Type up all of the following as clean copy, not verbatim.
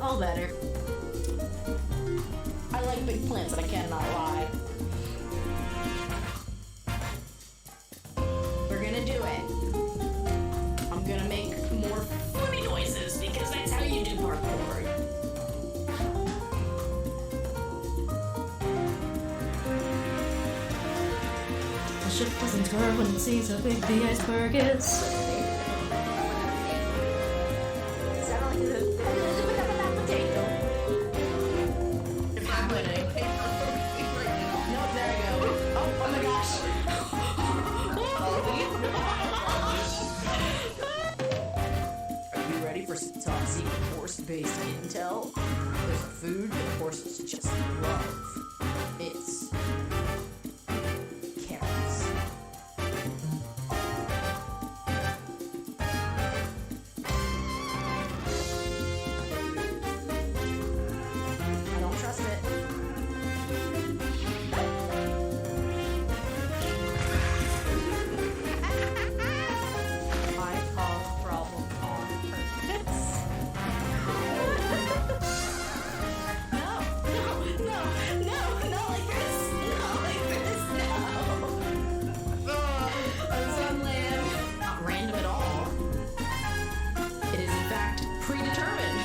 all better. I like big plants, and I cannot lie. We're gonna do it. I'm gonna make more funny noises because that's how you do parkour. The ship doesn't turn when it sees how big the iceberg is. Sound like a potato. It's happening. Nope, there we go. Oh my gosh. Are you ready for some top secret horse-based intel? There's a food that horses just love. It's carrots. I don't trust it. I cause problem on purpose. No, not like this. Not like this, no. I'm so land. Not random at all. It is in fact predetermined.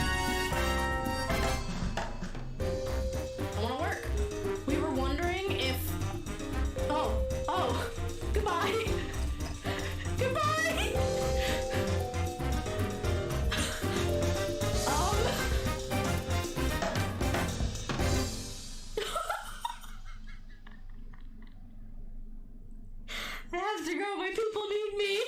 I wanna work. We were wondering if... Oh, goodbye. Goodbye. I have to go. My people need me.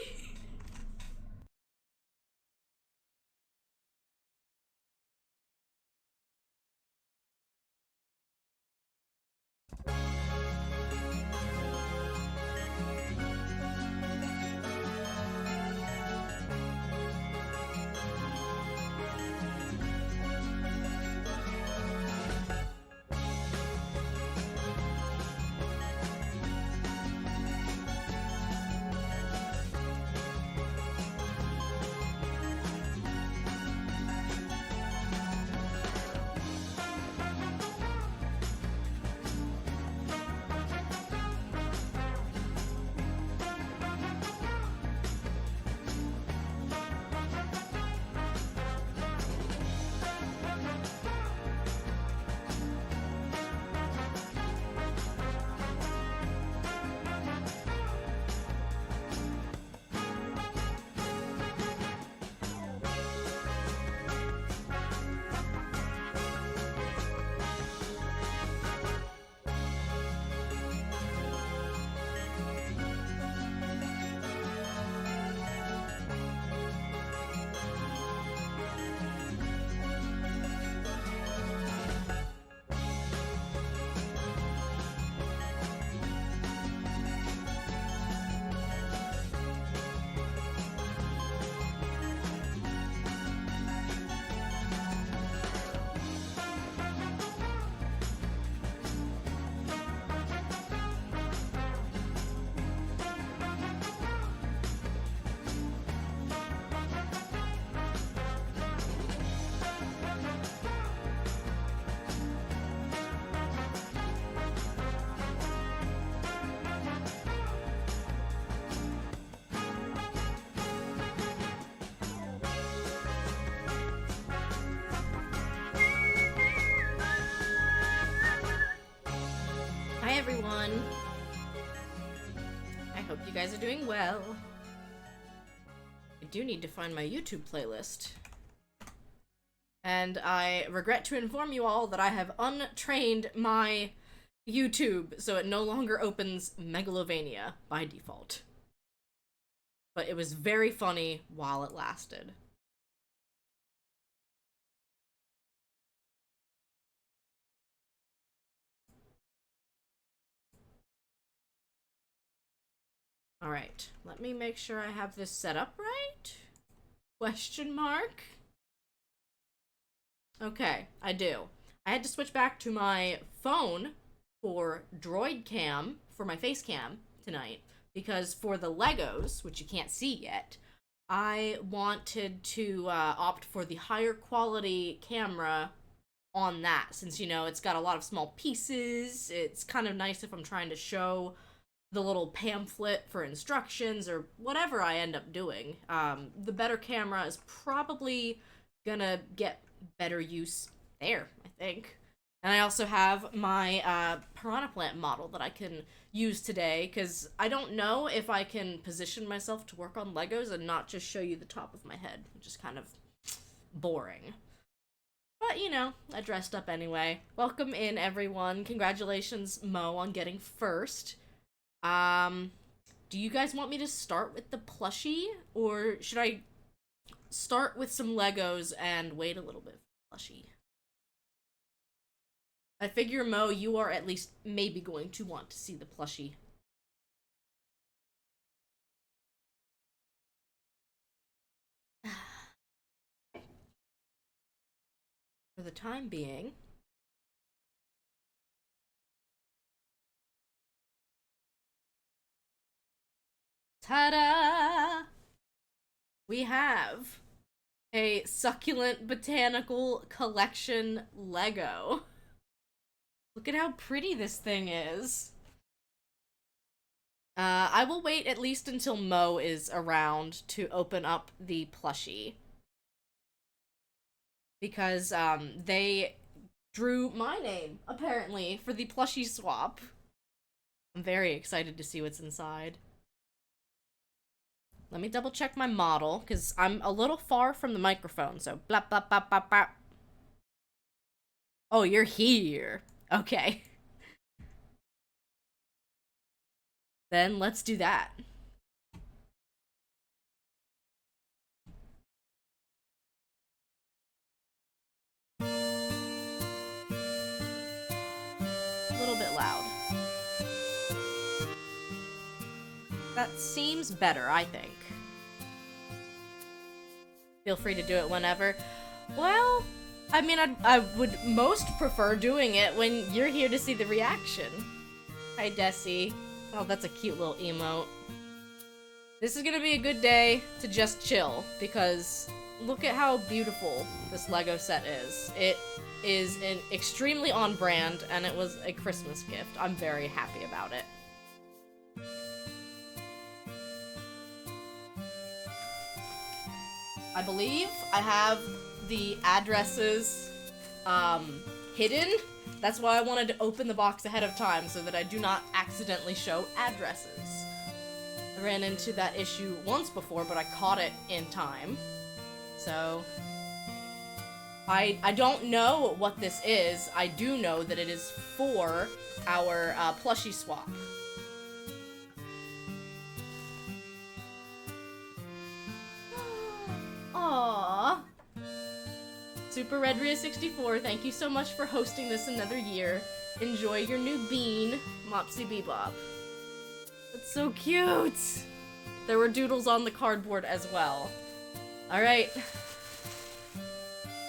Hi everyone. I hope you guys are doing well. I do need to find my YouTube playlist. And I regret to inform you all that I have untrained my YouTube, so it no longer opens Megalovania by default. But it was very funny while it lasted. Alright, let me make sure I have this set up right. Question mark? Okay, I do. I had to switch back to my phone for Droid Cam, for my face cam tonight, because for the Legos, which you can't see yet, I wanted to opt for the higher quality camera on that, since, you know, it's got a lot of small pieces. It's kind of nice if I'm trying to show the little pamphlet for instructions or whatever I end up doing. The better camera is probably gonna get better use there, I think. And I also have my piranha plant model that I can use today, because I don't know if I can position myself to work on Legos and not just show you the top of my head, which is kind of boring. But, you know, I dressed up anyway. Welcome in, everyone. Congratulations, Mo, on getting first. Do you guys want me to start with the plushie, or should I start with some Legos and wait a little bit for the plushie? I figure, Mo, you are at least maybe going to want to see the plushie. For the time being, ta-da! We have a succulent botanical collection Lego. Look at how pretty this thing is. I will wait at least until Mo is around to open up the plushie. Because, they drew my name, apparently, for the plushie swap. I'm very excited to see what's inside. Let me double check my model, because I'm a little far from the microphone, so blap, blap, blap, blap, blap. Oh, you're here. Okay. Then let's do that. A little bit loud. That seems better, I think. Feel free to do it whenever. Well, I mean, I would most prefer doing it when you're here to see the reaction. Hi, Desi. Oh, that's a cute little emote. This is gonna be a good day to just chill, because look at how beautiful this Lego set is. It is an extremely on brand, and it was a Christmas gift. I'm very happy about it. I believe I have the addresses hidden. That's why I wanted to open the box ahead of time, so that I do not accidentally show addresses. I ran into that issue once before, but I caught it in time. So I don't know what this is. I do know that it is for our plushie swap. Aww. Super Red Rhea 64, thank you so much for hosting this another year. Enjoy your new bean, Mopsy Bebop. That's so cute! There were doodles on the cardboard as well. Alright.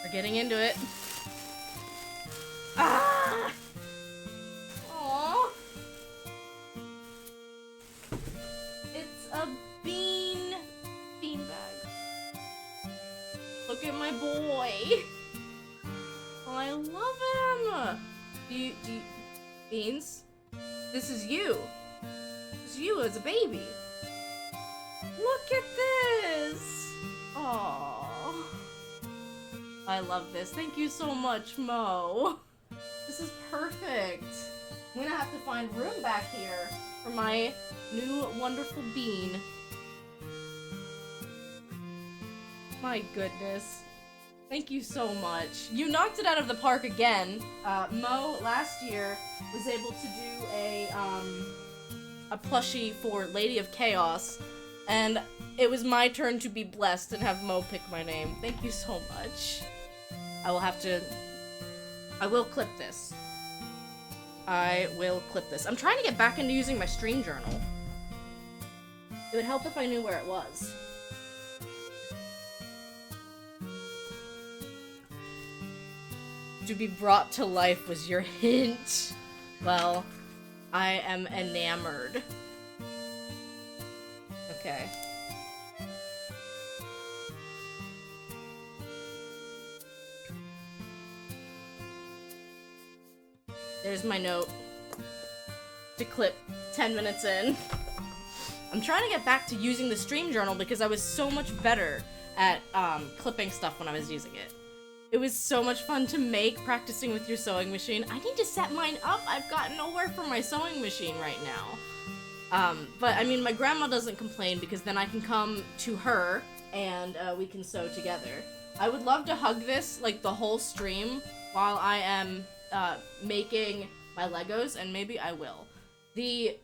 We're getting into it. Ah! Aww. It's a bean bag. Look at my boy. Oh, I love him. Do you, Beans? This is you. This is you as a baby. Look at this. Aww. I love this. Thank you so much, Mo. This is perfect. I'm gonna have to find room back here for my new wonderful bean. My goodness. Thank you so much. You knocked it out of the park again. Mo, last year, was able to do a plushie for Lady of Chaos, and it was my turn to be blessed and have Mo pick my name. Thank you so much. I will clip this. I will clip this. I'm trying to get back into using my stream journal. It would help if I knew where it was. To be brought to life was your hint. Well, I am enamored. Okay. There's my note to clip 10 minutes in. I'm trying to get back to using the stream journal because I was so much better at clipping stuff when I was using it. It was so much fun to make practicing with your sewing machine. I need to set mine up. I've got nowhere for my sewing machine right now. But I mean, my grandma doesn't complain because then I can come to her and we can sew together. I would love to hug this like the whole stream while I am making my Legos, and maybe I will. The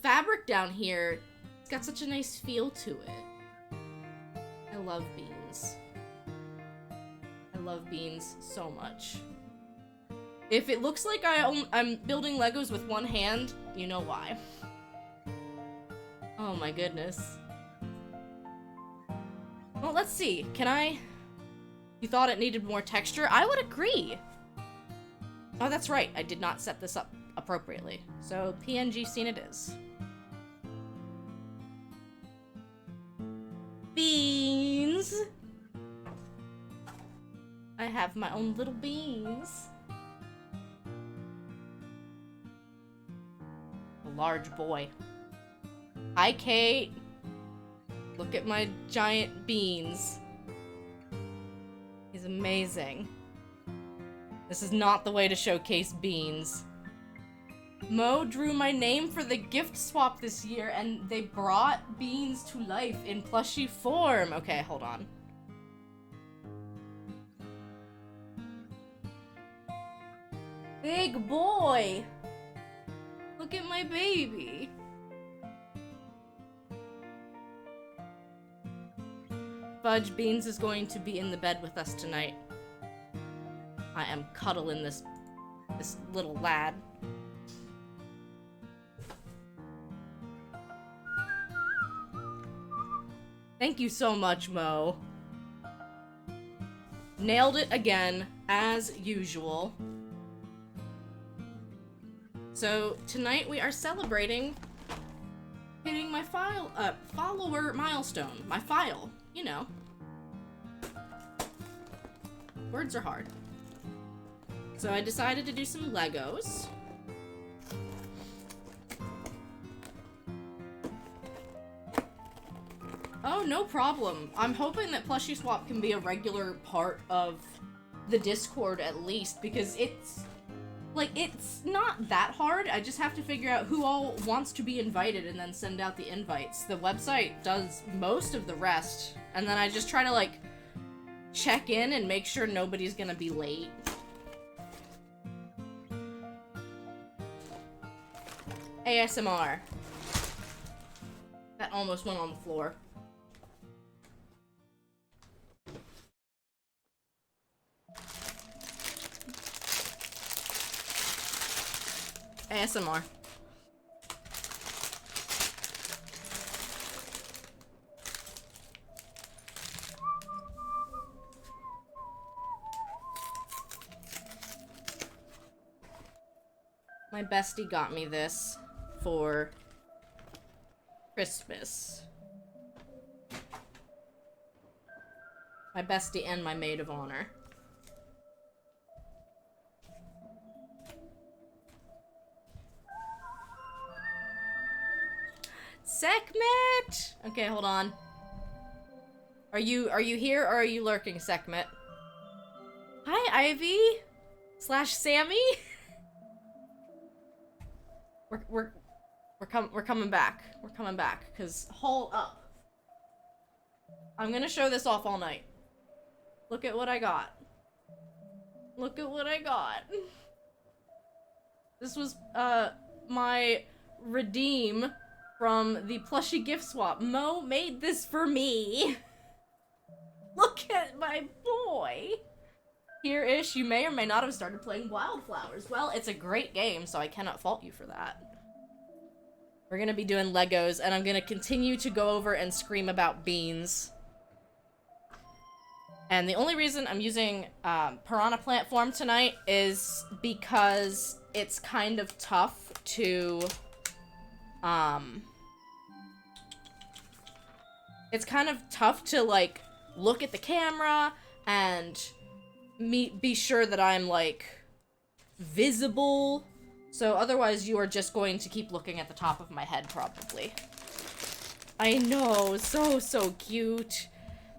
fabric down here, it's got such a nice feel to it. I love beans. I love beans so much. If it looks like I'm building Legos with one hand, you know why. Oh my goodness. Well, let's see. Can I... You thought it needed more texture? I would agree. Oh, that's right. I did not set this up appropriately. So, PNG scene it is. Beans! I have my own little beans. A large boy. Hi, Kate. Look at my giant beans. He's amazing. This is not the way to showcase beans. Mo drew my name for the gift swap this year, and they brought beans to life in plushie form. Okay, hold on. Big boy! Look at my baby. Fudge Beans is going to be in the bed with us tonight. I am cuddling this little lad. Thank you so much, Mo. Nailed it again, as usual. So, tonight we are celebrating hitting my follower milestone. My file, you know. Words are hard. So I decided to do some Legos. Oh, no problem. I'm hoping that Plushie Swap can be a regular part of the Discord at least, because it's not that hard. I just have to figure out who all wants to be invited and then send out the invites. The website does most of the rest, and then I just try to, like, check in and make sure nobody's gonna be late. ASMR. That almost went on the floor. ASMR. My bestie got me this for Christmas. My bestie and my maid of honor. Sekhmet! Okay, hold on. Are you here or are you lurking, Sekhmet? Hi, Ivy! / Sammy? We're coming back. We're coming back, cause hold up. I'm gonna show this off all night. Look at what I got. Look at what I got. This was, my redeem from the plushie gift swap. Mo made this for me. Look at my boy. Here-ish, you may or may not have started playing Wildflowers. Well, it's a great game, so I cannot fault you for that. We're gonna be doing Legos, and I'm gonna continue to go over and scream about beans. And the only reason I'm using Piranha Plant form tonight is because it's kind of tough to like look at the camera and be sure that I'm like visible. So otherwise you are just going to keep looking at the top of my head, probably. I know, so cute.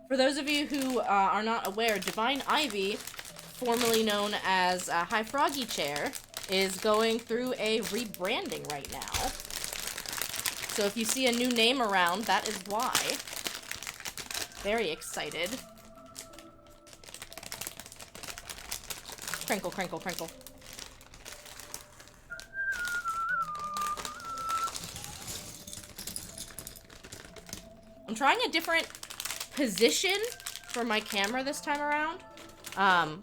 For those of you who are not aware, Divine Ivy, formerly known as High Froggy Chair, is going through a rebranding right now. So if you see a new name around, that is why. Very excited. Crinkle, crinkle, crinkle. I'm trying a different position for my camera this time around.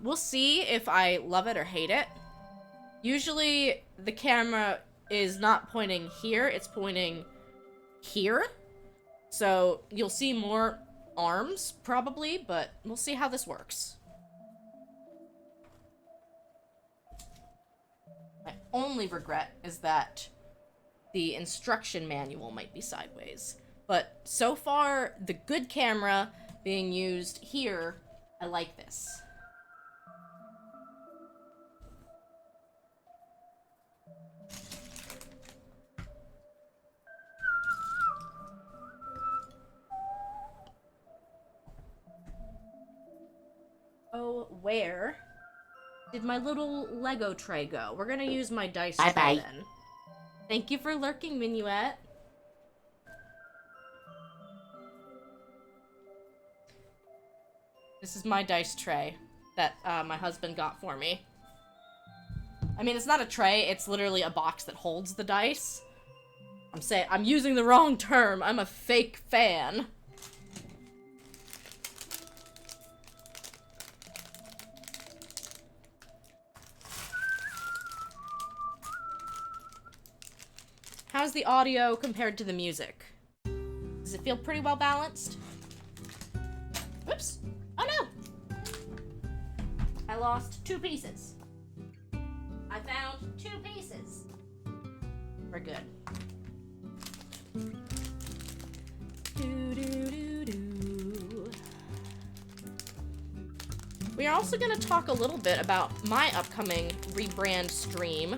We'll see if I love it or hate it. Usually the camera is not pointing here, it's pointing here. So you'll see more arms, probably, but we'll see how this works. My only regret is that the instruction manual might be sideways. But so far, the good camera being used here, I like this. Oh, where did my little Lego tray go? We're gonna use my dice tray then. Thank you for lurking, Minuet. This is my dice tray that my husband got for me. I mean, it's not a tray, it's literally a box that holds the dice. I'm using the wrong term. I'm a fake fan. How's the audio compared to the music? Does it feel pretty well balanced? Whoops. Oh no! I lost 2 pieces. I found 2 pieces. We're good. We are also going to talk a little bit about my upcoming rebrand stream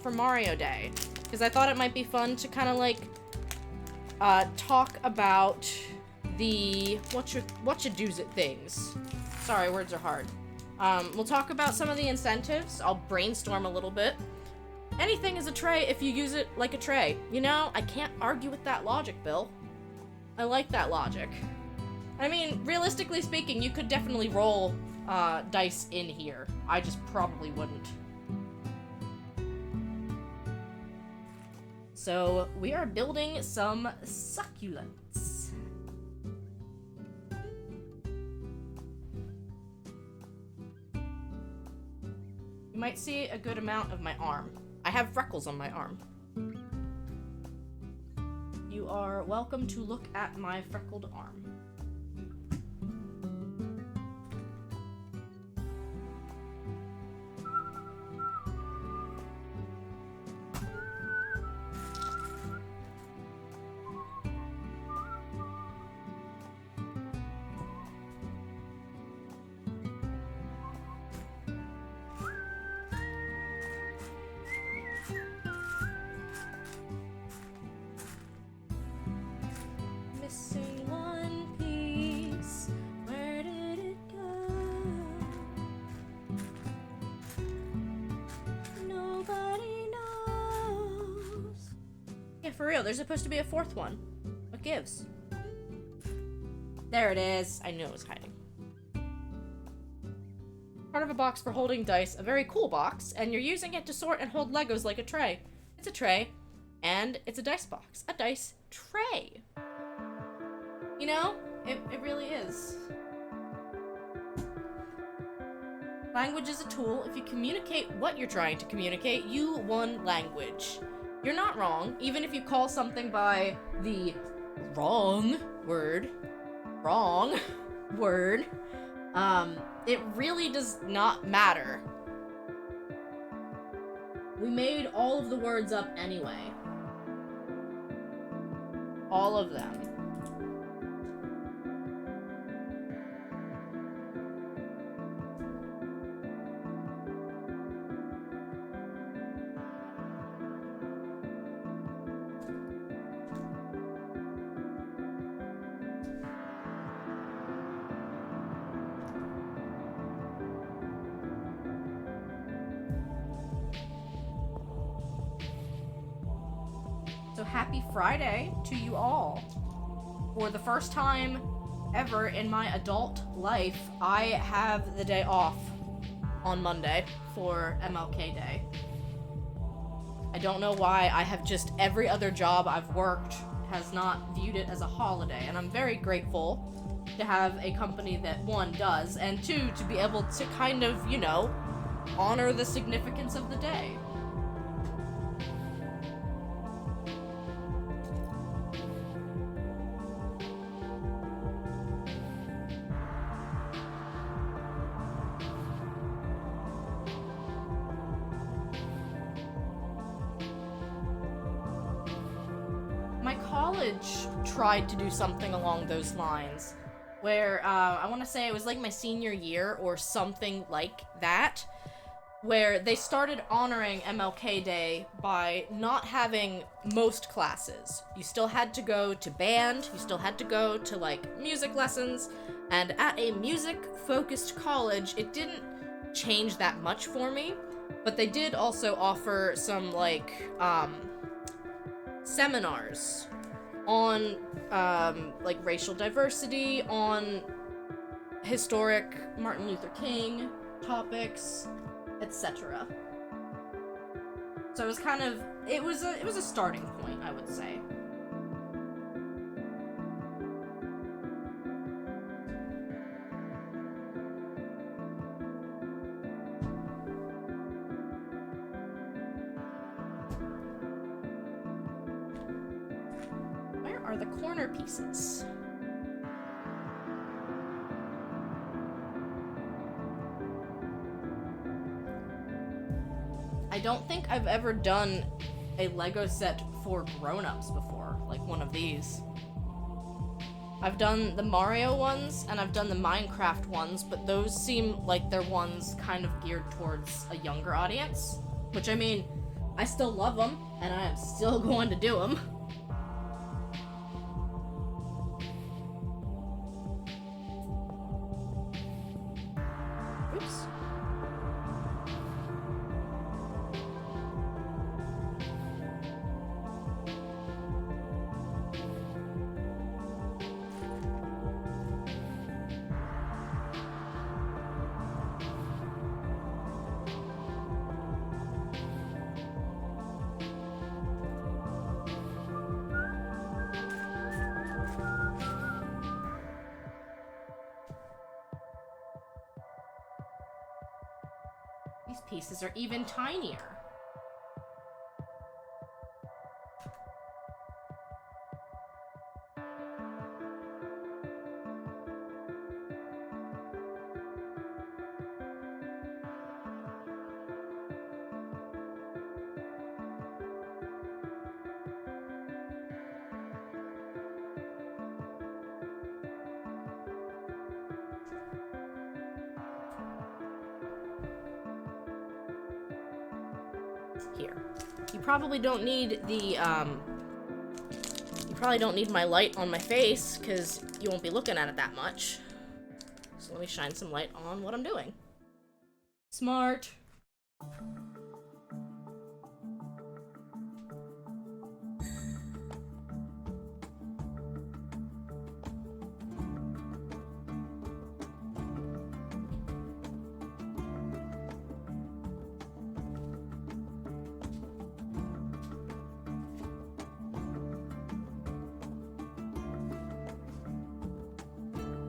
for Mario Day. Because I thought it might be fun to kind of like talk about the what-you-do's-it things. Sorry, words are hard. We'll talk about some of the incentives. I'll brainstorm a little bit. Anything is a tray if you use it like a tray. You know, I can't argue with that logic, Bill. I like that logic. I mean, realistically speaking, you could definitely roll dice in here. I just probably wouldn't. So, we are building some succulents. You might see a good amount of my arm. I have freckles on my arm. You are welcome to look at my freckled arm. Missing one piece. Where did it go? Nobody knows. Yeah, for real, there's supposed to be a 4th one. What gives? There it is. I knew it was hiding. Part of a box for holding dice, a very cool box, and you're using it to sort and hold Legos like a tray. It's a tray, and it's a dice box. A dice tray. You know, it really is. Language is a tool. If you communicate what you're trying to communicate, you won language. You're not wrong, even if you call something by the wrong word, it really does not matter. We made all of the words up anyway. All of them. happy Friday to you all. For the first time ever in my adult life, I have the day off on Monday for MLK Day. I don't know why. I have just, every other job I've worked has not viewed it as a holiday, and I'm very grateful to have a company that, one, does, and two, to be able to kind of, you know, honor the significance of the day. Tried to do something along those lines, where I want to say it was like my senior year or something like that, where they started honoring MLK Day by not having most classes. You still had to go to band, you still had to go to like music lessons, and at a music-focused college, it didn't change that much for me, but they did also offer some like seminars on, like, racial diversity, on historic Martin Luther King topics, etc. So it was kind of, it was a starting point, I would say. Are the corner pieces. I don't think I've ever done a Lego set for grown-ups before, like one of these. I've done the Mario ones, and I've done the Minecraft ones, but those seem like they're ones kind of geared towards a younger audience, which, I mean, I still love them, and I am still going to do them. These pieces are even tinier. Here. You probably don't need the, you probably don't need my light on my face, because you won't be looking at it that much. So let me shine some light on what I'm doing. Smart.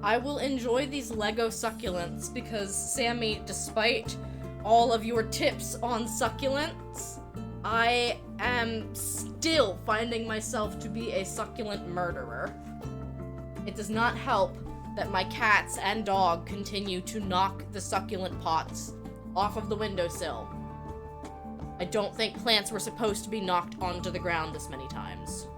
I will enjoy these Lego succulents because, Sammy, despite all of your tips on succulents, I am still finding myself to be a succulent murderer. It does not help that my cats and dog continue to knock the succulent pots off of the windowsill. I don't think plants were supposed to be knocked onto the ground this many times.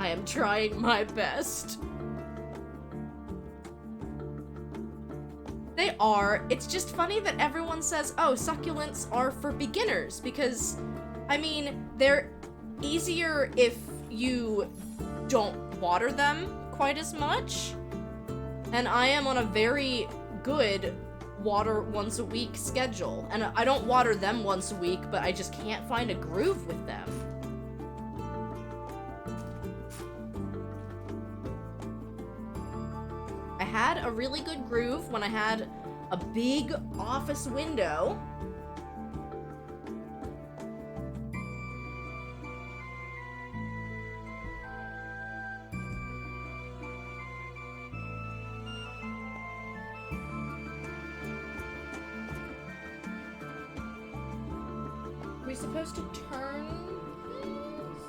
I am trying my best. They are. It's just funny that everyone says, oh, succulents are for beginners, because, I mean, they're easier if you don't water them quite as much. And I am on a very good water once a week schedule. And I don't water them once a week, but I just can't find a groove with them. I had a really good groove when I had a big office window. Are we supposed to turn these?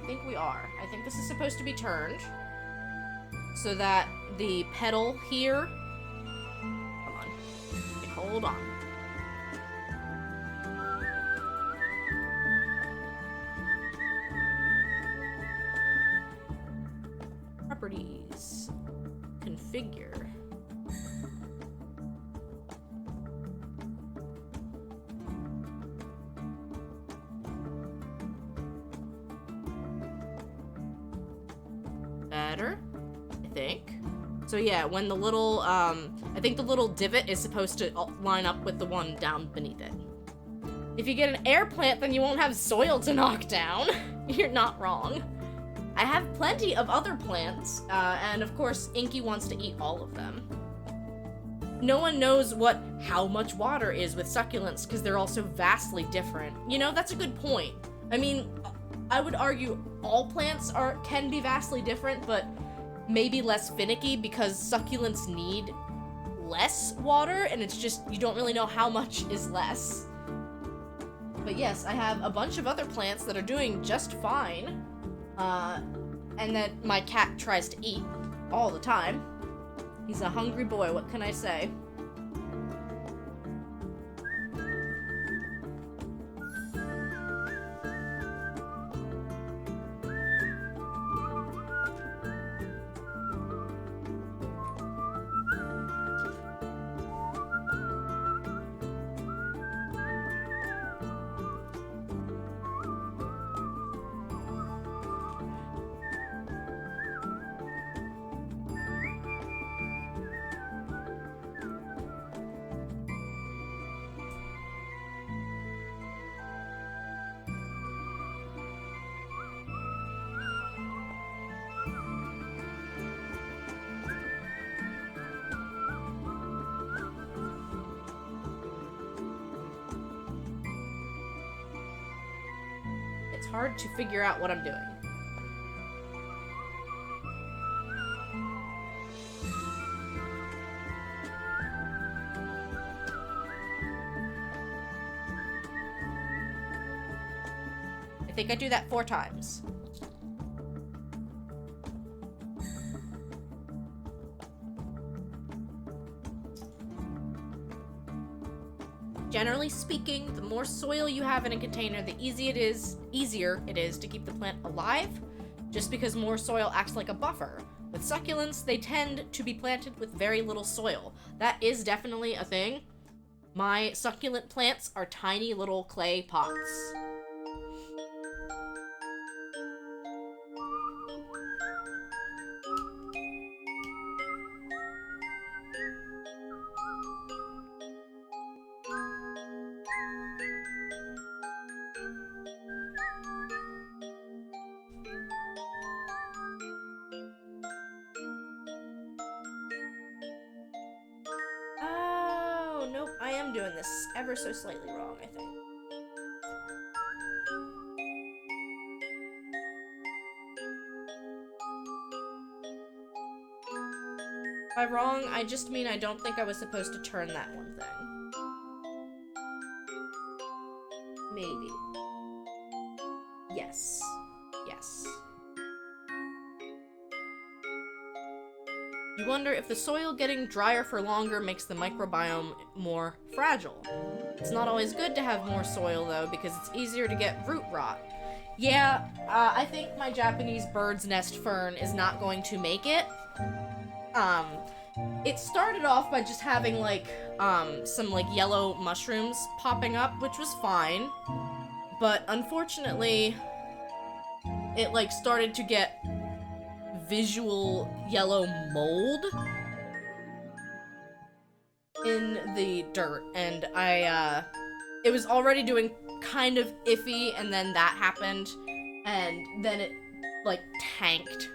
I think we are. I think this is supposed to be turned so that the petal here. Come on. Okay, hold on. Properties. Configure. Better, I think. So yeah, when the little, I think the little divot is supposed to line up with the one down beneath it. If you get an air plant, then you won't have soil to knock down. You're not wrong. I have plenty of other plants, and of course, Inky wants to eat all of them. No one knows how much water is with succulents, because they're all so vastly different. You know, that's a good point. I mean, I would argue all plants can be vastly different, but maybe less finicky because succulents need less water, and it's just, you don't really know how much is less. But yes, I have a bunch of other plants that are doing just fine, and that my cat tries to eat all the time. He's a hungry boy, what can I say? It's hard to figure out what I'm doing. I think I do that 4 times. Generally speaking, the more soil you have in a container, the easier it is to keep the plant alive, just because more soil acts like a buffer. With succulents, they tend to be planted with very little soil. That is definitely a thing. My succulent plants are tiny little clay pots. Nope, I am doing this ever so slightly wrong, I think. By wrong, I just mean I don't think I was supposed to turn that one thing. Maybe. Yes. Yes. You wonder if the soil getting drier for longer makes the microbiome more fragile. It's not always good to have more soil, though, because it's easier to get root rot. Yeah, I think my Japanese bird's nest fern is not going to make it. It started off by just having, like, some, like, yellow mushrooms popping up, which was fine. But, unfortunately, it, like, started to get visual yellow mold. in the dirt, and it was already doing kind of iffy, and then that happened, and then it, like, tanked.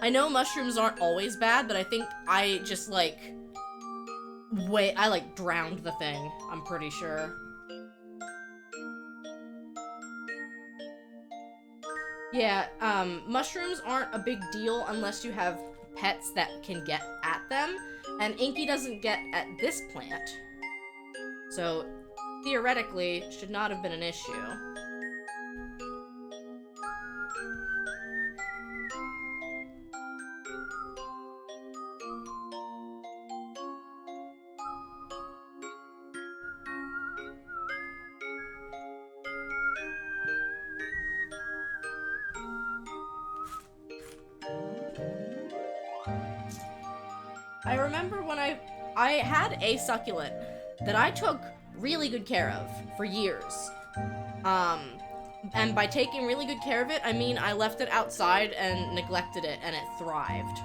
I know mushrooms aren't always bad, but I think I just, like, I, like, drowned the thing, I'm pretty sure. Yeah, mushrooms aren't a big deal unless you have pets that can get at them, and Inky doesn't get at this plant. So, theoretically, should not have been an issue. I remember when I had a succulent that I took really good care of for years. And by taking really good care of it, I mean I left it outside and neglected it, and it thrived.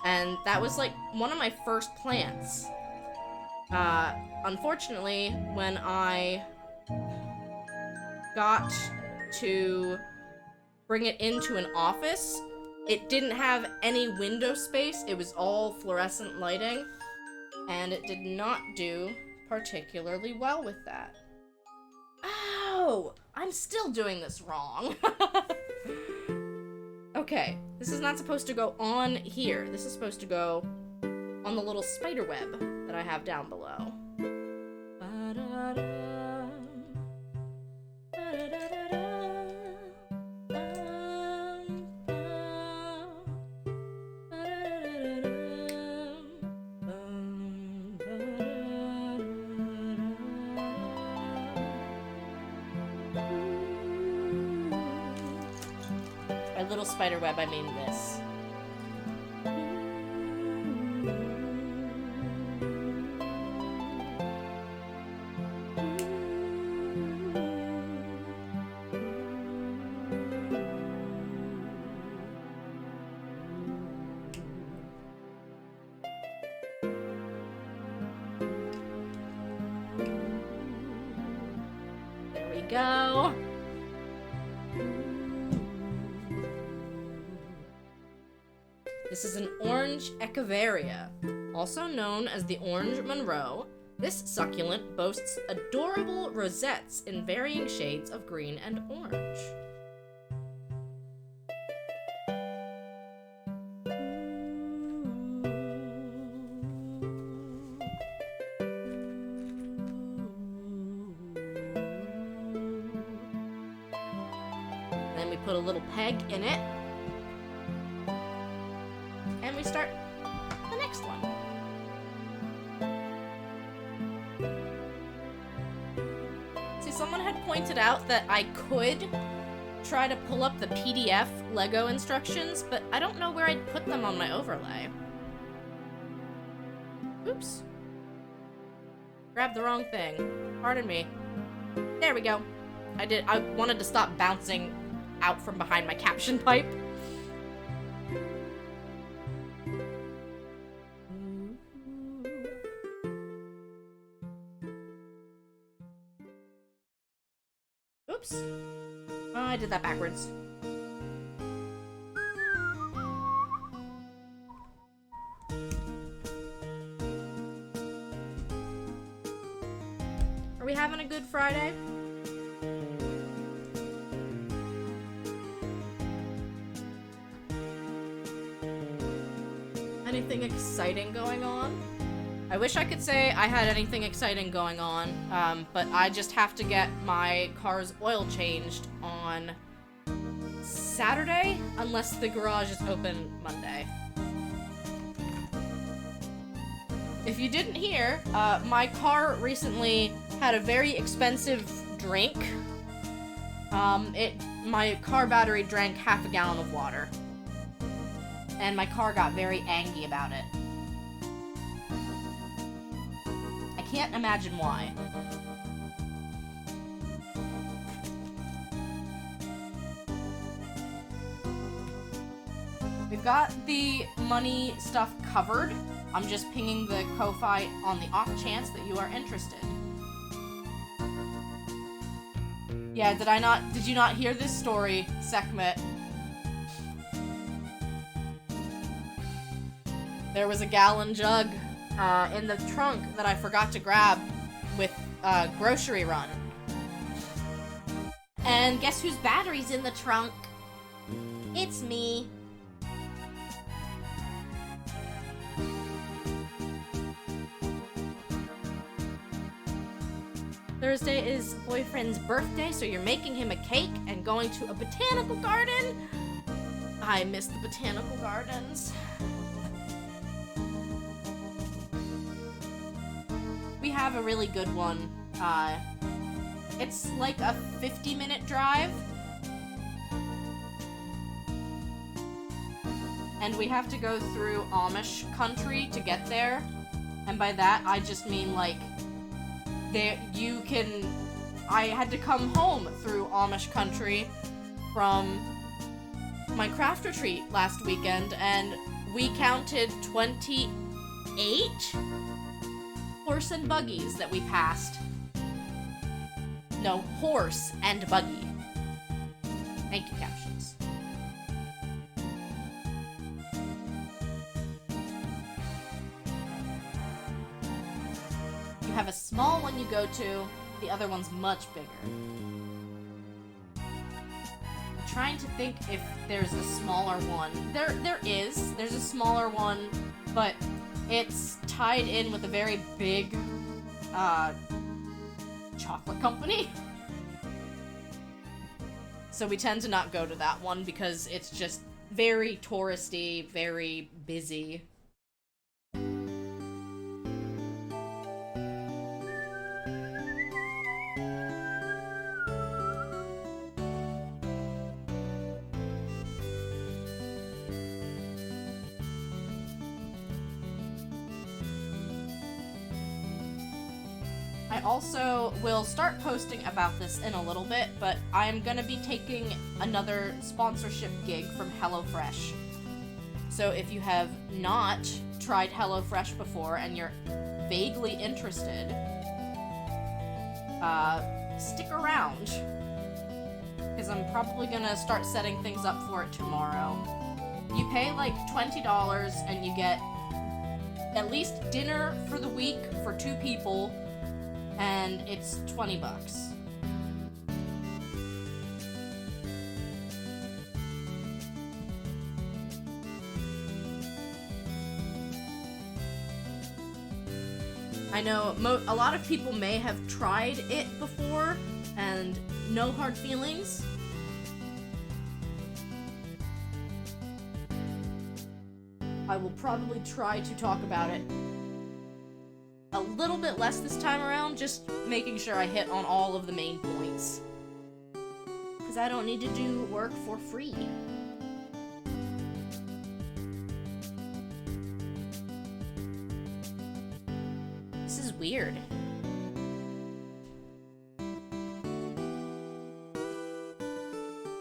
And that was, like, one of my first plants. Unfortunately, when I got to bring it into an office, it didn't have any window space. It was all fluorescent lighting, and it did not do particularly well with that. Ow! I'm still doing this wrong. Okay, this is not supposed to go on here. This is supposed to go on the little spider web that I have down below. By little spider web, I mean this. There we go. This is an orange echeveria, also known as the orange Monroe. This succulent boasts adorable rosettes in varying shades of green and orange. Then we put a little peg in it. And we start the next one. See, someone had pointed out that I could try to pull up the PDF Lego instructions, but I don't know where I'd put them on my overlay. Oops. Grabbed the wrong thing. Pardon me. There we go. I wanted to stop bouncing out from behind my caption pipe. Oops. Oh, I did that backwards. Are we having a good Friday? Anything exciting going on? I wish I could say I had anything exciting going on, but I just have to get my car's oil changed on Saturday, unless the garage is open Monday. If you didn't hear, my car recently had a very expensive drink. My car battery drank half a gallon of water. And my car got very angry about it. I can't imagine why. We've got the money stuff covered. I'm just pinging the Ko-Fi on the off chance that you are interested. Yeah, did you not hear this story, Sekhmet? There was a gallon jug in the trunk that I forgot to grab with grocery run. And guess whose battery's in the trunk? It's me. Thursday is boyfriend's birthday, so you're making him a cake and going to a botanical garden? I miss the botanical gardens. We have a really good one. It's like a 50-minute drive. And we have to go through Amish country to get there. And by that, I just mean, like, I had to come home through Amish country from my craft retreat last weekend, and we counted 28 horse and buggies that we passed. No, horse and buggy. Thank you, captions. You have a small one you go to, the other one's much bigger. I'm trying to think if there's a smaller one. There's a smaller one, but it's tied in with a very big, chocolate company. So we tend to not go to that one because it's just very touristy, very busy. I also will start posting about this in a little bit, but I'm gonna be taking another sponsorship gig from HelloFresh. So if you have not tried HelloFresh before and you're vaguely interested, stick around, because I'm probably gonna start setting things up for it tomorrow. You pay like $20 and you get at least dinner for the week for 2 people, and it's $20. I know a lot of people may have tried it before, and no hard feelings. I will probably try to talk about it a little bit less this time around, just making sure I hit on all of the main points. Because I don't need to do work for free. This is weird.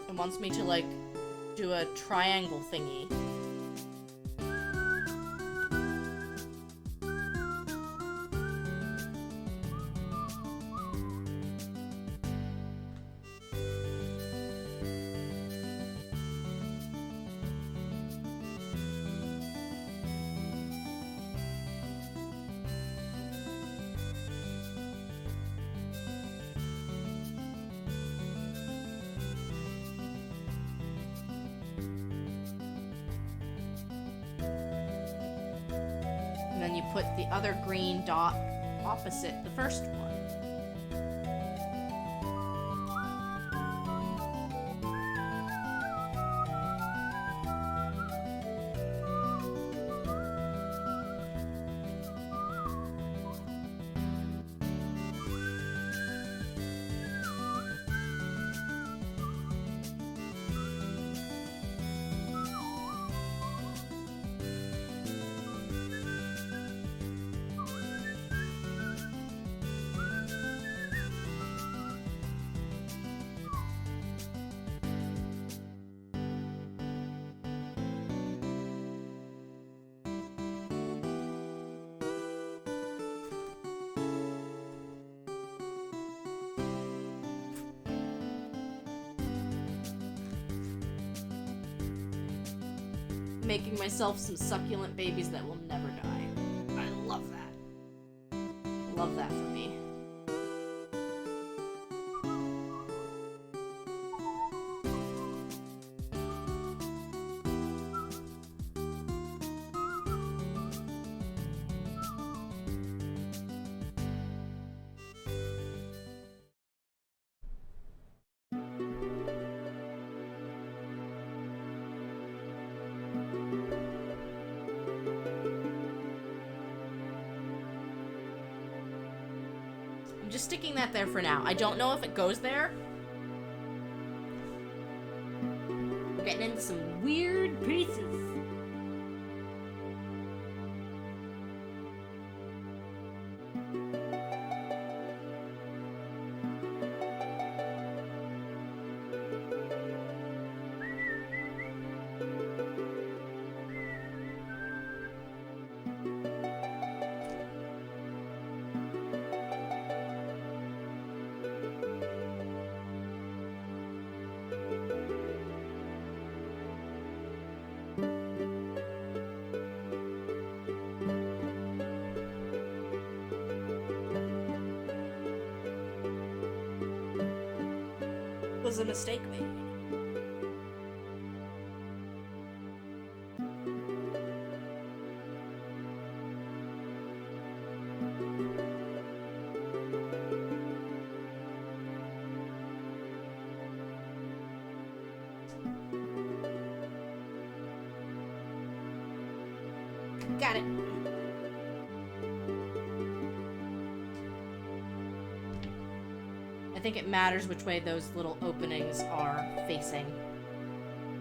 It wants me to, like, do a triangle thingy. And then you put the other green dot opposite the first one. making myself some succulent babies that will never die. I love that. Love that for me. I'm just sticking that there for now. I don't know if it goes there. We're getting into some weird pieces. Was a mistake made. Got it. I think it matters which way those little openings are facing.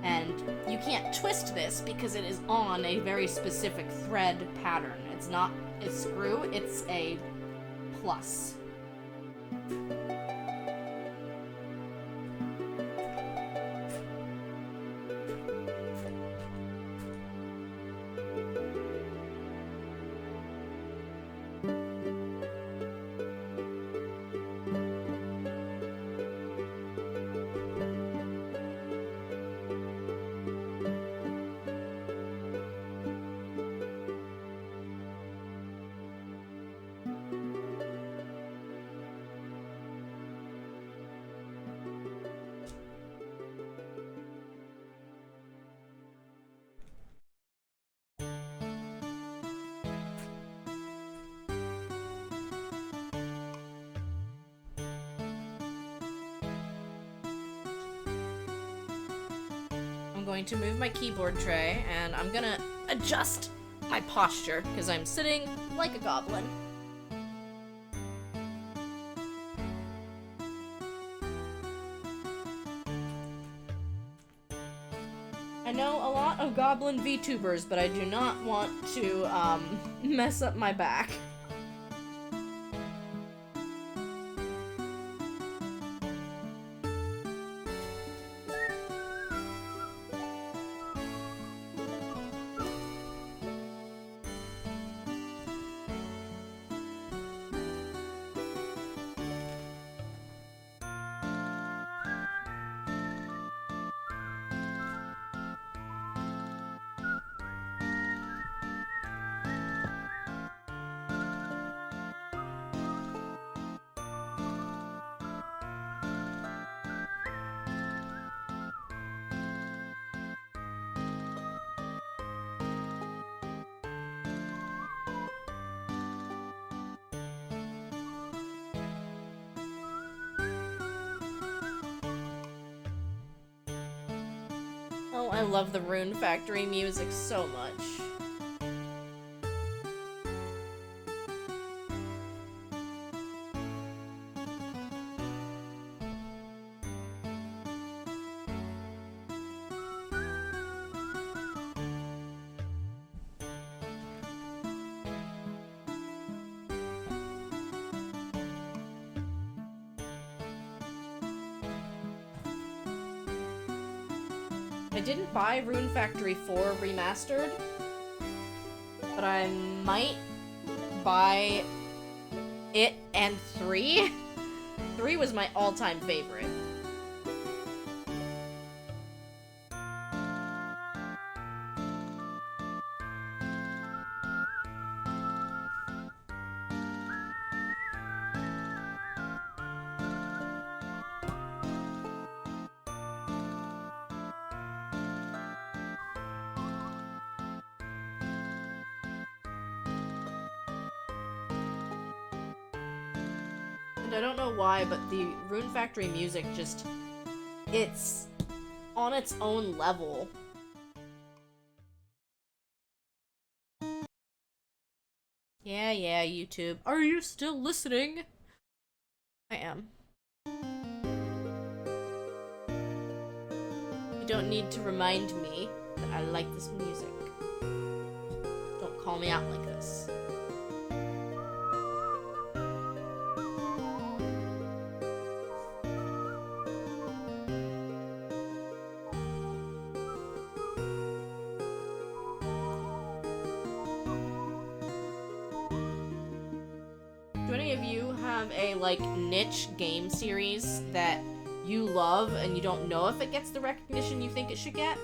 And you can't twist this because it is on a very specific thread pattern. It's not a screw, it's a plus. I'm going to move my keyboard tray, and I'm gonna adjust my posture, because I'm sitting like a goblin. I know a lot of goblin VTubers, but I do not want to, mess up my back. Oh, I love the Rune Factory music so much. I didn't buy Rune Factory 4 Remastered, but I might buy it and 3. 3 was my all-time favorite. And I don't know why, but the Rune Factory music just... it's on its own level. Yeah, YouTube. Are you still listening? I am. You don't need to remind me that I like this music. Don't call me out like this. Do any of you have a, like, niche game series that you love and you don't know if it gets the recognition you think it should get?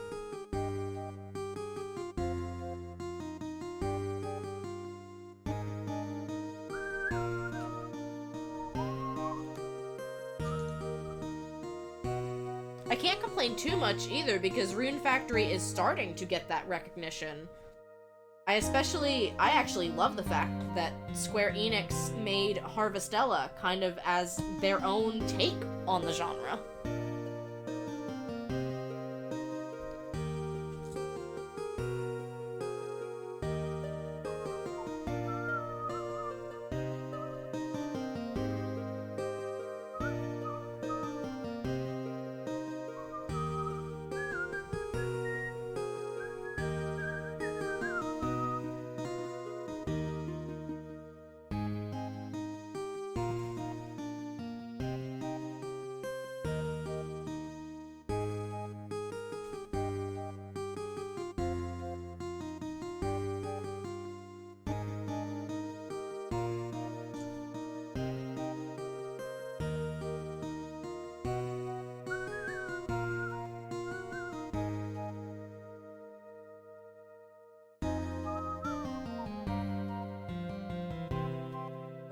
I can't complain too much either because Rune Factory is starting to get that recognition. I actually love the fact that Square Enix made Harvestella kind of as their own take on the genre.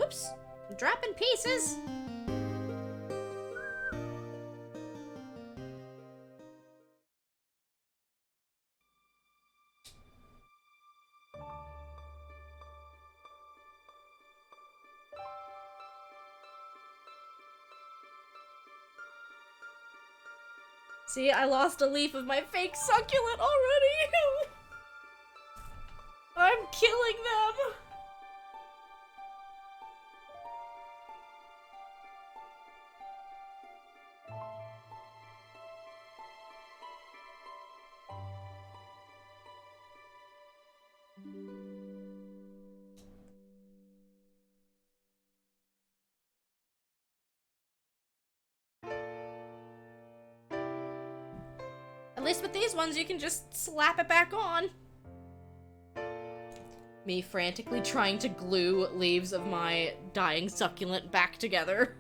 Oops! I'm dropping pieces! See, I lost a leaf of my fake succulent already! I'm killing them! At least with these ones, you can just slap it back on. Me frantically trying to glue leaves of my dying succulent back together.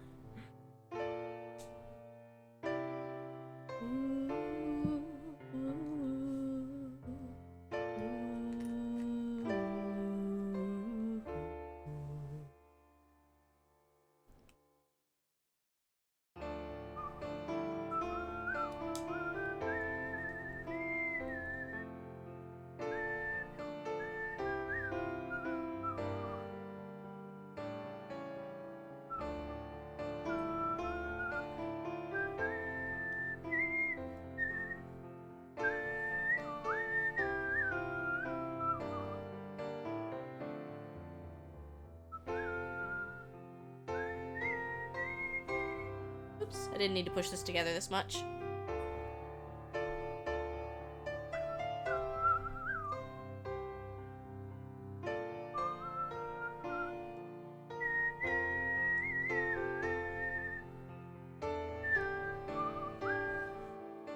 Oops, I didn't need to push this together this much.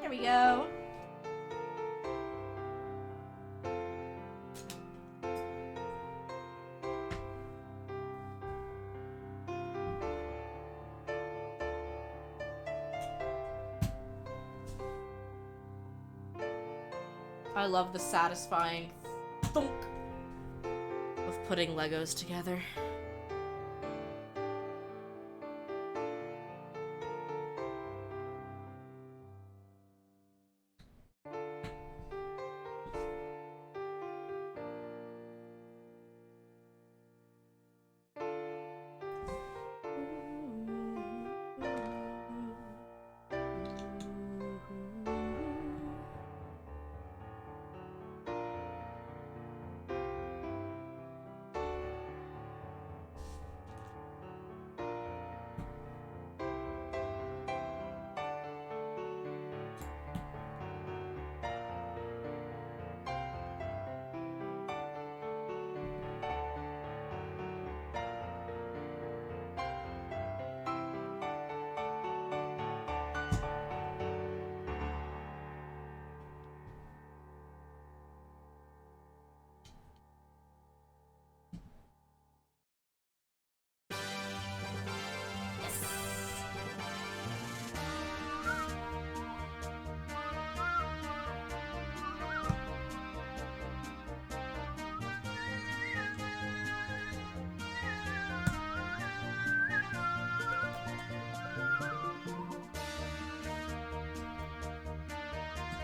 There we go. I love the satisfying thunk of putting Legos together.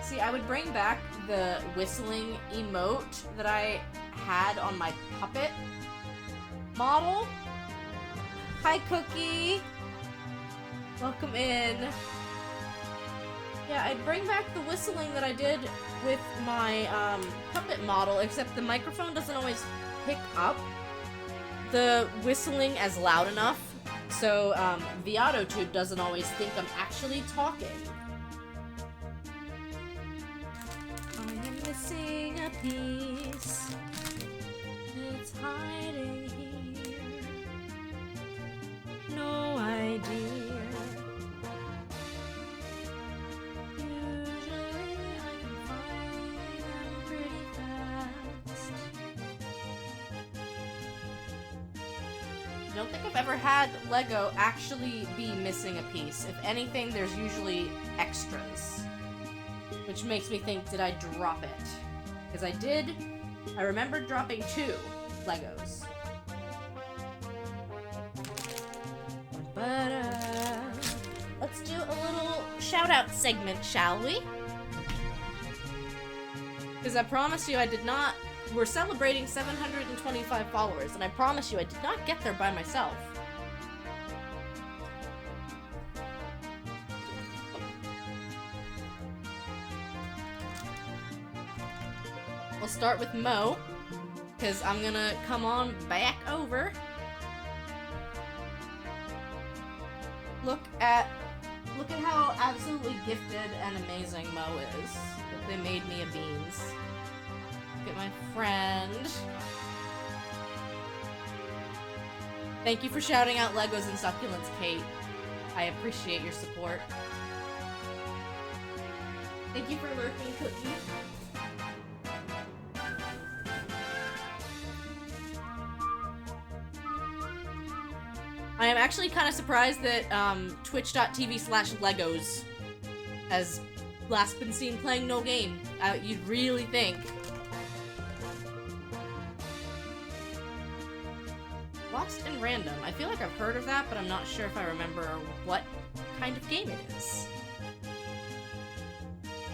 See, I would bring back the whistling emote that I had on my puppet model. Hi, Cookie! Welcome in. Yeah, I'd bring back the whistling that I did with my puppet model, except the microphone doesn't always pick up the whistling as loud enough, so the AutoTube doesn't always think I'm actually talking. I am missing a piece. It's hiding here. No idea. Usually I can find them pretty fast. I don't think I've ever had Lego actually be missing a piece. If anything, there's usually extras. Which makes me think, did I drop it? Because I did. I remember dropping 2 Legos. But, let's do a little shout-out segment, shall we? Because I promise you I did not... We're celebrating 725 followers, and I promise you I did not get there by myself. We'll start with Mo, because I'm gonna come on back over. Look at how absolutely gifted and amazing Mo is. That they made me a beans. Look at my friend. Thank you for shouting out Legos and succulents, Kate. I appreciate your support. Thank you for lurking, Cookie. I am actually kind of surprised that twitch.tv/Legos has last been seen playing no game. You'd really think. Lost in Random. I feel like I've heard of that, but I'm not sure if I remember what kind of game it is.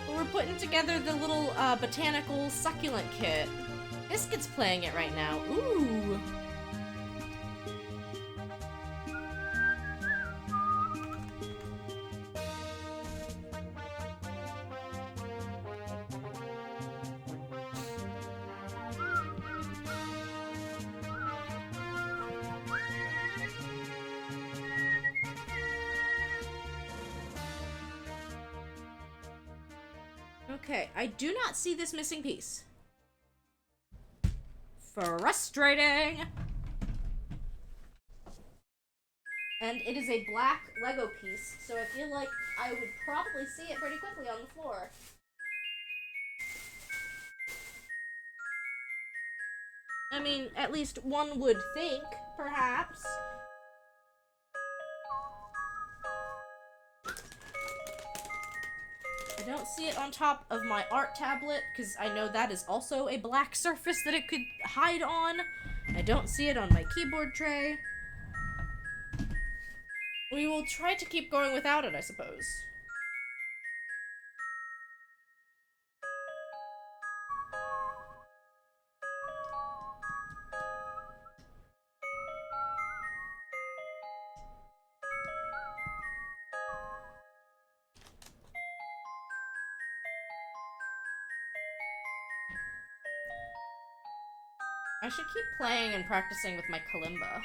But we're putting together the little Botanical succulent kit. Biscuit's playing it right now. Ooh! Okay, I do not see this missing piece. Frustrating! And it is a black Lego piece, so I feel like I would probably see it pretty quickly on the floor. I mean, at least one would think, perhaps. I don't see it on top of my art tablet, because I know that is also a black surface that it could hide on. I don't see it on my keyboard tray. We will try to keep going without it, I suppose. I should keep playing and practicing with my kalimba.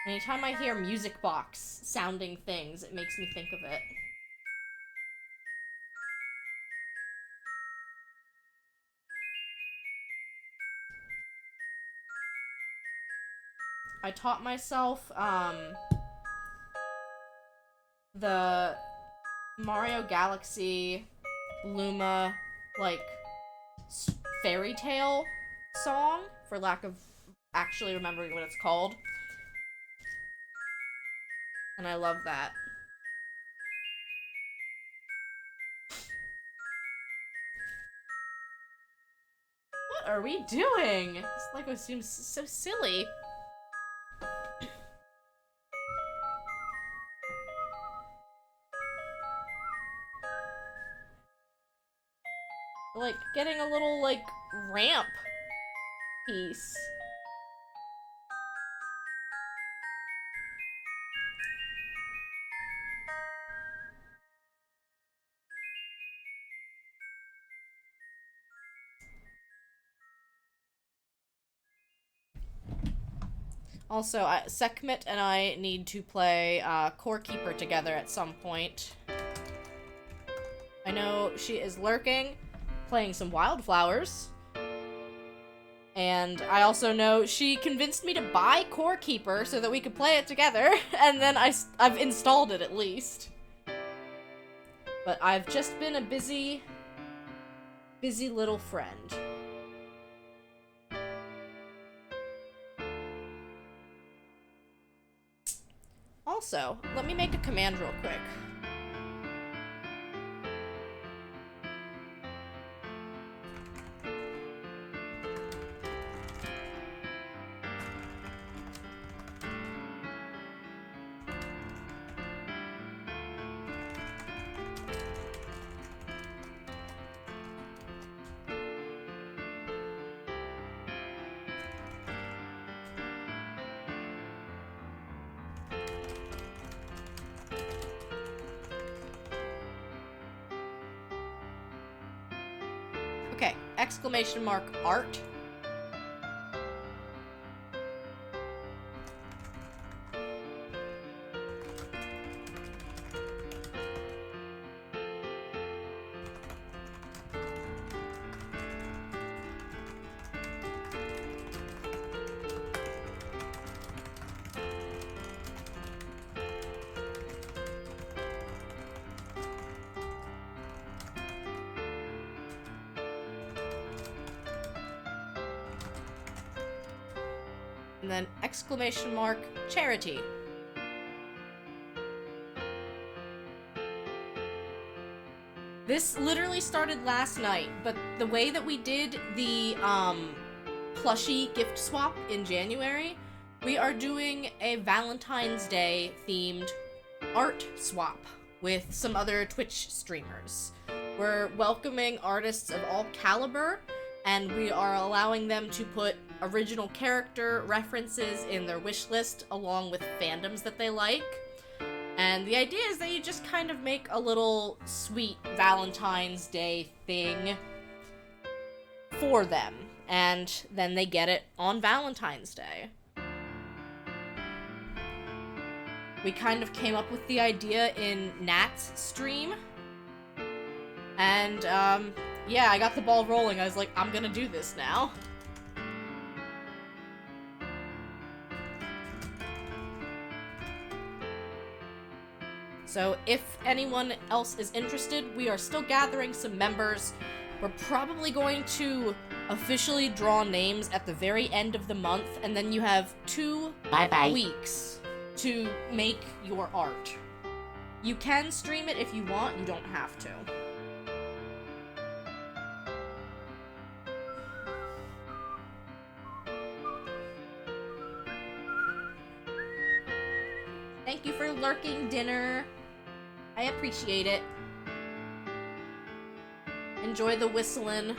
Anytime I hear music box sounding things, it makes me think of it. I taught myself, the Mario Galaxy Luma, like, fairy tale song, for lack of actually remembering what it's called. And I love that. What are we doing? This Lego seems so silly. Like, getting a little, like, ramp piece. Also, Sekhmet and I need to play Core Keeper together at some point. I know she is lurking, playing some Wildflowers. And I also know she convinced me to buy Core Keeper so that we could play it together, and then I've installed it at least. But I've just been a busy little friend. Also, let me make a command real quick. Okay, exclamation mark art. And then exclamation mark charity. This literally started last night, but the way that we did the plushie gift swap in January, we are doing a Valentine's Day themed art swap with some other Twitch streamers. We're welcoming artists of all caliber, and we are allowing them to put original character references in their wish list along with fandoms that they like. And the idea is that you just kind of make a little sweet Valentine's Day thing for them, and then they get it on Valentine's Day. We kind of came up with the idea in Nat's stream, and yeah, I got the ball rolling. I was like, I'm gonna do this now. So if anyone else is interested, we are still gathering some members. We're probably going to officially draw names at the very end of the month, and then you have 2 weeks to make your art. You can stream it if you want, you don't have to. Thank you for lurking, dinner. I appreciate it. Enjoy the whistling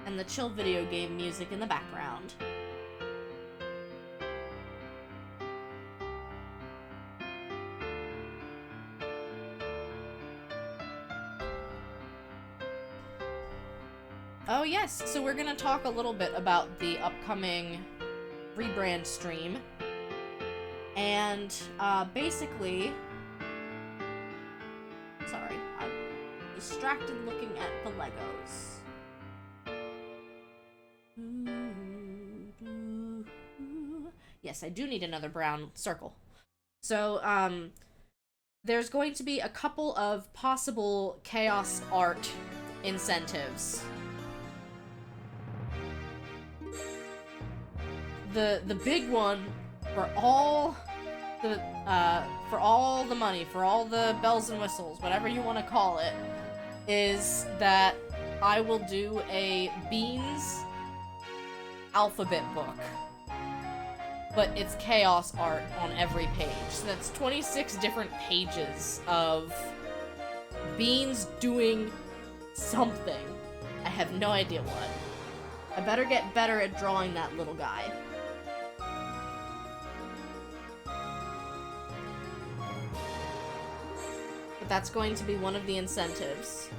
and the chill video game music in the background. Oh yes, so we're gonna talk a little bit about the upcoming rebrand stream. And, basically... Sorry, I'm distracted looking at the Legos. Yes, I do need another brown circle. So, there's going to be a couple of possible chaos art incentives. The big one for all the money, for all the bells and whistles, whatever you want to call it, is that I will do a Beans alphabet book. But it's chaos art on every page. So that's 26 different pages of Beans doing something. I have no idea what. I better get better at drawing that little guy. But that's going to be one of the incentives.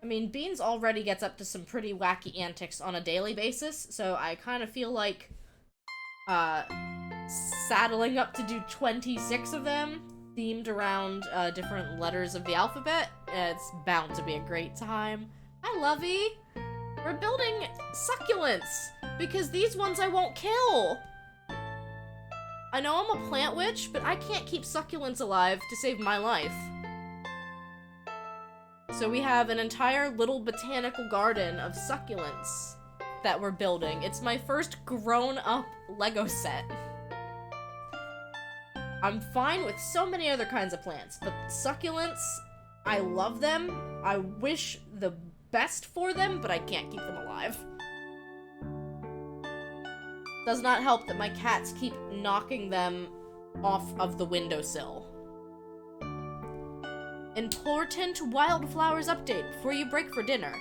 I mean, Beans already gets up to some pretty wacky antics on a daily basis, so I kind of feel like, saddling up to do 26 of them, themed around, different letters of the alphabet, it's bound to be a great time. Hi, Lovey! We're building succulents, because these ones I won't kill! I know I'm a plant witch, but I can't keep succulents alive to save my life. So we have an entire little botanical garden of succulents that we're building. It's my first grown-up Lego set. I'm fine with so many other kinds of plants, but succulents, I love them. I wish the best for them, but I can't keep them alive. Does not help that my cats keep knocking them off of the windowsill. Important wildflowers update before you break for dinner.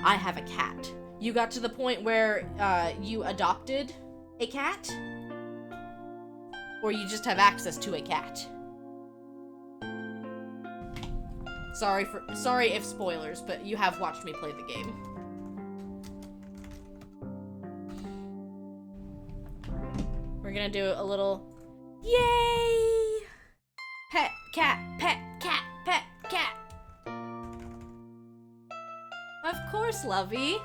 I have a cat. You got to the point where you adopted a cat? Or you just have access to a cat? Sorry if spoilers, but you have watched me play the game. We're gonna do a little yay! Pet cat, pet cat, pet cat. Of course, Lovey.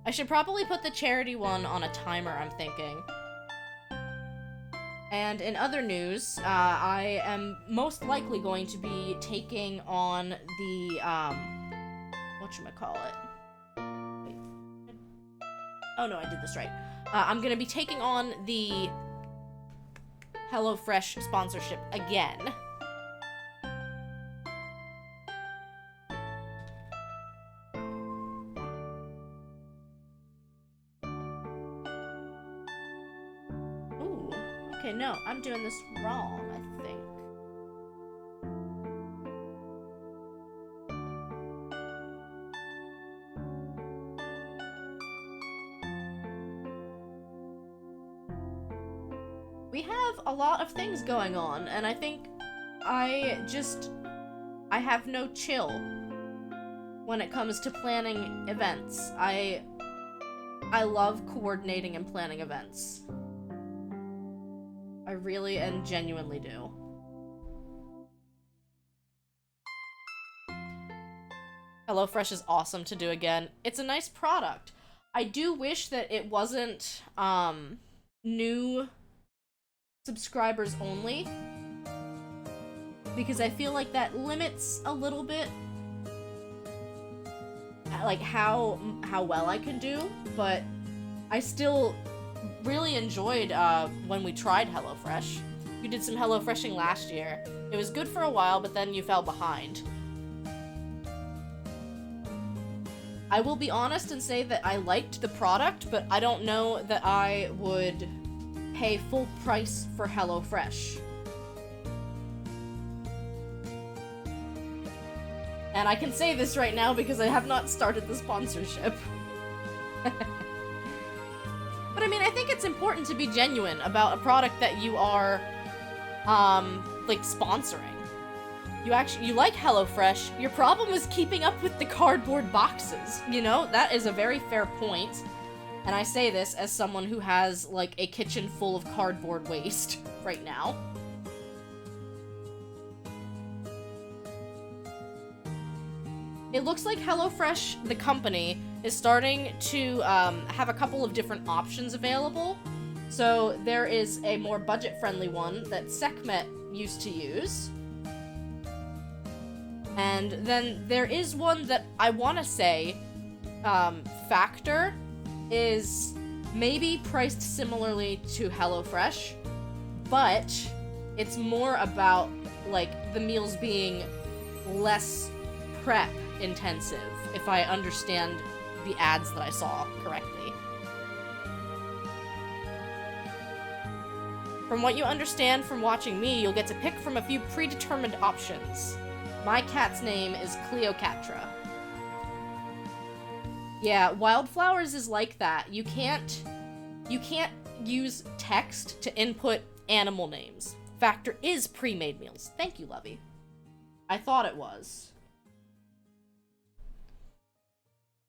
I should probably put the charity one on a timer, I'm thinking. And in other news, I am most likely going to be taking on the, whatchamacallit? Wait. Oh no, I did this right. I'm gonna be taking on the HelloFresh sponsorship again. Ooh, okay, no, I'm doing this wrong, I think. We have a lot of things going on, and I think I have no chill when it comes to planning events. I love coordinating and planning events. I really and genuinely do. HelloFresh is awesome to do again. It's a nice product. I do wish that it wasn't, new subscribers only, because I feel like that limits a little bit like how well I can do, but I still really enjoyed when we tried HelloFresh. You did some HelloFreshing last year. It was good for a while, but then you fell behind. I will be honest and say that I liked the product, but I don't know that I would pay full price for HelloFresh. And I can say this right now because I have not started the sponsorship. But I mean, I think it's important to be genuine about a product that you are, like, sponsoring. You like HelloFresh, your problem is keeping up with the cardboard boxes, you know? That is a very fair point. And I say this as someone who has, like, a kitchen full of cardboard waste right now. It looks like HelloFresh, the company, is starting to have a couple of different options available. So there is a more budget-friendly one that Sekhmet used to use. And then there is one that I want to say, Factor, is maybe priced similarly to HelloFresh, but it's more about, like, the meals being less prep intensive, if I understand the ads that I saw correctly. From what you understand from watching me, you'll get to pick from a few predetermined options. My cat's name is Cleocatra. Yeah, Wildflowers is like that. You can't use text to input animal names. Factor is pre-made meals. Thank you, Lovey. I thought it was.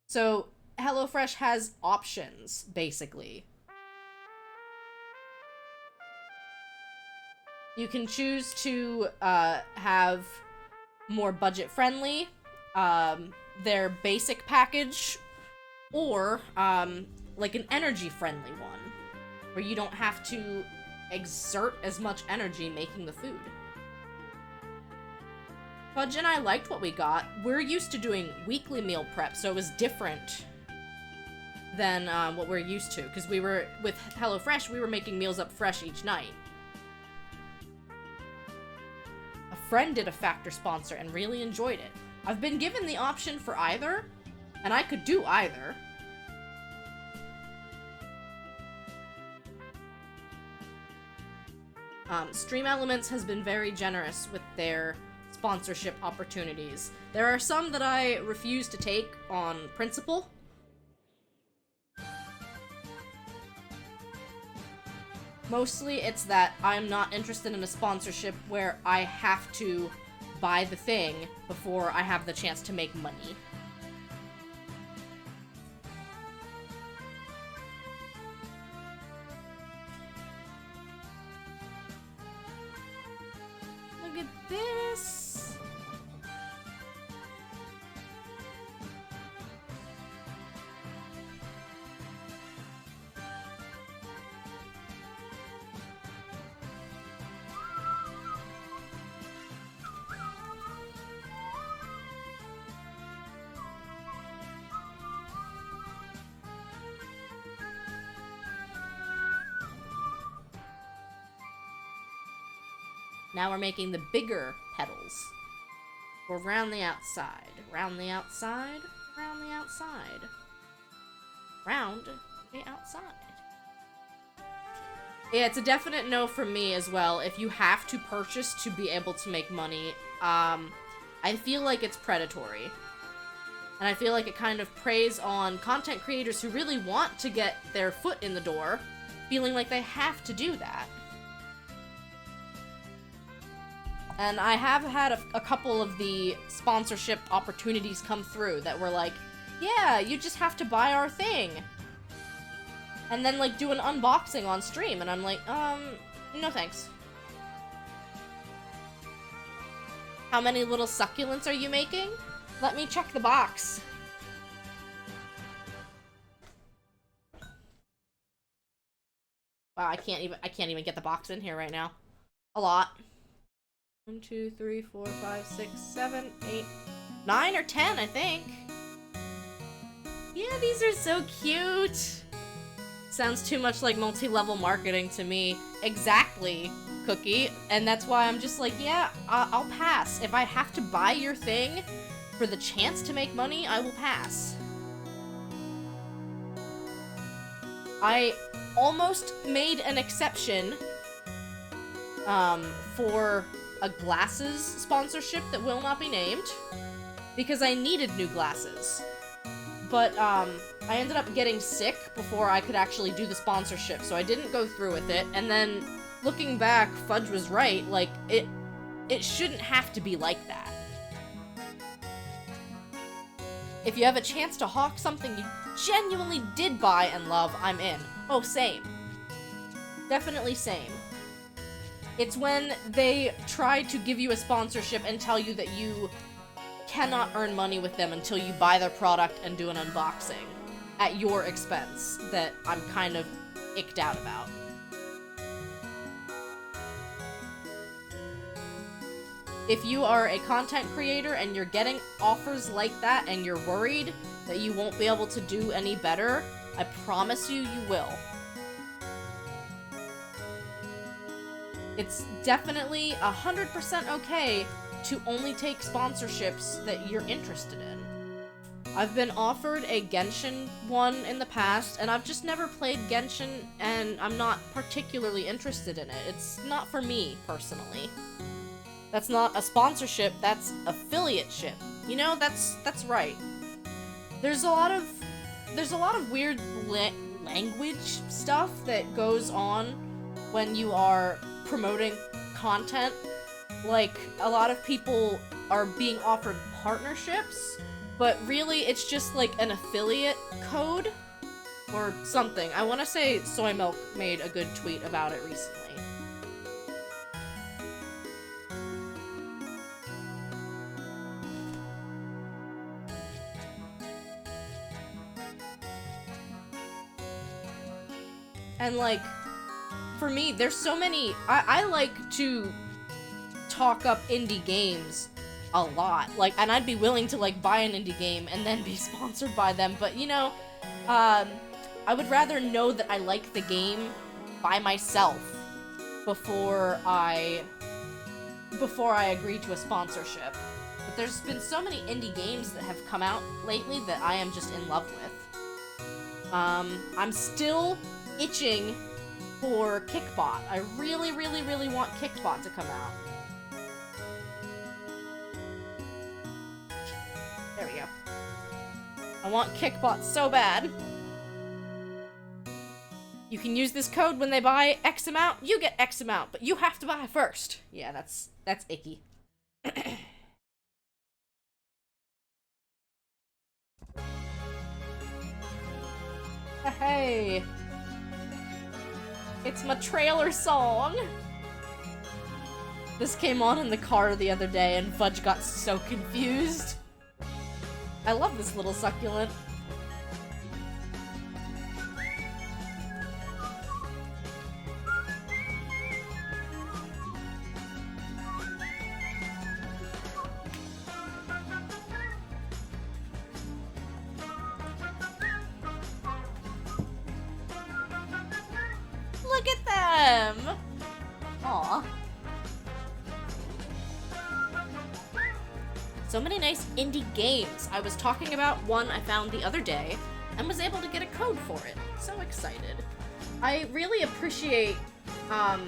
So, HelloFresh has options, basically. You can choose to have more budget-friendly, their basic package, or like an energy-friendly one, where you don't have to exert as much energy making the food. Fudge and I liked what we got. We're used to doing weekly meal prep, so it was different than what we're used to, because we were, with HelloFresh, we were making meals up fresh each night. A friend did a Factor sponsor and really enjoyed it. I've been given the option for either, and I could do either. Stream Elements has been very generous with their sponsorship opportunities. There are some that I refuse to take on principle. Mostly it's that I'm not interested in a sponsorship where I have to buy the thing before I have the chance to make money. Look at this! Now we're making the bigger petals. We're round the outside, round the outside, round the outside, round the outside. Yeah, it's a definite no from me as well. If you have to purchase to be able to make money, I feel like it's predatory. And I feel like it kind of preys on content creators who really want to get their foot in the door, feeling like they have to do that. And I have had a couple of the sponsorship opportunities come through that were like, yeah, you just have to buy our thing. And then, like, do an unboxing on stream, and I'm like, no thanks. How many little succulents are you making? Let me check the box. Wow, I can't even get the box in here right now. A lot. 1, 2, 3, 4, 5, 6, 7, 8, 9 or 10, I think. Yeah, these are so cute. Sounds too much like multi-level marketing to me. Exactly, Cookie. And that's why I'm just like, yeah, I'll pass. If I have to buy your thing for the chance to make money, I will pass. I almost made an exception for a glasses sponsorship that will not be named, because I needed new glasses. But, I ended up getting sick before I could actually do the sponsorship, so I didn't go through with it, and then, looking back, Fudge was right, like, it shouldn't have to be like that. If you have a chance to hawk something you genuinely did buy and love, I'm in. Oh, same. Definitely same. It's when they try to give you a sponsorship and tell you that you cannot earn money with them until you buy their product and do an unboxing at your expense that I'm kind of icked out about. If you are a content creator and you're getting offers like that and you're worried that you won't be able to do any better, I promise you, you will. It's definitely 100% okay to only take sponsorships that you're interested in. I've been offered a Genshin one in the past, and I've just never played Genshin, and I'm not particularly interested in it. It's not for me, personally. That's not a sponsorship, that's affiliateship. You know, that's right. There's a lot of weird language stuff that goes on when you are promoting content. Like, a lot of people are being offered partnerships, but really it's just like an affiliate code or something. I want to say Soy Milk made a good tweet about it recently. And, like, for me, there's so many... I like to talk up indie games a lot. Like, and I'd be willing to, like, buy an indie game and then be sponsored by them. But, you know, I would rather know that I like the game by myself before I agree to a sponsorship. But there's been so many indie games that have come out lately that I am just in love with. I'm still itching for Kickbot. I really, really, really want Kickbot to come out. There we go. I want Kickbot so bad. You can use this code when they buy X amount, you get X amount, but you have to buy first. Yeah, that's icky. Hey! It's my trailer song! This came on in the car the other day and Fudge got so confused. I love this little succulent. Look at them! Aw. So many nice indie games. I was talking about one I found the other day and was able to get a code for it. So excited. I really appreciate how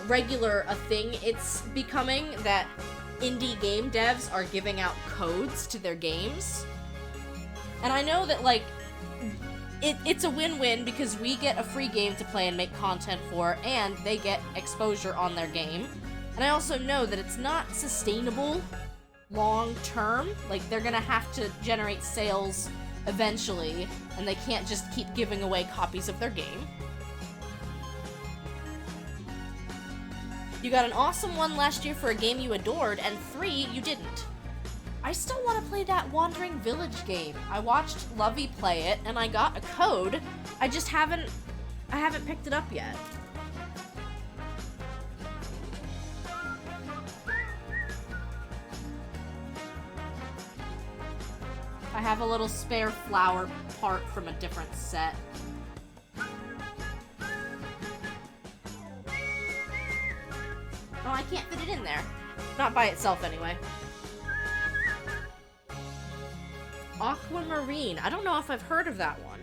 regular a thing it's becoming that indie game devs are giving out codes to their games. And I know that, like, it's a win-win because we get a free game to play and make content for, and they get exposure on their game. And I also know that it's not sustainable long-term. Like, they're gonna have to generate sales eventually, and they can't just keep giving away copies of their game. You got an awesome one last year for a game you adored, and 3 you didn't. I still want to play that Wandering Village game. I watched Lovey play it, and I got a code. I haven't picked it up yet. I have a little spare flower part from a different set. Oh, I can't fit it in there. Not by itself, anyway. Aquamarine. I don't know if I've heard of that one.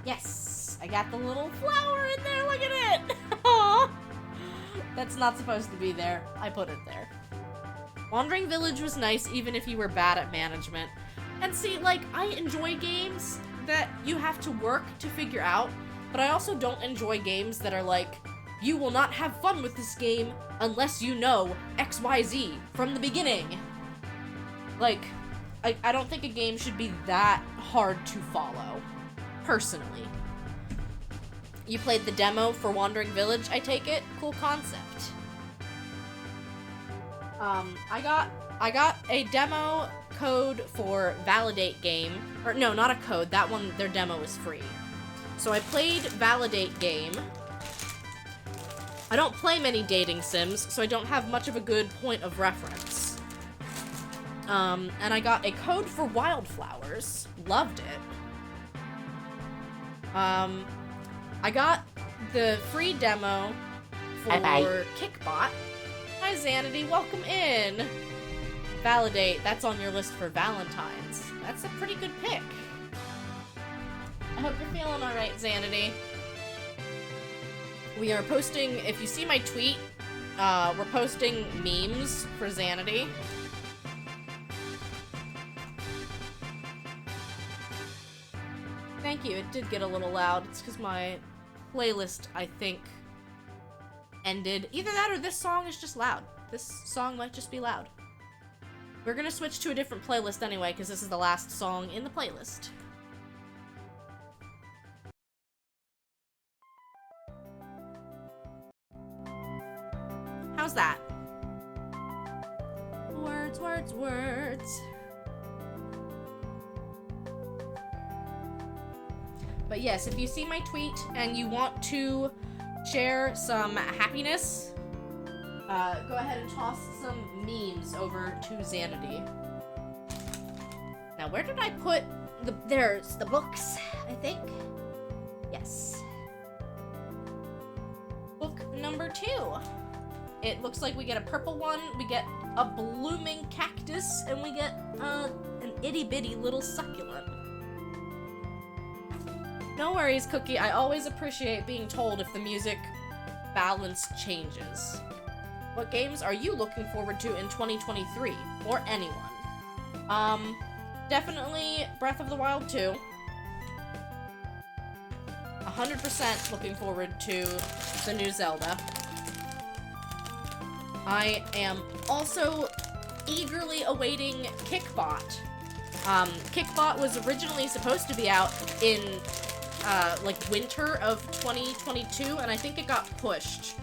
Yes! I got the little flower in there, look at it! Aww! That's not supposed to be there. I put it there. Wandering Village was nice even if you were bad at management. And see, like, I enjoy games that you have to work to figure out, but I also don't enjoy games that are like, you will not have fun with this game unless you know XYZ from the beginning. Like, I don't think a game should be that hard to follow, personally. You played the demo for Wandering Village, I take it? Cool concept. I got a demo code for Validate Game. Or, no, not a code. That one, their demo was free. So I played Validate Game. I don't play many dating sims, so I don't have much of a good point of reference. And I got a code for Wildflowers. Loved it. I got the free demo for Kickbot. Hi, Xanity. Welcome in. Validate. That's on your list for Valentine's. That's a pretty good pick. I hope you're feeling alright, Xanity. We are posting, if you see my tweet, we're posting memes for Xanity. Thank you. It did get a little loud. It's because my playlist, I think, ended. Either that or this song is just loud. This song might just be loud. We're gonna switch to a different playlist anyway, because this is the last song in the playlist. How's that? Words, words, words. But yes, if you see my tweet and you want to share some happiness, go ahead and toss some memes over to Xanity. Now, where did I put there's the books, I think? Yes. Book number 2. It looks like we get a purple one, we get a blooming cactus, and we get an itty-bitty little succulent. No worries, Cookie. I always appreciate being told if the music balance changes. What games are you looking forward to in 2023? Or anyone? Definitely Breath of the Wild 2. 100% looking forward to the new Zelda. I am also eagerly awaiting Kickbot. Kickbot was originally supposed to be out in like winter of 2022, and I think it got pushed.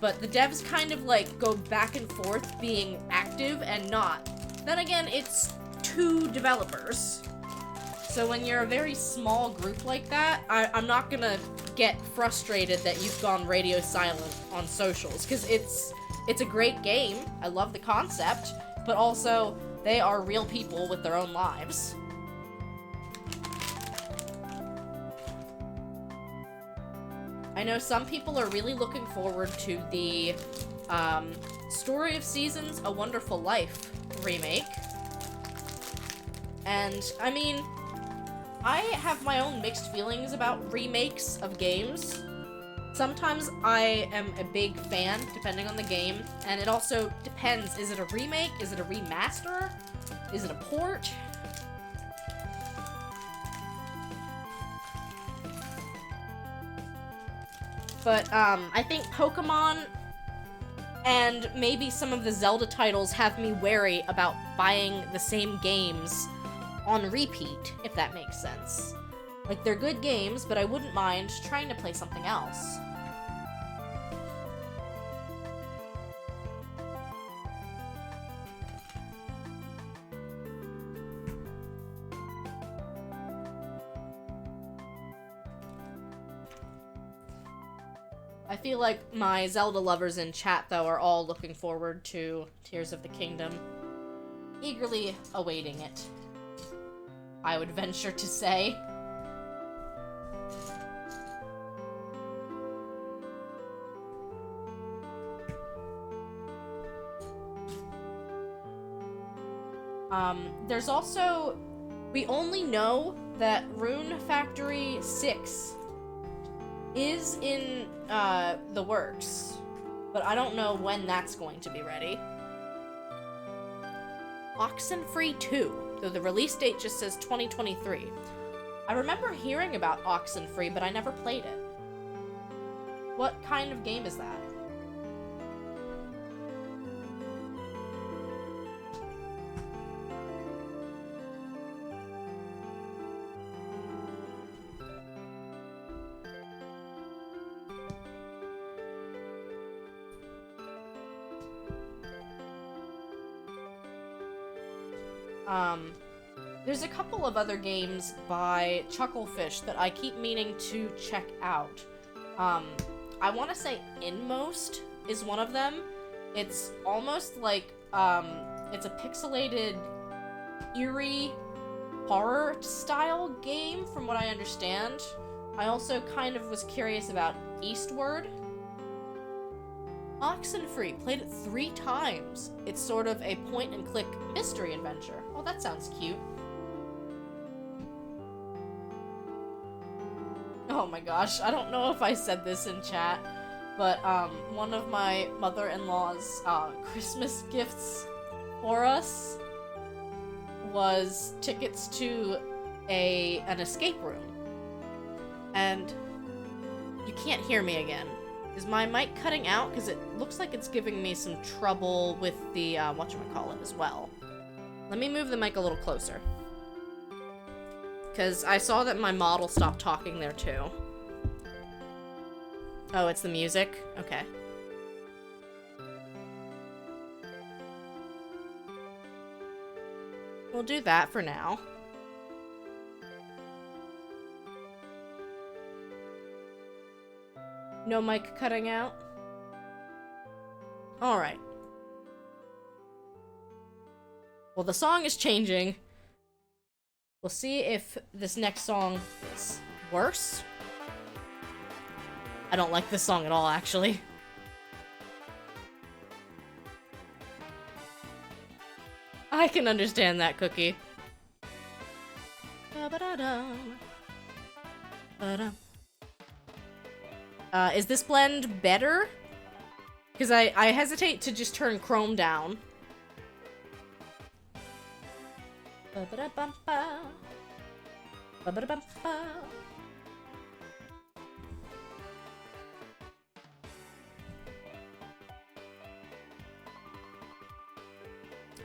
But the devs kind of like go back and forth being active and not. Then again, it's 2 developers. So when you're a very small group like that, I'm not gonna get frustrated that you've gone radio silent on socials, because it's a great game. I love the concept, but also they are real people with their own lives. I know some people are really looking forward to the Story of Seasons, A Wonderful Life remake. And, I mean, I have my own mixed feelings about remakes of games. Sometimes I am a big fan, depending on the game, and it also depends. Is it a remake? Is it a remaster? Is it a port? But, I think Pokemon and maybe some of the Zelda titles have me wary about buying the same games on repeat, if that makes sense. Like, they're good games, but I wouldn't mind trying to play something else. I feel like my Zelda lovers in chat, though, are all looking forward to Tears of the Kingdom. Eagerly awaiting it, I would venture to say. There's also... We only know that Rune Factory 6 is in, the works, but I don't know when that's going to be ready. Oxenfree 2, though the release date just says 2023. I remember hearing about Oxenfree, but I never played it. What kind of game is that? There's a couple of other games by Chucklefish that I keep meaning to check out. I want to say Inmost is one of them. It's almost like, it's a pixelated, eerie horror-style game, from what I understand. I also kind of was curious about Eastward. Oxenfree, played it 3 times. It's sort of a point-and-click mystery adventure. Oh, that sounds cute. Oh my gosh, I don't know if I said this in chat, but one of my mother-in-law's Christmas gifts for us was tickets to an escape room. And you can't hear me again. Is my mic cutting out? Because it looks like it's giving me some trouble with the whatchamacallit as well. Let me move the mic a little closer. Because I saw that my model stopped talking there too. Oh, it's the music? Okay. We'll do that for now. No mic cutting out? Alright. Well, the song is changing. We'll see if this next song is worse. I don't like this song at all, actually. I can understand that, Cookie. Is this blend better? Because I hesitate to just turn Chrome down.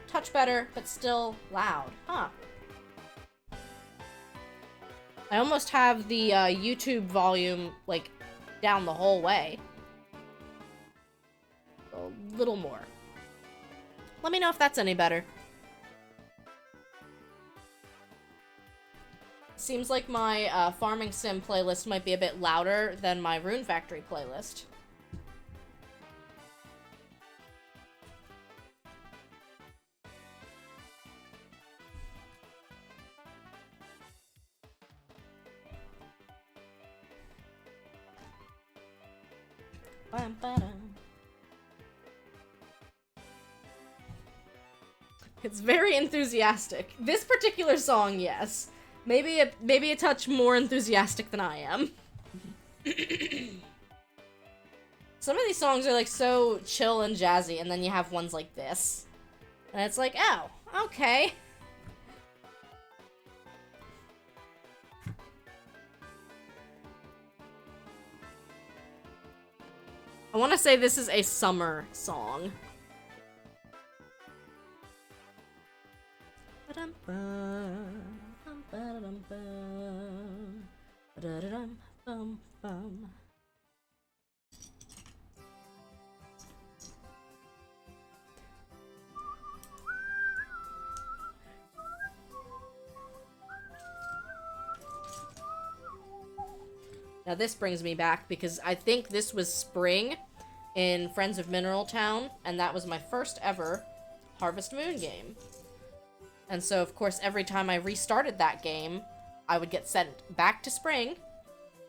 Touch better, but still loud. Huh. I almost have the YouTube volume, like, down the whole way. A little more. Let me know if that's any better. Seems like my Farming Sim playlist might be a bit louder than my Rune Factory playlist. It's very enthusiastic. This particular song, yes. Maybe a touch more enthusiastic than I am. Some of these songs are like so chill and jazzy, and then you have ones like this. And it's like, oh, okay. I want to say this is a summer song. Now this brings me back because I think this was spring in Friends of Mineral Town, and that was my first ever Harvest Moon game. And so, of course, every time I restarted that game, I would get sent back to spring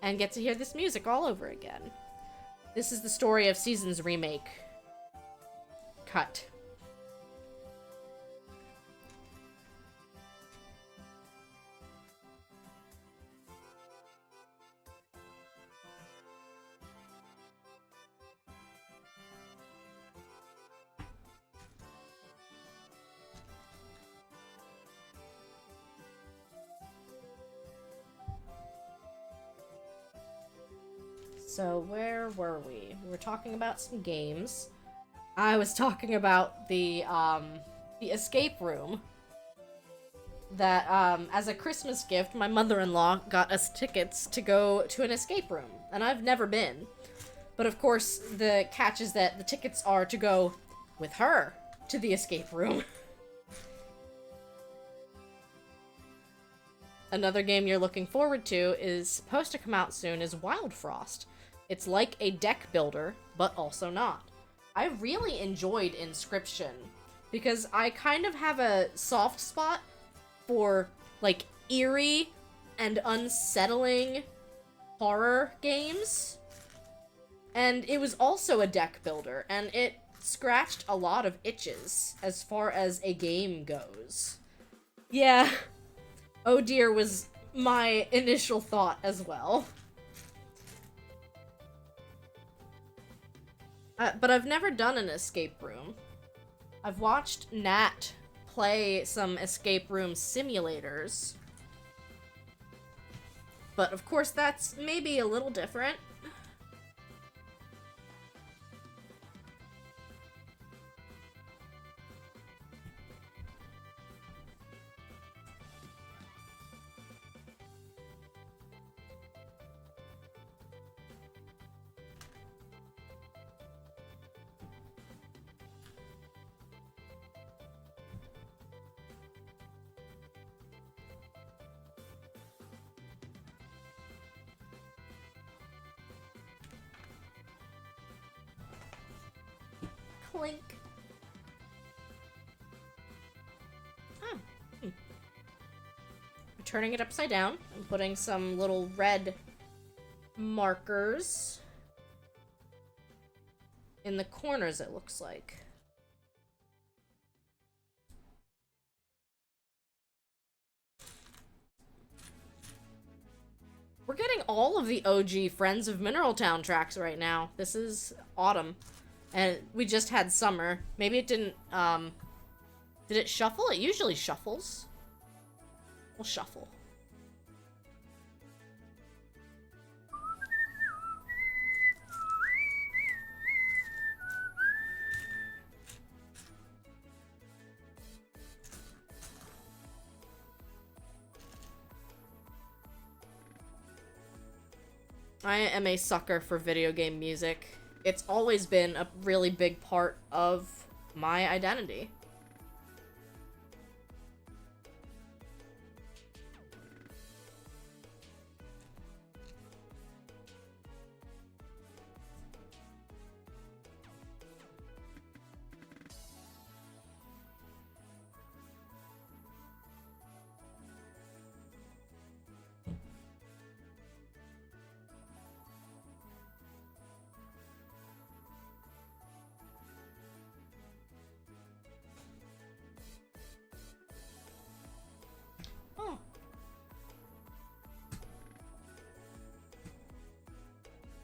and get to hear this music all over again. This is the story of Season's remake. Cut. So where were we? We were talking about some games. I was talking about the escape room. That, as a Christmas gift, my mother-in-law got us tickets to go to an escape room. And I've never been. But of course, the catch is that the tickets are to go with her to the escape room. Another game you're looking forward to is supposed to come out soon is Wild Frost. It's like a deck builder, but also not. I really enjoyed Inscription because I kind of have a soft spot for, like, eerie and unsettling horror games. And it was also a deck builder, and it scratched a lot of itches as far as a game goes. Yeah. Oh dear was my initial thought as well. But I've never done an escape room. I've watched Nat play some escape room simulators. But of course that's maybe a little different. Clink. Oh. Turning it upside down and putting some little red markers in the corners, it looks like. We're getting all of the OG Friends of Mineral Town tracks right now. This is autumn. And we just had summer. Maybe it didn't, did it shuffle? It usually shuffles. We'll shuffle. I am a sucker for video game music. It's always been a really big part of my identity.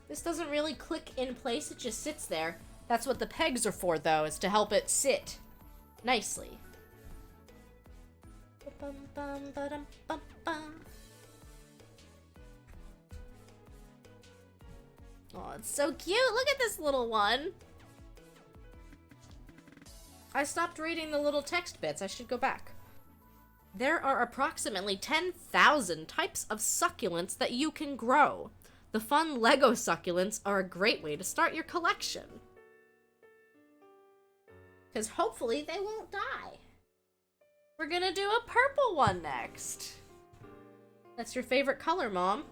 This doesn't really click in place, it just sits there. That's what the pegs are for, though, is to help it sit nicely. Oh, it's so cute! Look at this little one! I stopped reading the little text bits. I should go back. There are approximately 10,000 types of succulents that you can grow. The fun Lego succulents are a great way to start your collection. Because hopefully they won't die. We're gonna do a purple one next. That's your favorite color, Mom.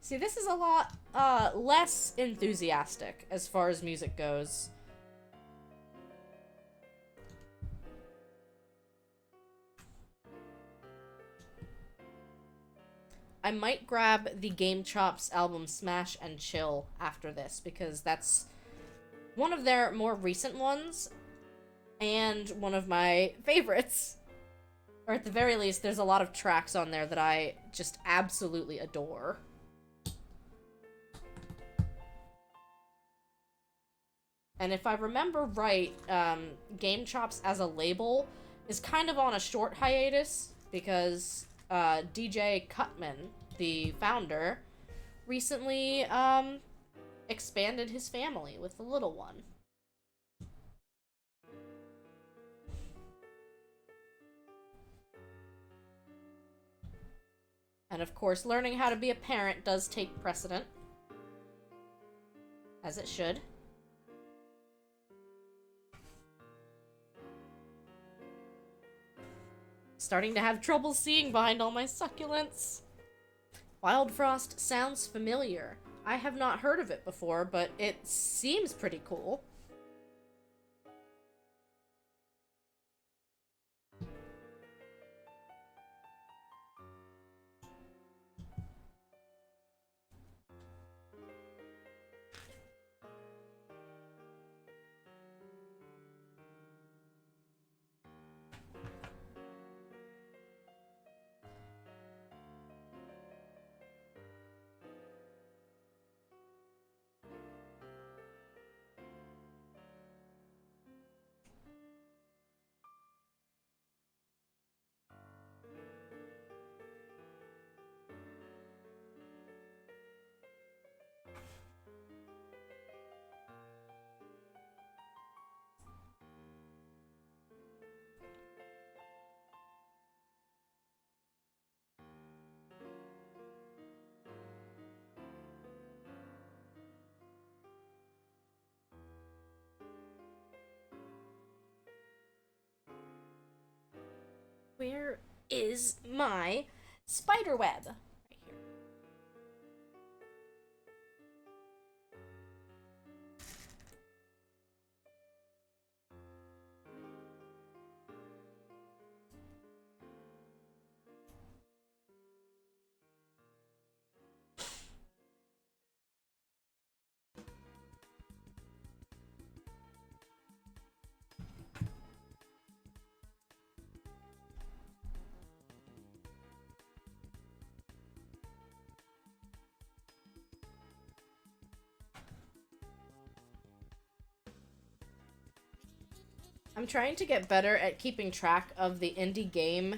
See, this is a lot less enthusiastic as far as music goes. I might grab the Game Chops album Smash and Chill after this, because that's one of their more recent ones, and one of my favorites. Or at the very least, there's a lot of tracks on there that I just absolutely adore. And if I remember right, Game Chops as a label is kind of on a short hiatus because DJ Cutman, the founder, recently expanded his family with the little one. And of course, learning how to be a parent does take precedent. As it should. Starting to have trouble seeing behind all my succulents. Wild Frost sounds familiar. I have not heard of it before, but it seems pretty cool. Where is my spider web? Right here. I'm trying to get better at keeping track of the indie game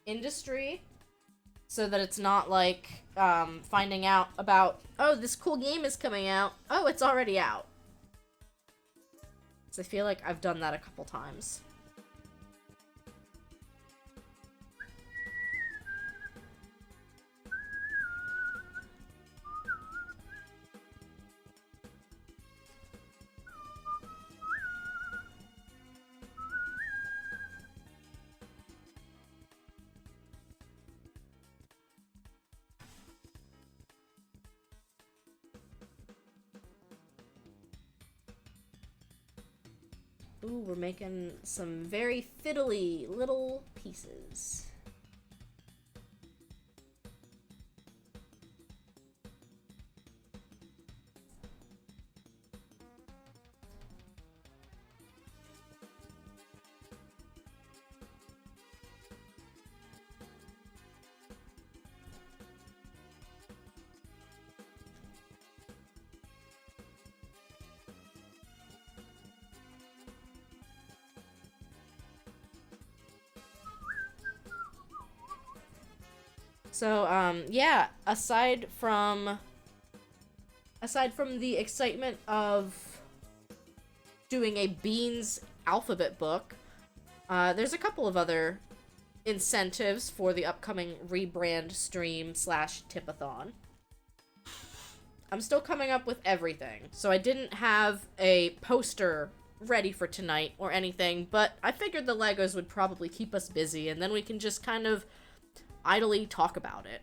industry so that it's not like finding out about, oh, this cool game is coming out. Oh, it's already out. So I feel like I've done that a couple times. Ooh, we're making some very fiddly little pieces. So, yeah, aside from the excitement of doing a Beans alphabet book, there's a couple of other incentives for the upcoming rebrand stream / tipathon. I'm still coming up with everything, so I didn't have a poster ready for tonight or anything, but I figured the Legos would probably keep us busy, and then we can just kind of idly talk about it.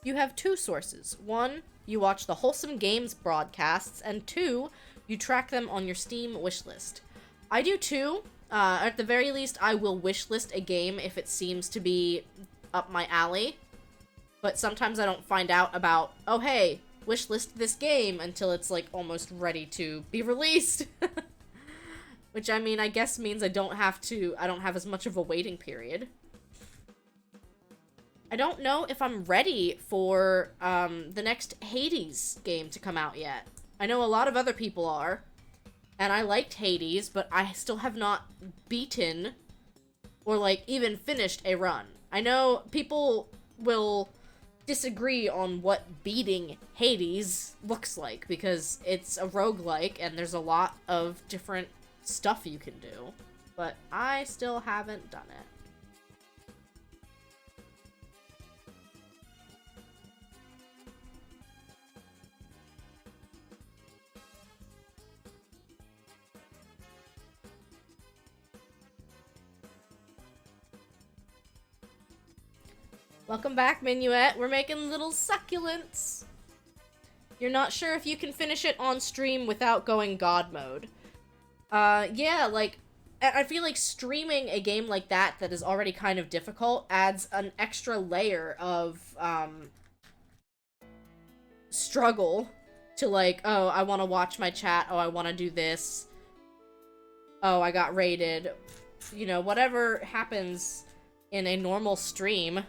You have two sources. One, you watch the Wholesome Games broadcasts, and two, you track them on your Steam wishlist. I do too. At the very least, I will wishlist a game if it seems to be up my alley. But sometimes I don't find out about, oh hey, wishlist this game until it's like almost ready to be released. Which, I mean, I guess means I don't have as much of a waiting period. I don't know if I'm ready for, the next Hades game to come out yet. I know a lot of other people are, and I liked Hades, but I still have not beaten or, like, even finished a run. I know people will disagree on what beating Hades looks like, because it's a roguelike, and there's a lot of different stuff you can do, but I still haven't done it. Welcome back, Minuet. We're making little succulents. You're not sure if you can finish it on stream without going God mode. Yeah, like, I feel like streaming a game like that is already kind of difficult adds an extra layer of, struggle to, like, oh, I want to watch my chat, oh, I want to do this, oh, I got raided. You know, whatever happens in a normal stream.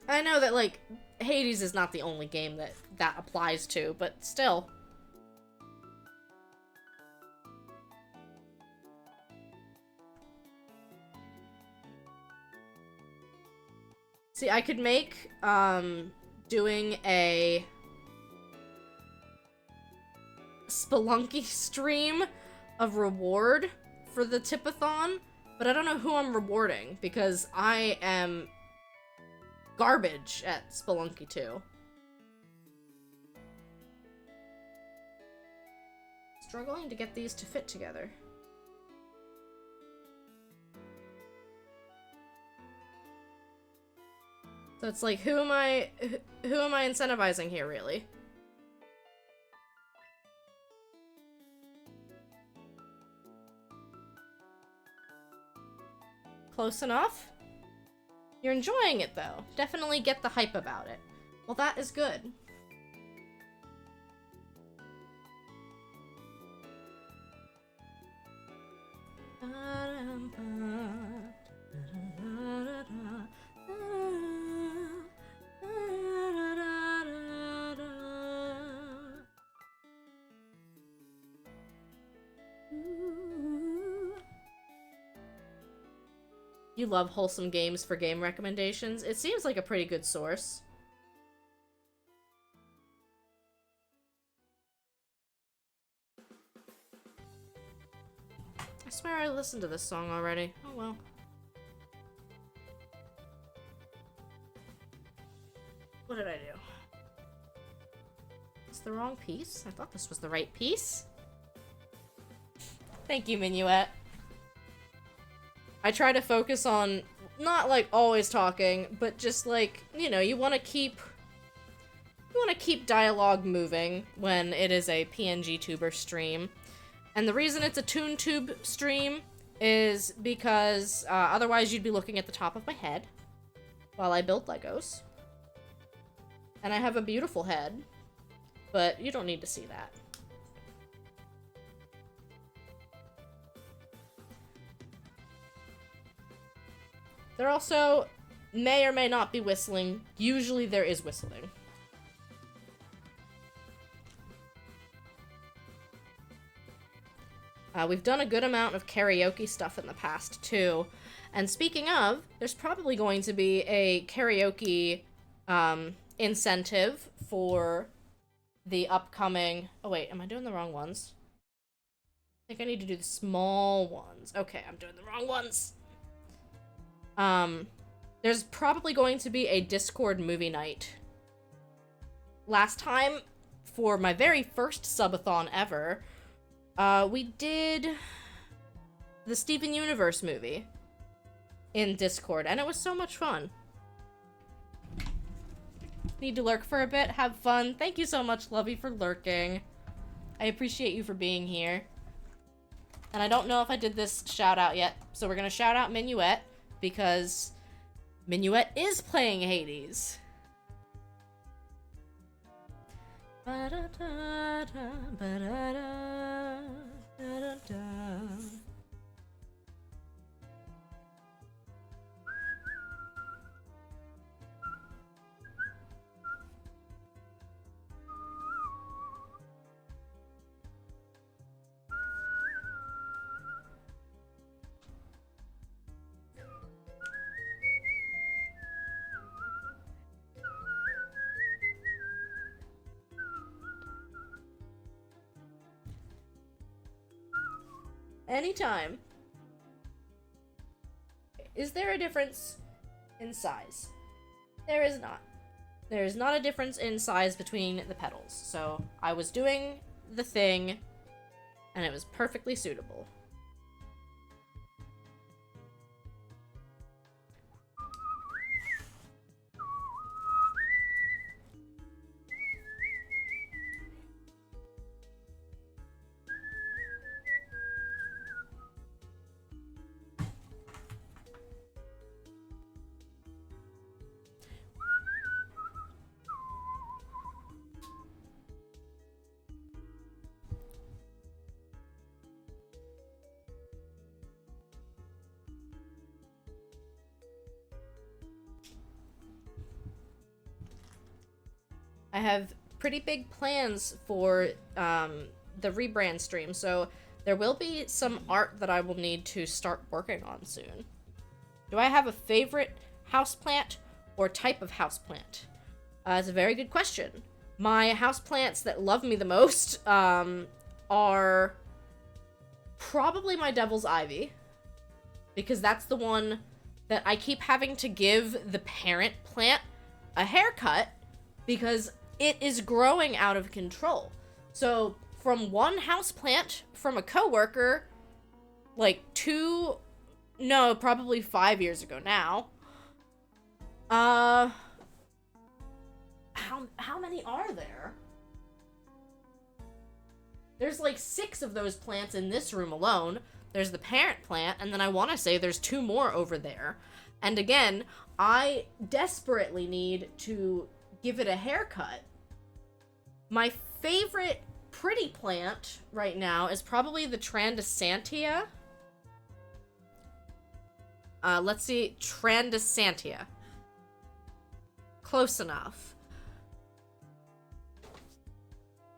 I know that, like, Hades is not the only game that applies to, but still. See, I could make, doing a Spelunky stream of reward for the Tipathon, but I don't know who I'm rewarding, because I am garbage at Spelunky 2. Struggling to get these to fit together. So it's like, who am I incentivizing here, really? Close enough? You're enjoying it, though. Definitely get the hype about it. Well, that is good. You love wholesome games for game recommendations. It seems like a pretty good source. I swear I listened to this song already. Oh well. What did I do? It's the wrong piece? I thought this was the right piece. Thank you, Minuet. I try to focus on not, like, always talking, but just, like, you know, you want to keep dialogue moving when it is a PNG tuber stream. And the reason it's a ToonTube stream is because otherwise you'd be looking at the top of my head while I build Legos. And I have a beautiful head, but you don't need to see that. There also may or may not be whistling. Usually there is whistling. We've done a good amount of karaoke stuff in the past, too. And speaking of, there's probably going to be a karaoke incentive for the upcoming... Oh, wait, am I doing the wrong ones? I think I need to do the small ones. Okay, I'm doing the wrong ones. There's probably going to be a Discord movie night. Last time, for my very first subathon ever, we did the Steven Universe movie in Discord, and it was so much fun. Need to lurk for a bit? Have fun. Thank you so much, Lovey, for lurking. I appreciate you for being here. And I don't know if I did this shout out yet, so we're gonna shout out Minuet, because Minuet is playing Hades. Ba-da-da-da, ba-da-da, da-da-da. Anytime. Is there a difference in size? There is not. There is not a difference in size between the petals. So I was doing the thing, and it was perfectly suitable. I have pretty big plans for the rebrand stream, so there will be some art that I will need to start working on soon. Do I have a favorite houseplant or type of houseplant? It's a very good question. My houseplants that love me the most are probably my Devil's Ivy, because that's the one that I keep having to give the parent plant a haircut because it is growing out of control. So from one houseplant from a coworker, like probably 5 years ago now. How many are there? There's like 6 of those plants in this room alone. There's the parent plant, and then I want to say there's 2 more over there. And again, I desperately need to give it a haircut. My favorite pretty plant right now is probably the Trandasantia. Let's see, Trandasantia. Close enough.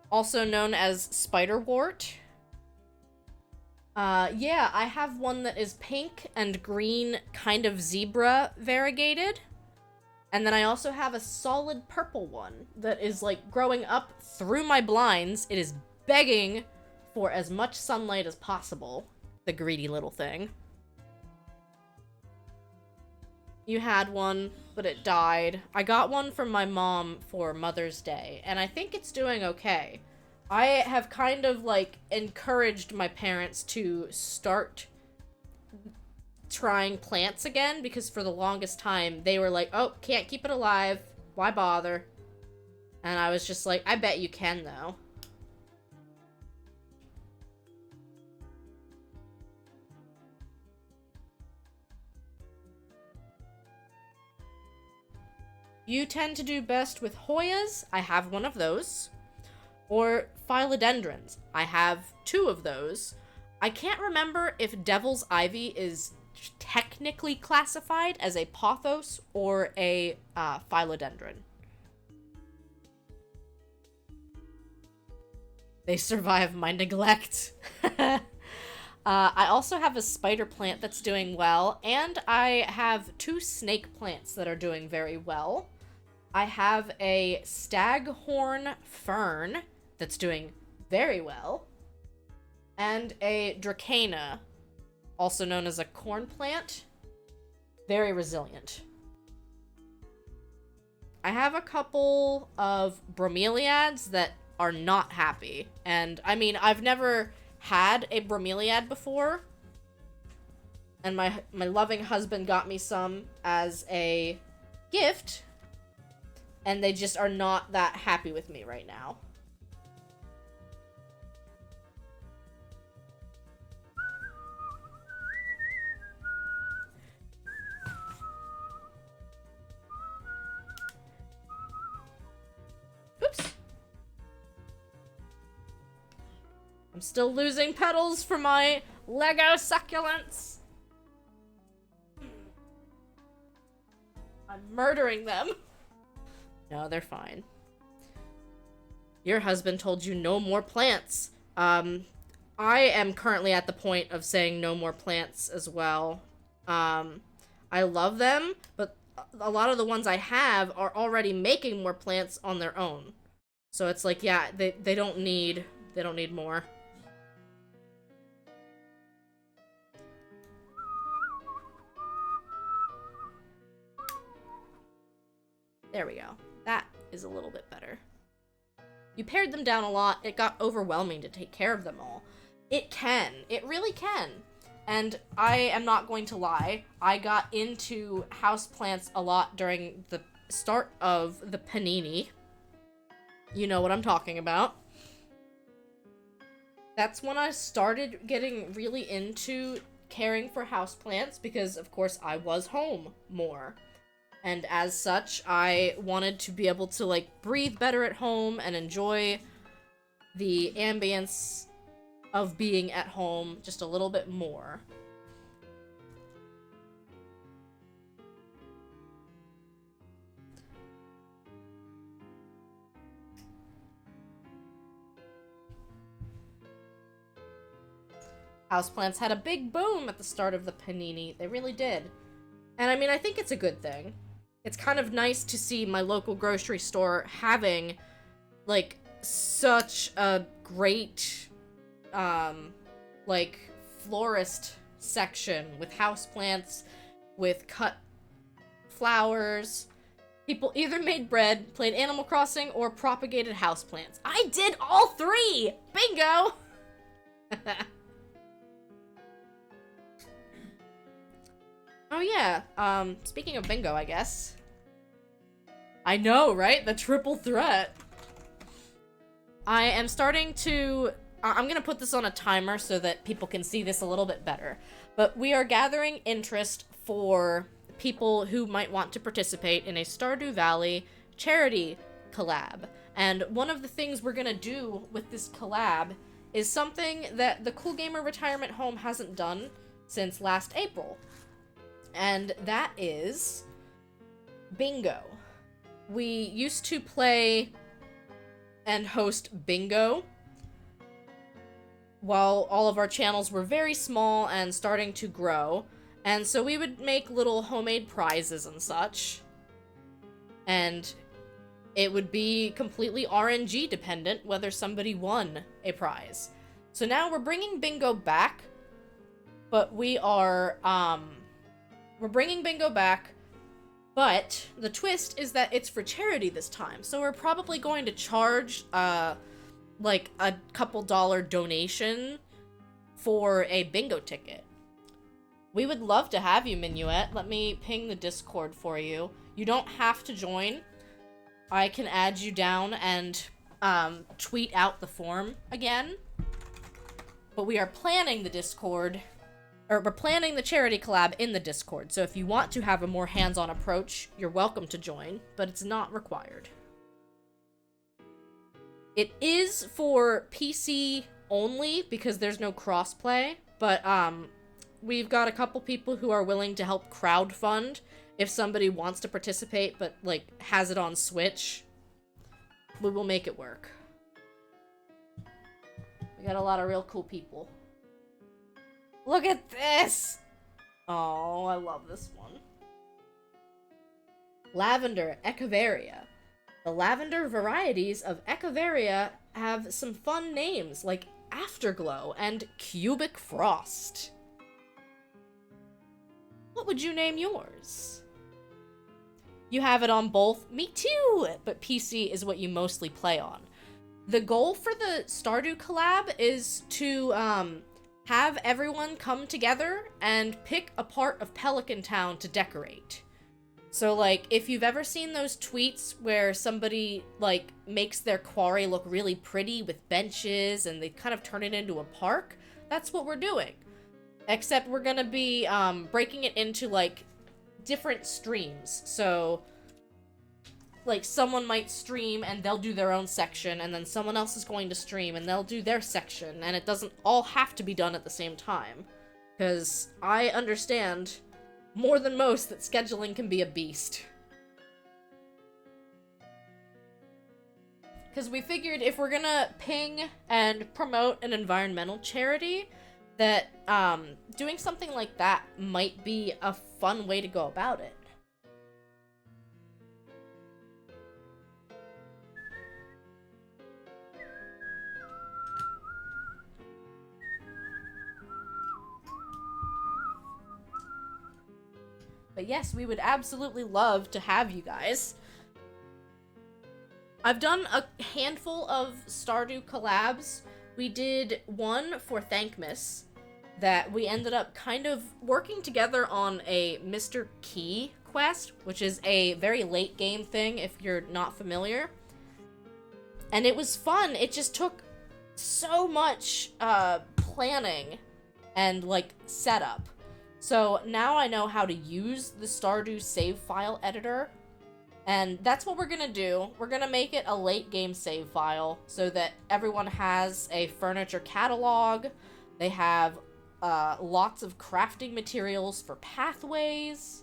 Also known as spiderwort. Yeah, I have one that is pink and green, kind of zebra variegated. And then I also have a solid purple one that is, like, growing up through my blinds. It is begging for as much sunlight as possible. The greedy little thing. You had one, but it died. I got one from my mom for Mother's Day, and I think it's doing okay. I have kind of, like, encouraged my parents to start trying plants again, because for the longest time they were like, oh, can't keep it alive, why bother? And I was just like, I bet you can though. You tend to do best with Hoyas. I have one of those. Or philodendrons. I have 2 of those. I can't remember if Devil's Ivy is technically classified as a pothos or a philodendron. They survive my neglect. I also have a spider plant that's doing well, and I have 2 snake plants that are doing very well. I have a staghorn fern that's doing very well, and a dracana, also known as a corn plant. Very resilient. I have a couple of bromeliads that are not happy. And, I mean, I've never had a bromeliad before. And my loving husband got me some as a gift. And they just are not that happy with me right now. Oops. I'm still losing petals for my Lego succulents. I'm murdering them. No, they're fine. Your husband told you no more plants. I am currently at the point of saying no more plants as well. I love them, but a lot of the ones I have are already making more plants on their own. So it's like, yeah, they don't need more. There we go. That is a little bit better. You pared them down a lot. It got overwhelming to take care of them all. It can. It really can. And I am not going to lie. I got into houseplants a lot during the start of the panini. You know what I'm talking about. That's when I started getting really into caring for houseplants because, of course, I was home more. And as such, I wanted to be able to, like, breathe better at home and enjoy the ambience of being at home just a little bit more. Houseplants had a big boom at the start of the panini. They really did. And I mean, I think it's a good thing. It's kind of nice to see my local grocery store having, like, such a great, like, florist section with houseplants, with cut flowers. People either made bread, played Animal Crossing, or propagated houseplants. I did all three! Bingo! Oh yeah, speaking of bingo, I guess. I know, right? The triple threat. I am starting to... I'm gonna put this on a timer so that people can see this a little bit better. But we are gathering interest for people who might want to participate in a Stardew Valley charity collab. And one of the things we're gonna do with this collab is something that the Cool Gamer Retirement Home hasn't done since last April. And that is bingo. We used to play and host bingo while all of our channels were very small and starting to grow. And so we would make little homemade prizes and such. And it would be completely RNG dependent whether somebody won a prize. So now we're bringing bingo back, but we're bringing bingo back, but the twist is that it's for charity this time. So we're probably going to charge, like, a couple $1 donation for a bingo ticket. We would love to have you, Minuet. Let me ping the Discord for you. You don't have to join. I can add you down and, tweet out the form again. But we are planning the Discord... or we're planning the charity collab in the Discord, so if you want to have a more hands-on approach, you're welcome to join, but it's not required. It is for PC only, because there's no crossplay, but, we've got a couple people who are willing to help crowdfund if somebody wants to participate, but, like, has it on Switch. We will make it work. We got a lot of real cool people. Look at this! Oh, I love this one. Lavender Echeveria. The lavender varieties of Echeveria have some fun names like Afterglow and Cubic Frost. What would you name yours? You have it on both? Me too! But PC is what you mostly play on. The goal for the Stardew collab is to, have everyone come together and pick a part of Pelican Town to decorate. So, like, if you've ever seen those tweets where somebody, like, makes their quarry look really pretty with benches and they kind of turn it into a park, that's what we're doing. Except we're gonna be, breaking it into, like, different streams. So, like, someone might stream and they'll do their own section, and then someone else is going to stream and they'll do their section, and it doesn't all have to be done at the same time. Because I understand more than most that scheduling can be a beast. Because we figured if we're gonna ping and promote an environmental charity, that doing something like that might be a fun way to go about it. But yes, we would absolutely love to have you guys. I've done a handful of Stardew collabs. We did one for Thankmas that we ended up kind of working together on a Mr. Key quest, which is a very late game thing if you're not familiar. And it was fun. It just took so much planning and, like, setup. So now I know how to use the Stardew save file editor, and that's what we're gonna do. We're gonna make it a late game save file so that everyone has a furniture catalog. They have lots of crafting materials for pathways.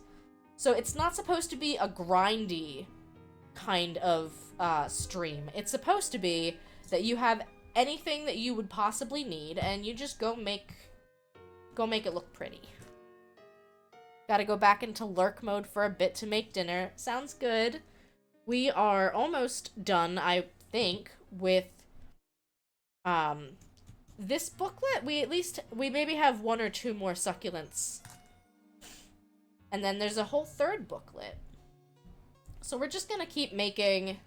So it's not supposed to be a grindy kind of stream. It's supposed to be that you have anything that you would possibly need, and you just go make it look pretty. Gotta go back into lurk mode for a bit to make dinner. Sounds good. We are almost done, I think, with this booklet. We maybe have 1 or 2 more succulents. And then there's a whole 3rd booklet. So we're just gonna keep making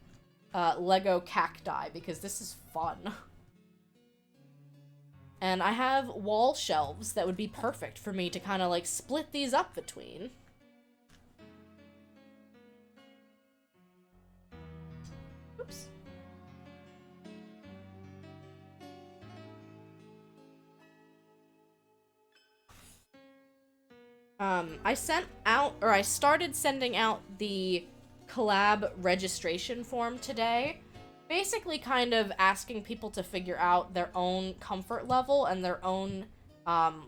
Lego cacti because this is fun. And I have wall shelves that would be perfect for me to kind of, like, split these up between. Oops. I started sending out the collab registration form today. Basically kind of asking people to figure out their own comfort level and their own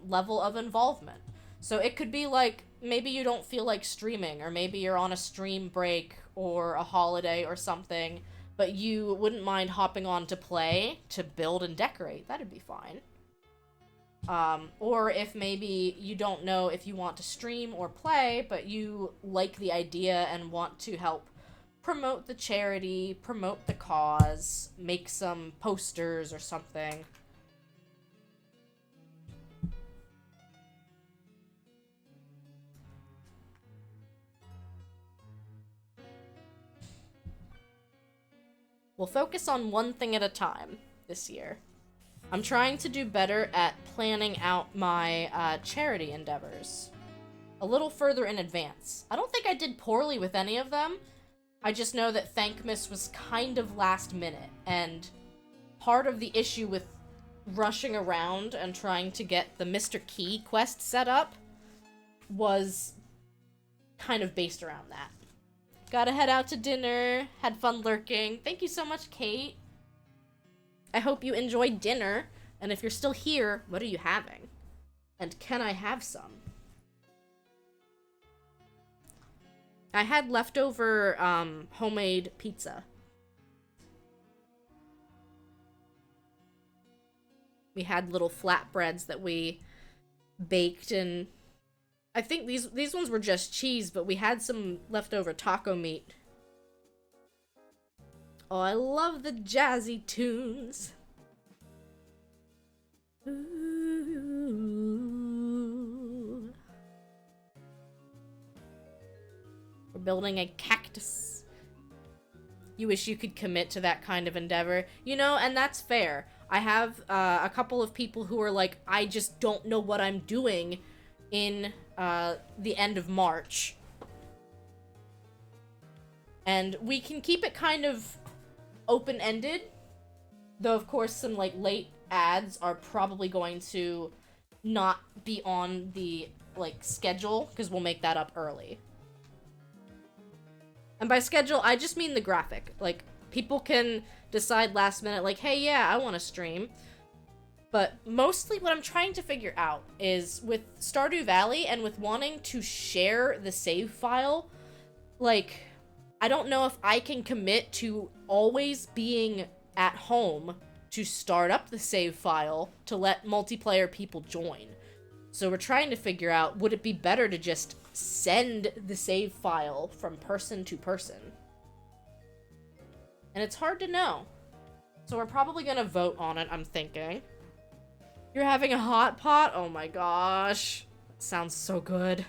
level of involvement. So it could be like, maybe you don't feel like streaming, or maybe you're on a stream break or a holiday or something, but you wouldn't mind hopping on to play, to build and decorate. That'd be fine. Or if maybe you don't know if you want to stream or play, but you like the idea and want to help promote the charity, promote the cause, make some posters or something. We'll focus on one thing at a time this year. I'm trying to do better at planning out my charity endeavors a little further in advance. I don't think I did poorly with any of them. I just know that Thankmas was kind of last minute, and part of the issue with rushing around and trying to get the Mr. Key quest set up was kind of based around that. Gotta head out to dinner. Had fun lurking. Thank you so much, Kate. I hope you enjoyed dinner, and if you're still here, what are you having? And can I have some? I had leftover, homemade pizza. We had little flatbreads that we baked, and I think these ones were just cheese, but we had some leftover taco meat. Oh, I love the jazzy tunes. Ooh. We're building a cactus. You wish you could commit to that kind of endeavor. You know, and that's fair. I have a couple of people who are like, I just don't know what I'm doing in the end of March. And we can keep it kind of open-ended, though of course some like late ads are probably going to not be on the like schedule, because we'll make that up early. And by schedule, I just mean the graphic. Like, people can decide last minute, like, hey, yeah, I want to stream. But mostly what I'm trying to figure out is with Stardew Valley and with wanting to share the save file, like, I don't know if I can commit to always being at home to start up the save file to let multiplayer people join. So we're trying to figure out, would it be better to just send the save file from person to person? And it's hard to know. So we're probably gonna vote on it, I'm thinking. You're having a hot pot? Oh my gosh. That sounds so good.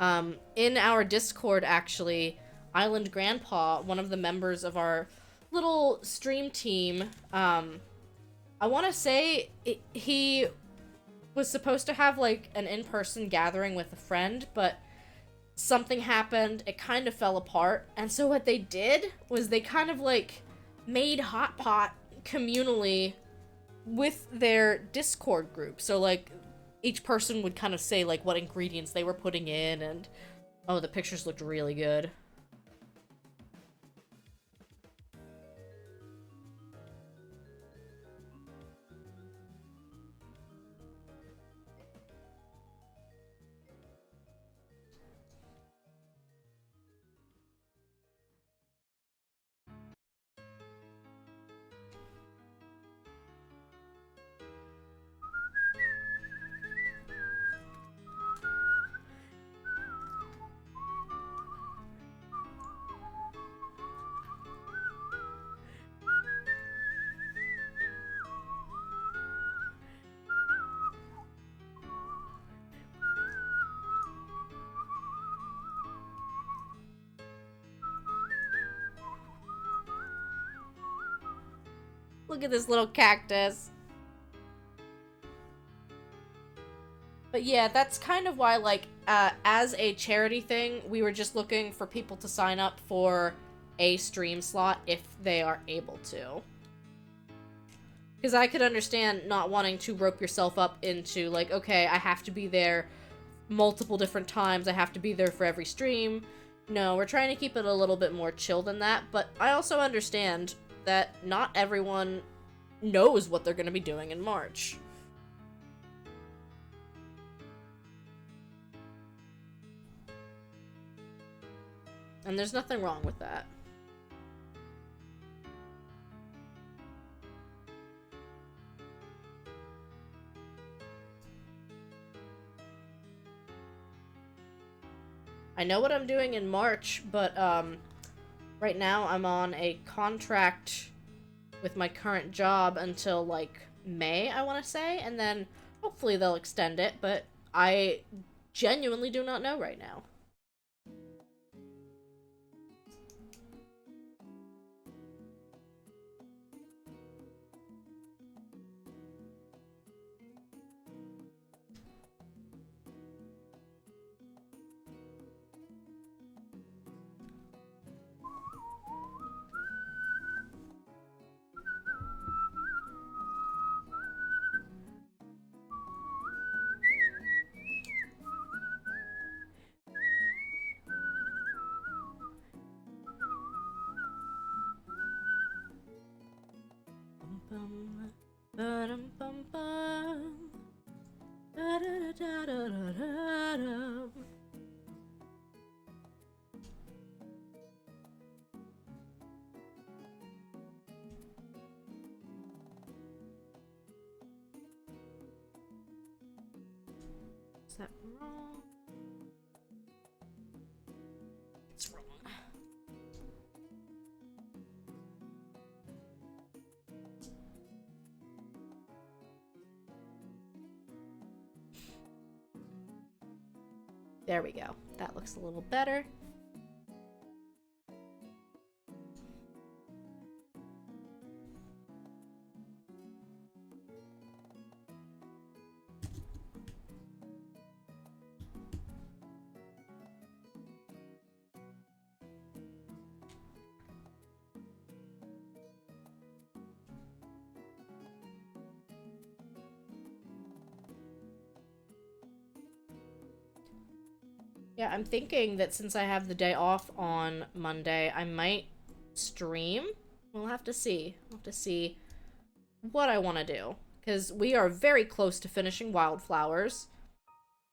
In our Discord, actually, Island Grandpa, one of the members of our little stream team, I want to say he was supposed to have, like, an in-person gathering with a friend, but something happened, it kind of fell apart, and so what they did was they kind of, like, made Hot Pot communally with their Discord group. So, like, each person would kind of say, like, what ingredients they were putting in, and oh, the pictures looked really good. Look at this little cactus. But yeah, that's kind of why, like, as a charity thing, we were just looking for people to sign up for a stream slot if they are able to. Because I could understand not wanting to rope yourself up into, like, okay, I have to be there multiple different times, I have to be there for every stream. No, we're trying to keep it a little bit more chill than that, but I also understand that not everyone knows what they're going to be doing in March. And there's nothing wrong with that. I know what I'm doing in March, but right now I'm on a contract with my current job until, like, May, I want to say, and then hopefully they'll extend it, but I genuinely do not know right now. Is that wrong? It's wrong. There we go. That looks a little better. Yeah, I'm thinking that since I have the day off on Monday, I might stream. We'll have to see. We'll have to see what I want to do. Because we are very close to finishing Wildflowers.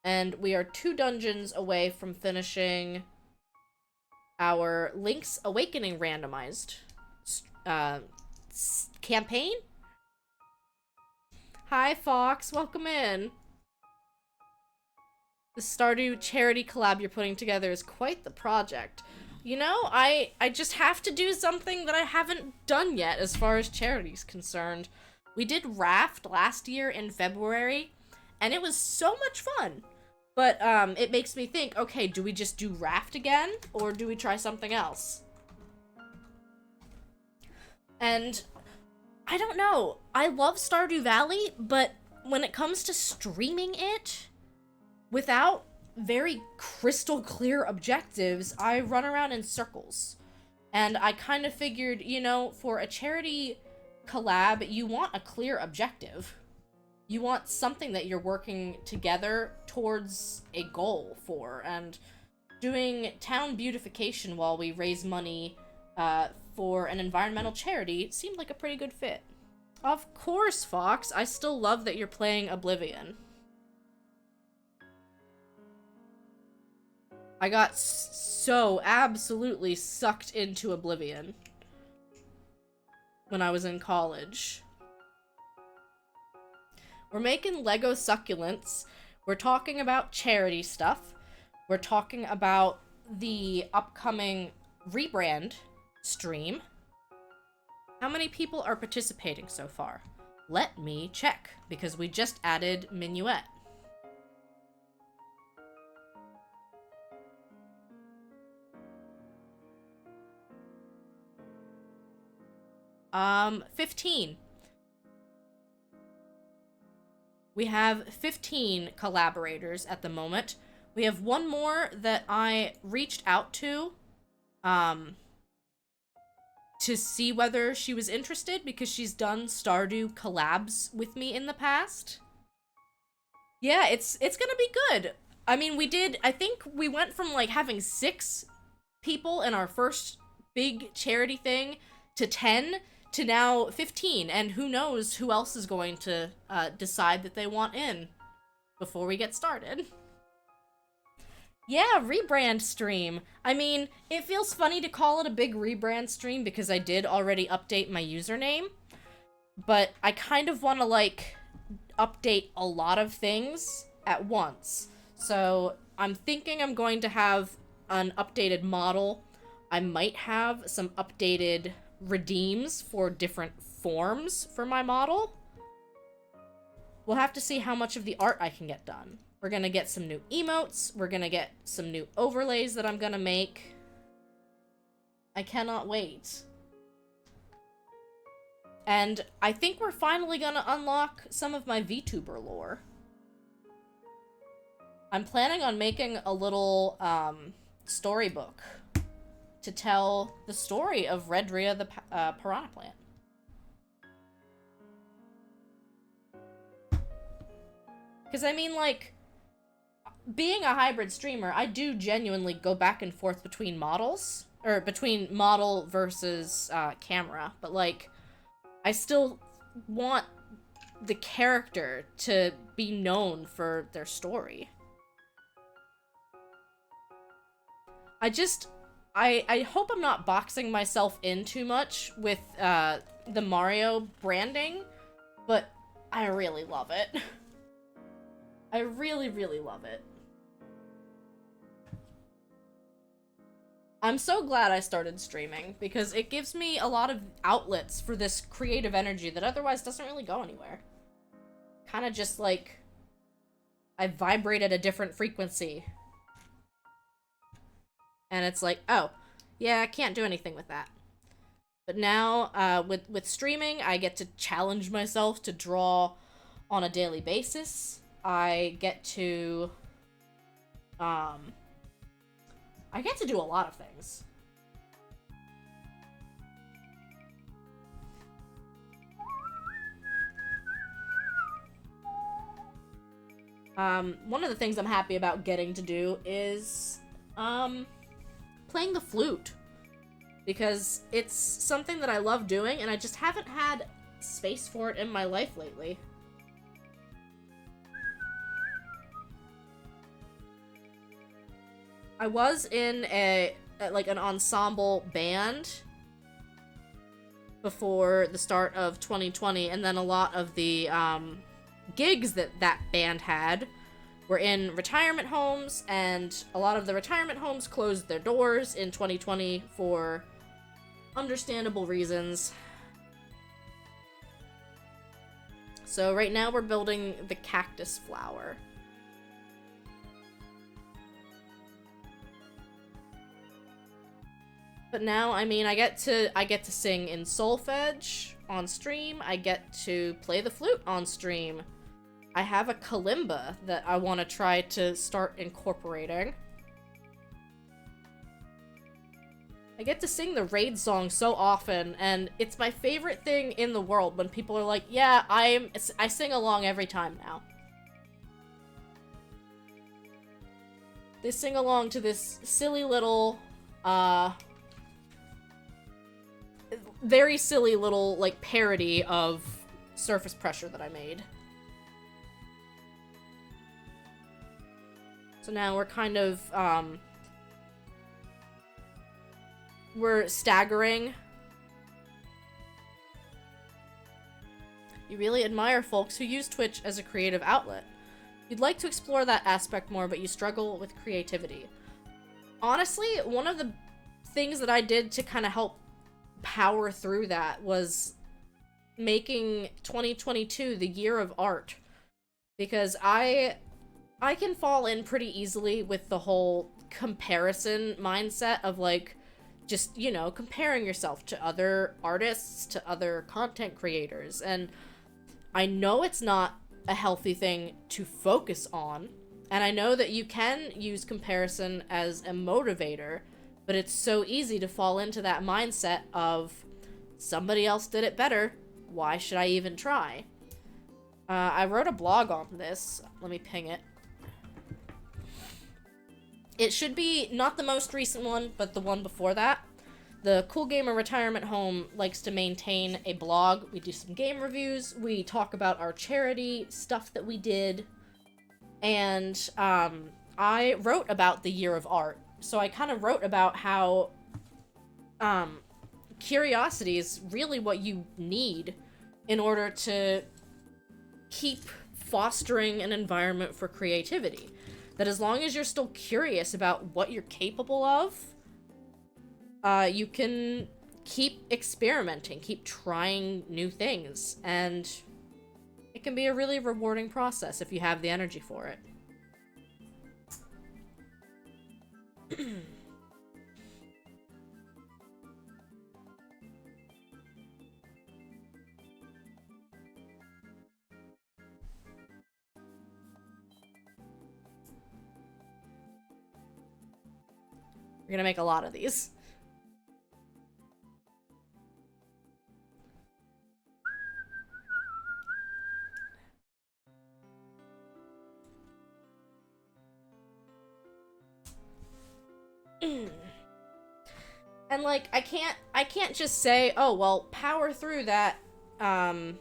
And we are 2 dungeons away from finishing our Link's Awakening randomized campaign. Hi, Fox. Welcome in. The Stardew charity collab you're putting together is quite the project. You know, I just have to do something that I haven't done yet as far as charity's concerned. We did Raft last year in February, and it was so much fun. But, it makes me think, okay, do we just do Raft again, or do we try something else? And I don't know. I love Stardew Valley, but when it comes to streaming it, without very crystal clear objectives, I run around in circles. And I kind of figured, you know, for a charity collab, you want a clear objective. You want something that you're working together towards a goal for, and doing town beautification while we raise money for an environmental charity seemed like a pretty good fit. Of course, Fox. I still love that you're playing Oblivion. I got so absolutely sucked into Oblivion when I was in college. We're making Lego succulents. We're talking about charity stuff. We're talking about the upcoming rebrand stream. How many people are participating so far? Let me check, because we just added Minuet. 15. We have 15 collaborators at the moment. We have one more that I reached out to see whether she was interested, because she's done Stardew collabs with me in the past. Yeah, it's gonna be good. I mean, I think we went from, like, having 6 people in our first big charity thing to 10 to now 15, and who knows who else is going to decide that they want in before we get started. Yeah, rebrand stream. I mean, it feels funny to call it a big rebrand stream because I did already update my username, but I kind of want to, like, update a lot of things at once. So I'm thinking I'm going to have an updated model. I might have some updated redeems for different forms for my model. We'll have to see how much of the art I can get done. We're gonna get some new emotes. We're gonna get some new overlays that I'm gonna make. I cannot wait. And I think we're finally gonna unlock some of my VTuber lore. I'm planning on making a little storybook to tell the story of Redria the piranha plant. Because, I mean, like, being a hybrid streamer, I do genuinely go back and forth between models, or between model versus camera, but, like, I still want the character to be known for their story. I hope I'm not boxing myself in too much with the Mario branding, but I really love it. I really, really love it. I'm so glad I started streaming, because it gives me a lot of outlets for this creative energy that otherwise doesn't really go anywhere. Kind of just like, I vibrate at a different frequency. And it's like, oh, yeah, I can't do anything with that. But now, with streaming, I get to challenge myself to draw on a daily basis. I get to do a lot of things. One of the things I'm happy about getting to do is, playing the flute. Because it's something that I love doing, and I just haven't had space for it in my life lately. I was in like an ensemble band before the start of 2020, and then a lot of the gigs that band had were in retirement homes, and a lot of the retirement homes closed their doors in 2020 for understandable reasons. So right now we're building the cactus flower. But now, I mean, I get to sing in solfege on stream. I get to play the flute on stream. I have a kalimba that I want to try to start incorporating. I get to sing the raid song so often, and it's my favorite thing in the world when people are like, yeah, I sing along every time now. They sing along to this silly little, very silly little, like, parody of Surface Pressure that I made. So now we're kind of, we're staggering. You really admire folks who use Twitch as a creative outlet. You'd like to explore that aspect more, but you struggle with creativity. Honestly, one of the things that I did to kind of help power through that was making 2022 the year of art. Because I can fall in pretty easily with the whole comparison mindset of, like, just, you know, comparing yourself to other artists, to other content creators. And I know it's not a healthy thing to focus on, and I know that you can use comparison as a motivator, but it's so easy to fall into that mindset of somebody else did it better, why should I even try? I wrote a blog on this. Let me ping it. It should be not the most recent one, but the one before that. The Cool Gamer Retirement Home likes to maintain a blog. We do some game reviews. We talk about our charity, stuff that we did. And I wrote about the year of art. So I kind of wrote about how curiosity is really what you need in order to keep fostering an environment for creativity. That as long as you're still curious about what you're capable of, you can keep experimenting, keep trying new things, and it can be a really rewarding process if you have the energy for it. We're gonna make a lot of these. And, like, I can't just say, oh, well, power through that, power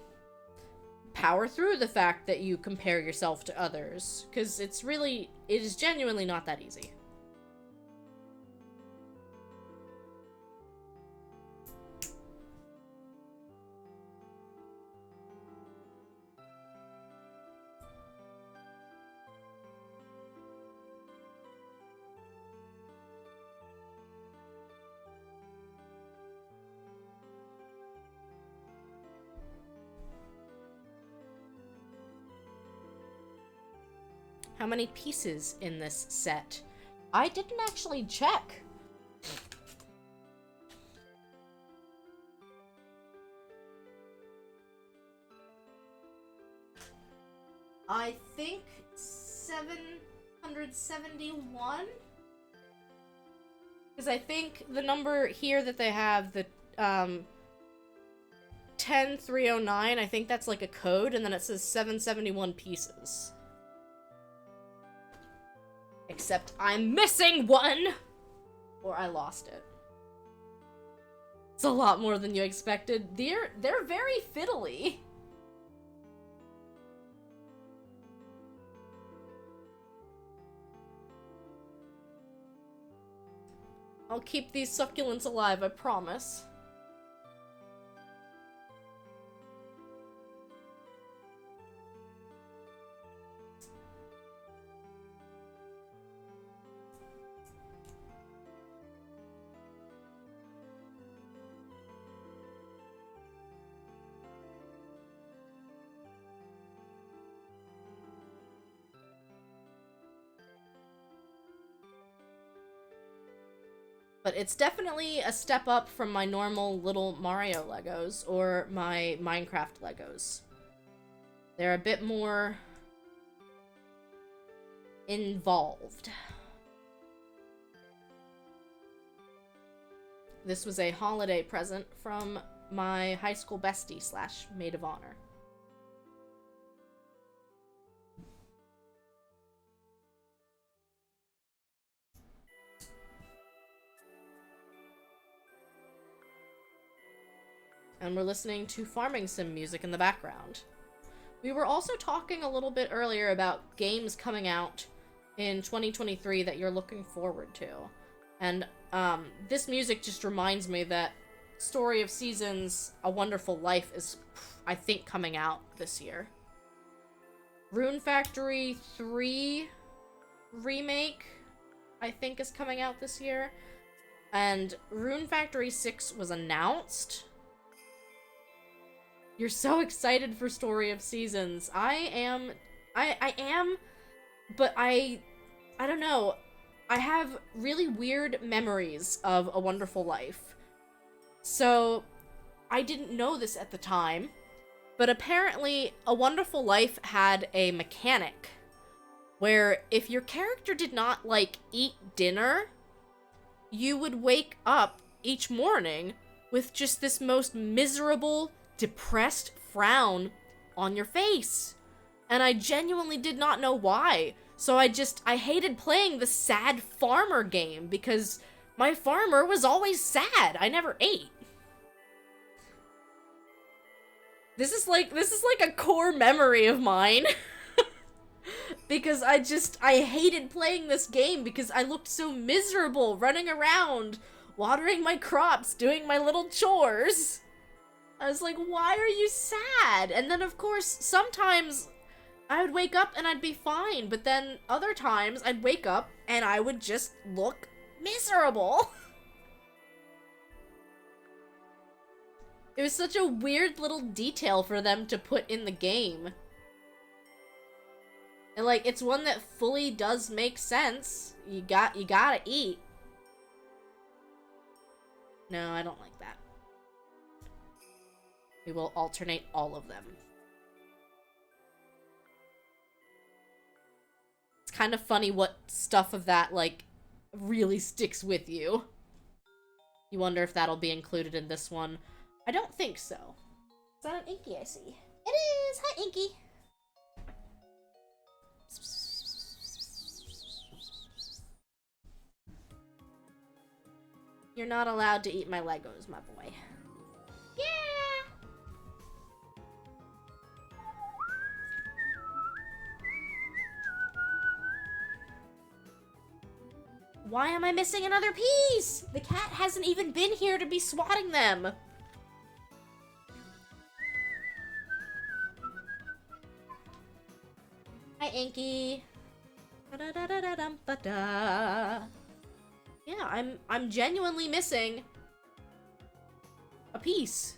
through the fact that you compare yourself to others, because it is genuinely not that easy. How many pieces in this set? I didn't actually check. I think 771? Because I think the number here that they have, the 10309, I think that's like a code, and then it says 771 pieces. Except I'm missing one! Or I lost it. It's a lot more than you expected. They're very fiddly. I'll keep these succulents alive, I promise. But it's definitely a step up from my normal little Mario Legos or my Minecraft Legos. They're a bit more involved. This was a holiday present from my high school bestie slash maid of honor. And we're listening to farming sim music in the background. We were also talking a little bit earlier about games coming out in 2023 that you're looking forward to. And this music just reminds me that Story of Seasons, A Wonderful Life is, I think, coming out this year. Rune Factory 3 remake, I think, is coming out this year. And Rune Factory 6 was announced. You're so excited for Story of Seasons. I am, but I don't know. I have really weird memories of A Wonderful Life. So, I didn't know this at the time, but apparently A Wonderful Life had a mechanic where if your character did not, like, eat dinner, you would wake up each morning with just this most miserable, depressed frown on your face. And I genuinely did not know why. So I hated playing the sad farmer game because my farmer was always sad. I never ate. This is like a core memory of mine. Because I hated playing this game because I looked so miserable running around, watering my crops, doing my little chores. I was like, why are you sad? And then, of course, sometimes I would wake up and I'd be fine, but then other times I'd wake up and I would just look miserable. It was such a weird little detail for them to put in the game. And, like, it's one that fully does make sense. You gotta eat. No, I don't like that. We will alternate all of them. It's kind of funny what stuff of that, like, really sticks with you. You wonder if that'll be included in this one. I don't think so. Is that an Inky I see? It is! Hi, Inky! You're not allowed to eat my Legos, my boy. Yeah! Why am I missing another piece? The cat hasn't even been here to be swatting them. Hi, Inky. Yeah, I'm genuinely missing a piece.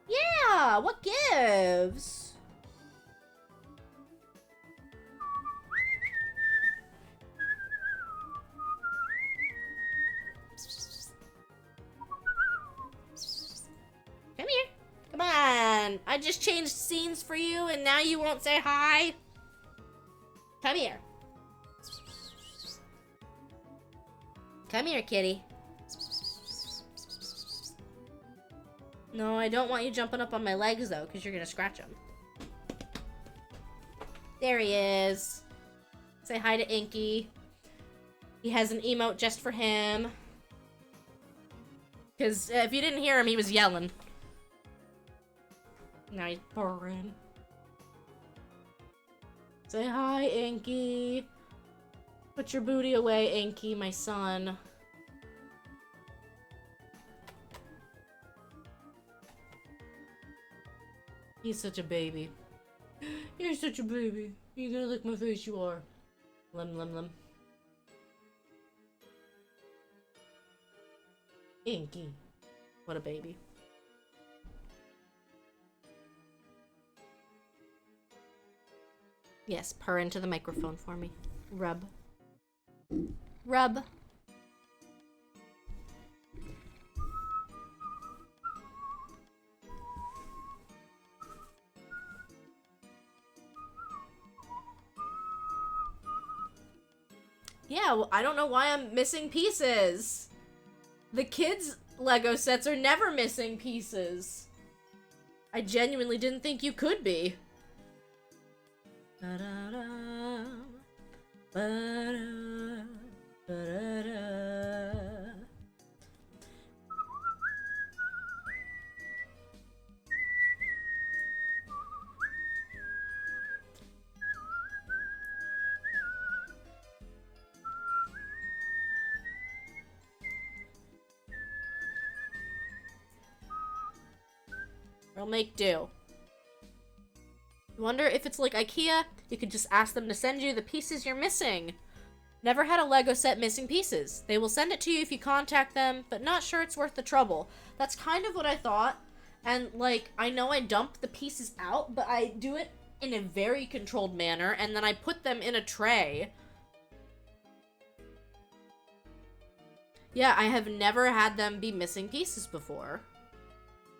Yeah, what gives? Come here. Come on. I just changed scenes for you and now you won't say hi? Come here. Come here, kitty. No, I don't want you jumping up on my legs, though, because you're going to scratch them. There he is. Say hi to Inky. He has an emote just for him. Because if you didn't hear him, he was yelling. Now he's purring. Say hi, Inky. Put your booty away, Inky, my son. He's such a baby. You're such a baby. You're gonna lick my face, you are. Lem, lem, lem. Inky. What a baby. Yes, purr into the microphone for me. Rub. Rub. Yeah, well, I don't know why I'm missing pieces. The kids' Lego sets are never missing pieces. I genuinely didn't think you could be. Ba-da-da, ba-da, ba-da-da. We'll make do. You wonder if it's like IKEA? You could just ask them to send you the pieces you're missing. Never had a Lego set missing pieces. They will send it to you if you contact them, but not sure it's worth the trouble. That's kind of what I thought. And, like, I know I dump the pieces out, but I do it in a very controlled manner, and then I put them in a tray. Yeah, I have never had them be missing pieces before.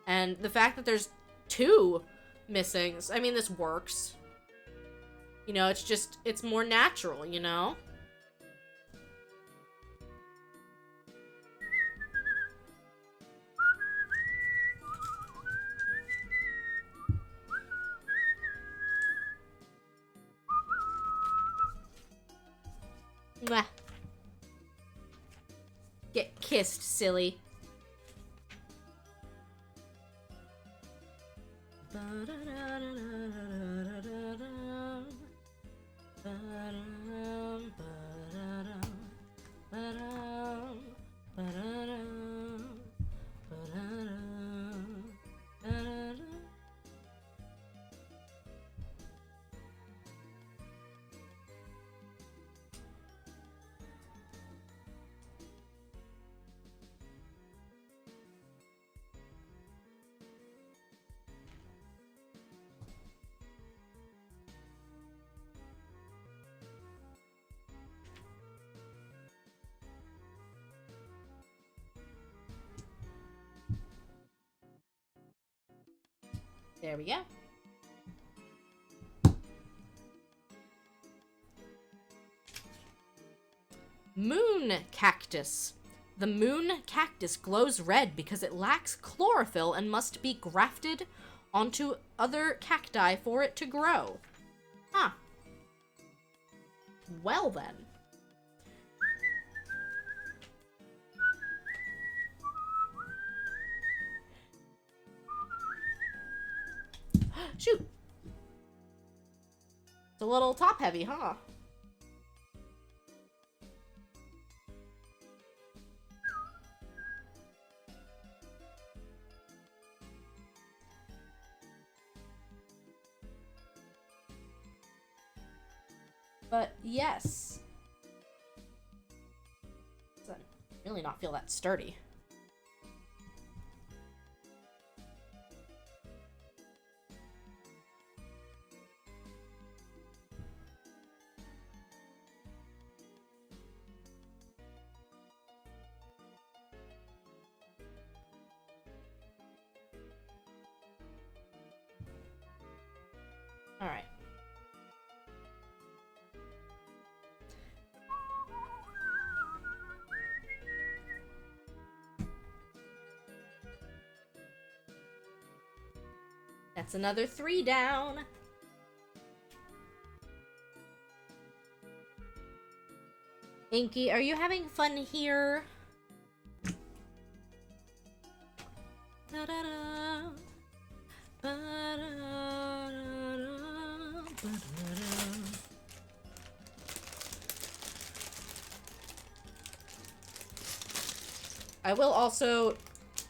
And the fact that there's 2 missings, I mean, this works. You know, it's just, it's more natural, you know? Mwah. Get kissed, silly. There we go. Moon cactus. The moon cactus glows red because it lacks chlorophyll and must be grafted onto other cacti for it to grow. Huh. Well then. Shoot. It's a little top heavy, huh? But yes. Does really not feel that sturdy. All right. That's another 3 down. Inky, are you having fun here? Da-da-da. Ba-da-da-da. Ba-da-da. I will also...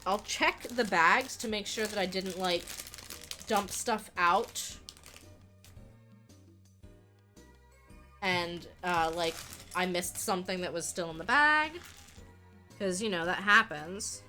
I'll check the bags to make sure that I didn't, like, dump stuff out. And, like, I missed something that was still in the bag. Because, you know, that happens.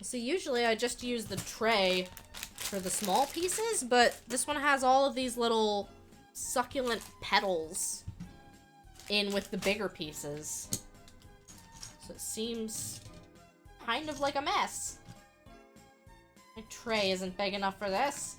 So usually I just use the tray for the small pieces, but this one has all of these little succulent petals in with the bigger pieces. So it seems kind of like a mess. My tray isn't big enough for this.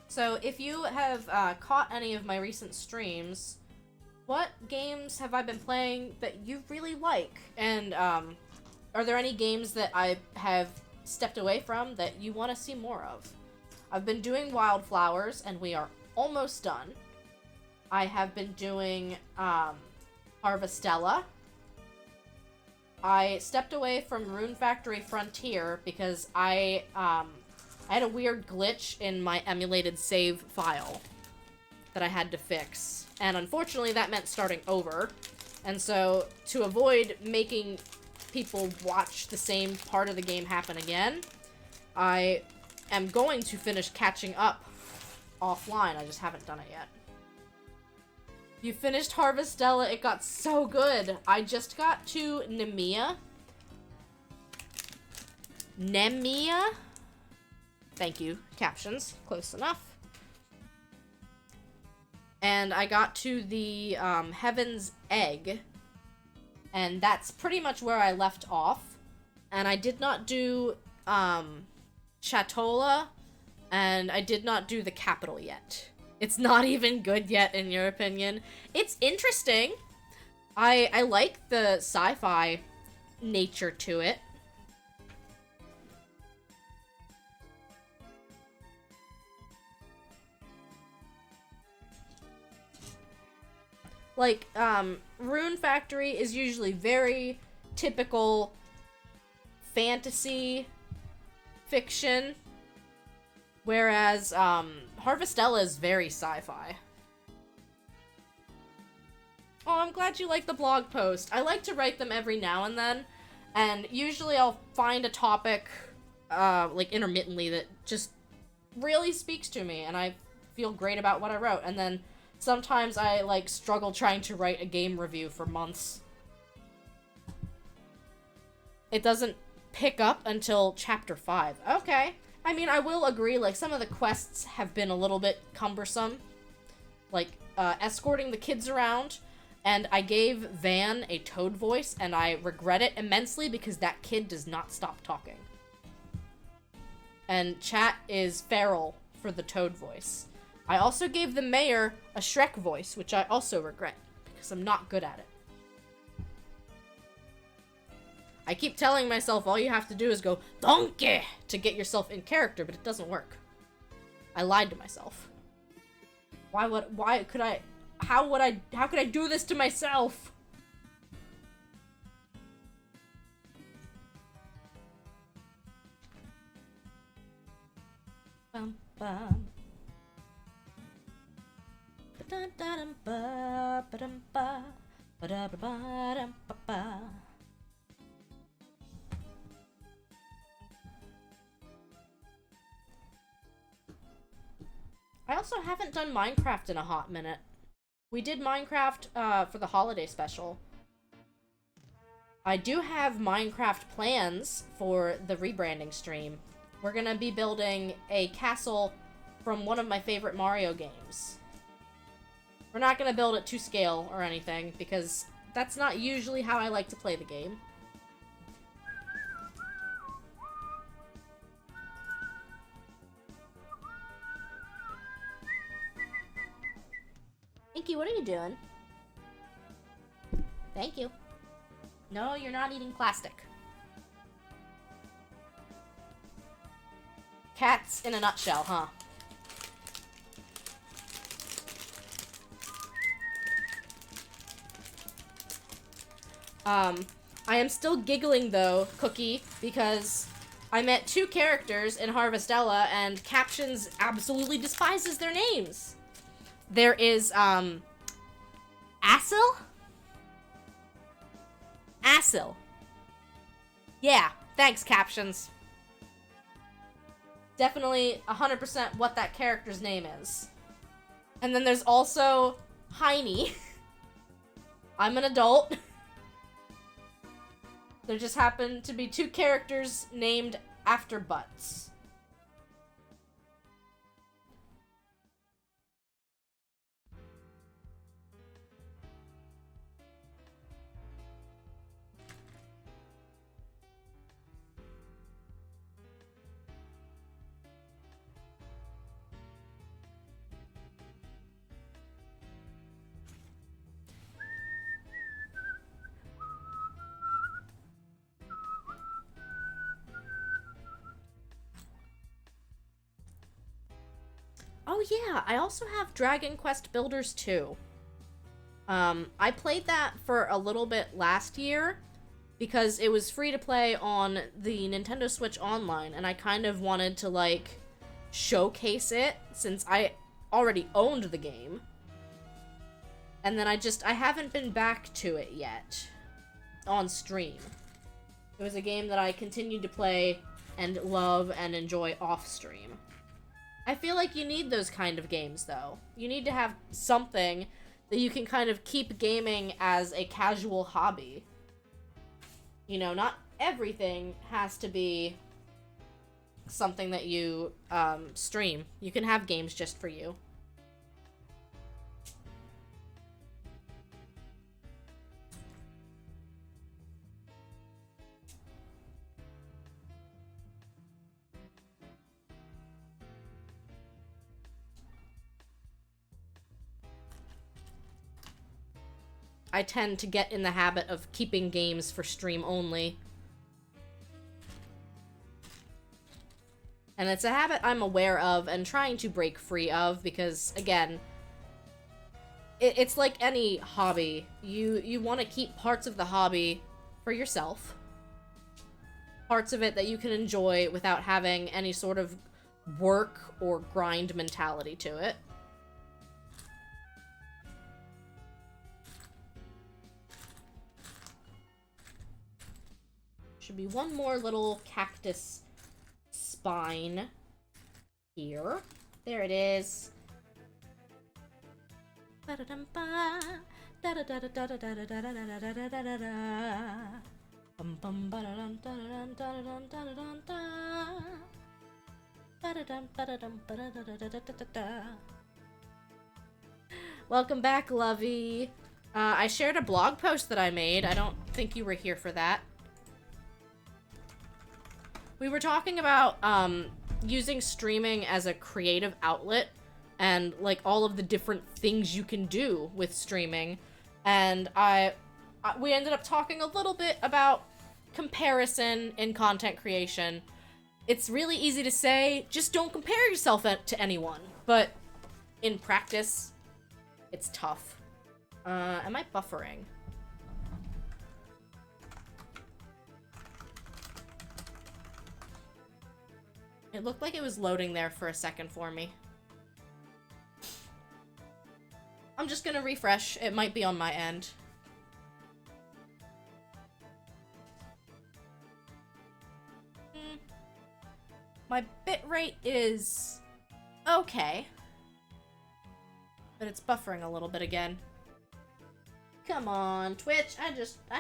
So, if you have caught any of my recent streams, what games have I been playing that you really like? And, are there any games that I have stepped away from that you want to see more of? I've been doing Wildflowers, and we are almost done. I have been doing, Harvestella. I stepped away from Rune Factory Frontier because I had a weird glitch in my emulated save file that I had to fix. And unfortunately, that meant starting over. And so, to avoid making people watch the same part of the game happen again, I am going to finish catching up offline. I just haven't done it yet. You finished Harvestella. It got so good. I just got to Nemea. Thank you, captions. Close enough. And I got to the Heaven's Egg. And that's pretty much where I left off. And I did not do Chatola. And I did not do the capital yet. It's not even good yet, in your opinion. It's interesting. I like the sci-fi nature to it. Like, Rune Factory is usually very typical fantasy fiction, whereas, Harvestella is very sci-fi. Oh, I'm glad you like the blog post. I like to write them every now and then, and usually I'll find a topic, like, intermittently that just really speaks to me, and I feel great about what I wrote, and then sometimes I, like, struggle trying to write a game review for months. It doesn't pick up until chapter 5. Okay. I mean, I will agree, like, some of the quests have been a little bit cumbersome. Like, escorting the kids around, and I gave Van a toad voice, and I regret it immensely because that kid does not stop talking. And chat is feral for the toad voice. I also gave the mayor a Shrek voice, which I also regret, because I'm not good at it. I keep telling myself all you have to do is go, donkey, to get yourself in character, but it doesn't work. I lied to myself. How could I do this to myself? Bum, bum. I also haven't done Minecraft in a hot minute. We did Minecraft for the holiday special. I do have Minecraft plans for the rebranding stream. We're gonna be building a castle from one of my favorite Mario games. We're not gonna build it to scale or anything, because that's not usually how I like to play the game. Inky, what are you doing? Thank you. No, you're not eating plastic. Cats in a nutshell, huh? I am still giggling, though, Cookie, because I met 2 characters in Harvestella, and Captions absolutely despises their names. There is, Asil? Asil. Yeah, thanks, Captions. Definitely 100% what that character's name is. And then there's also Heine. I'm an adult. There just happen to be 2 characters named after butts. Oh yeah, I also have Dragon Quest Builders 2. I played that for a little bit last year because it was free to play on the Nintendo Switch Online, and I kind of wanted to, like, showcase it since I already owned the game. And then I haven't been back to it yet on stream. It was a game that I continued to play and love and enjoy off stream. I feel like you need those kind of games, though. You need to have something that you can kind of keep gaming as a casual hobby. You know, not everything has to be something that you stream. You can have games just for you. I tend to get in the habit of keeping games for stream only. And it's a habit I'm aware of and trying to break free of because, again, it's like any hobby. You want to keep parts of the hobby for yourself. Parts of it that you can enjoy without having any sort of work or grind mentality to it. Should be one more little cactus spine here. There it is. Welcome back, Lovey. I shared a blog post that I made. I don't think you were here for that. We were talking about using streaming as a creative outlet and like all of the different things you can do with streaming, and we ended up talking a little bit about comparison in content creation. It's really easy to say, just don't compare yourself to anyone, but in practice, it's tough. Am I buffering? It looked like it was loading there for a second for me. I'm just gonna refresh. It might be on my end. My bitrate is okay. But it's buffering a little bit again. Come on, Twitch. I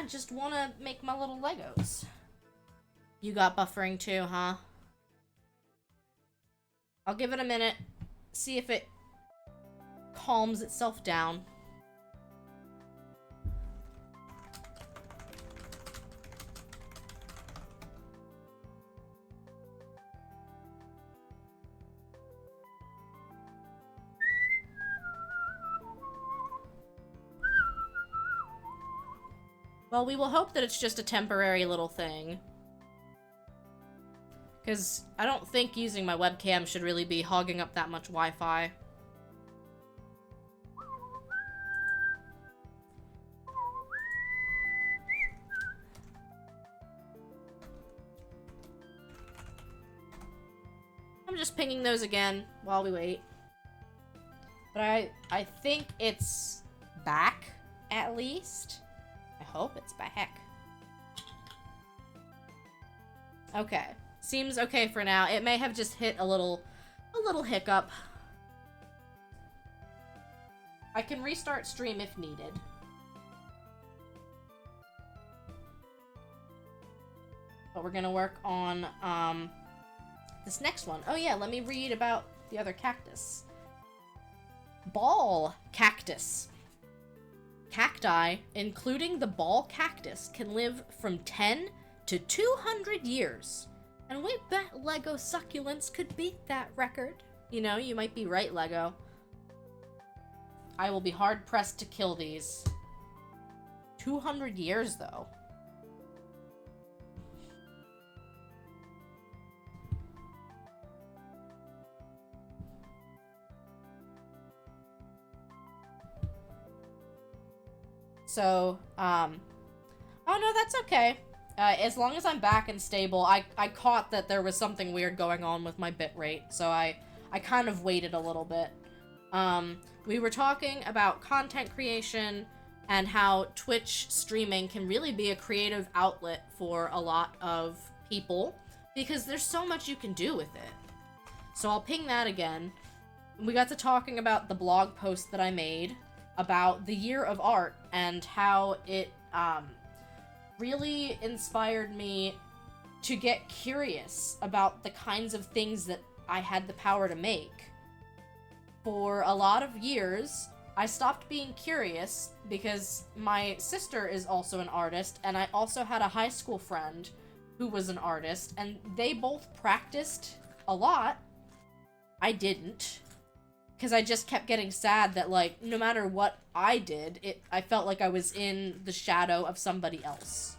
just want to make my little Legos. You got buffering too, huh? I'll give it a minute. See if it calms itself down. Well, we will hope that it's just a temporary little thing. Because I don't think using my webcam should really be hogging up that much Wi-Fi. I'm just pinging those again while we wait. But I think it's back, at least. I hope it's back. Okay. Seems okay for now. It may have just hit a little hiccup. I can restart stream if needed. But we're gonna work on this next one. Oh yeah, let me read about the other cactus. Ball cactus. Cacti, including the ball cactus, can live from 10 to 200 years. And we bet Lego succulents could beat that record. You know, you might be right, Lego. I will be hard-pressed to kill these. 200 years, though. So, oh no, that's okay. As long as I'm back and stable, I caught that there was something weird going on with my bitrate, so I kind of waited a little bit. We were talking about content creation and how Twitch streaming can really be a creative outlet for a lot of people, because there's so much you can do with it. So I'll ping that again. We got to talking about the blog post that I made about the year of art and how it, really inspired me to get curious about the kinds of things that I had the power to make. For a lot of years, I stopped being curious because my sister is also an artist, and I also had a high school friend who was an artist, and they both practiced a lot. I didn't. Because I just kept getting sad that, like, no matter what I did, I felt like I was in the shadow of somebody else.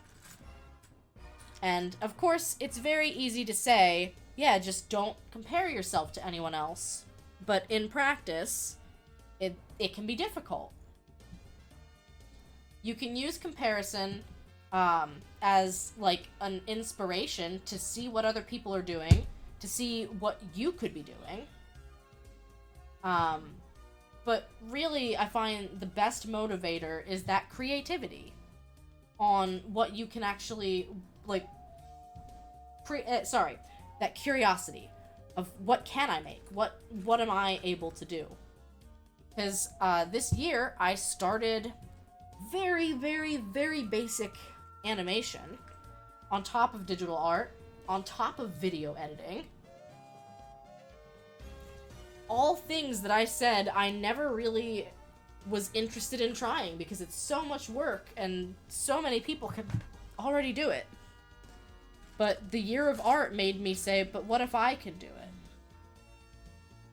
And, of course, it's very easy to say, yeah, just don't compare yourself to anyone else. But in practice, it can be difficult. You can use comparison as, like, an inspiration to see what other people are doing, to see what you could be doing. But really, I find the best motivator is that creativity on what you can actually, like, that curiosity of what can I make? What am I able to do? Because, this year, I started very, very, very basic animation on top of digital art, on top of video editing. All things that I said I never really was interested in trying because it's so much work and so many people can already do it. But the year of art made me say, but what if I can do it?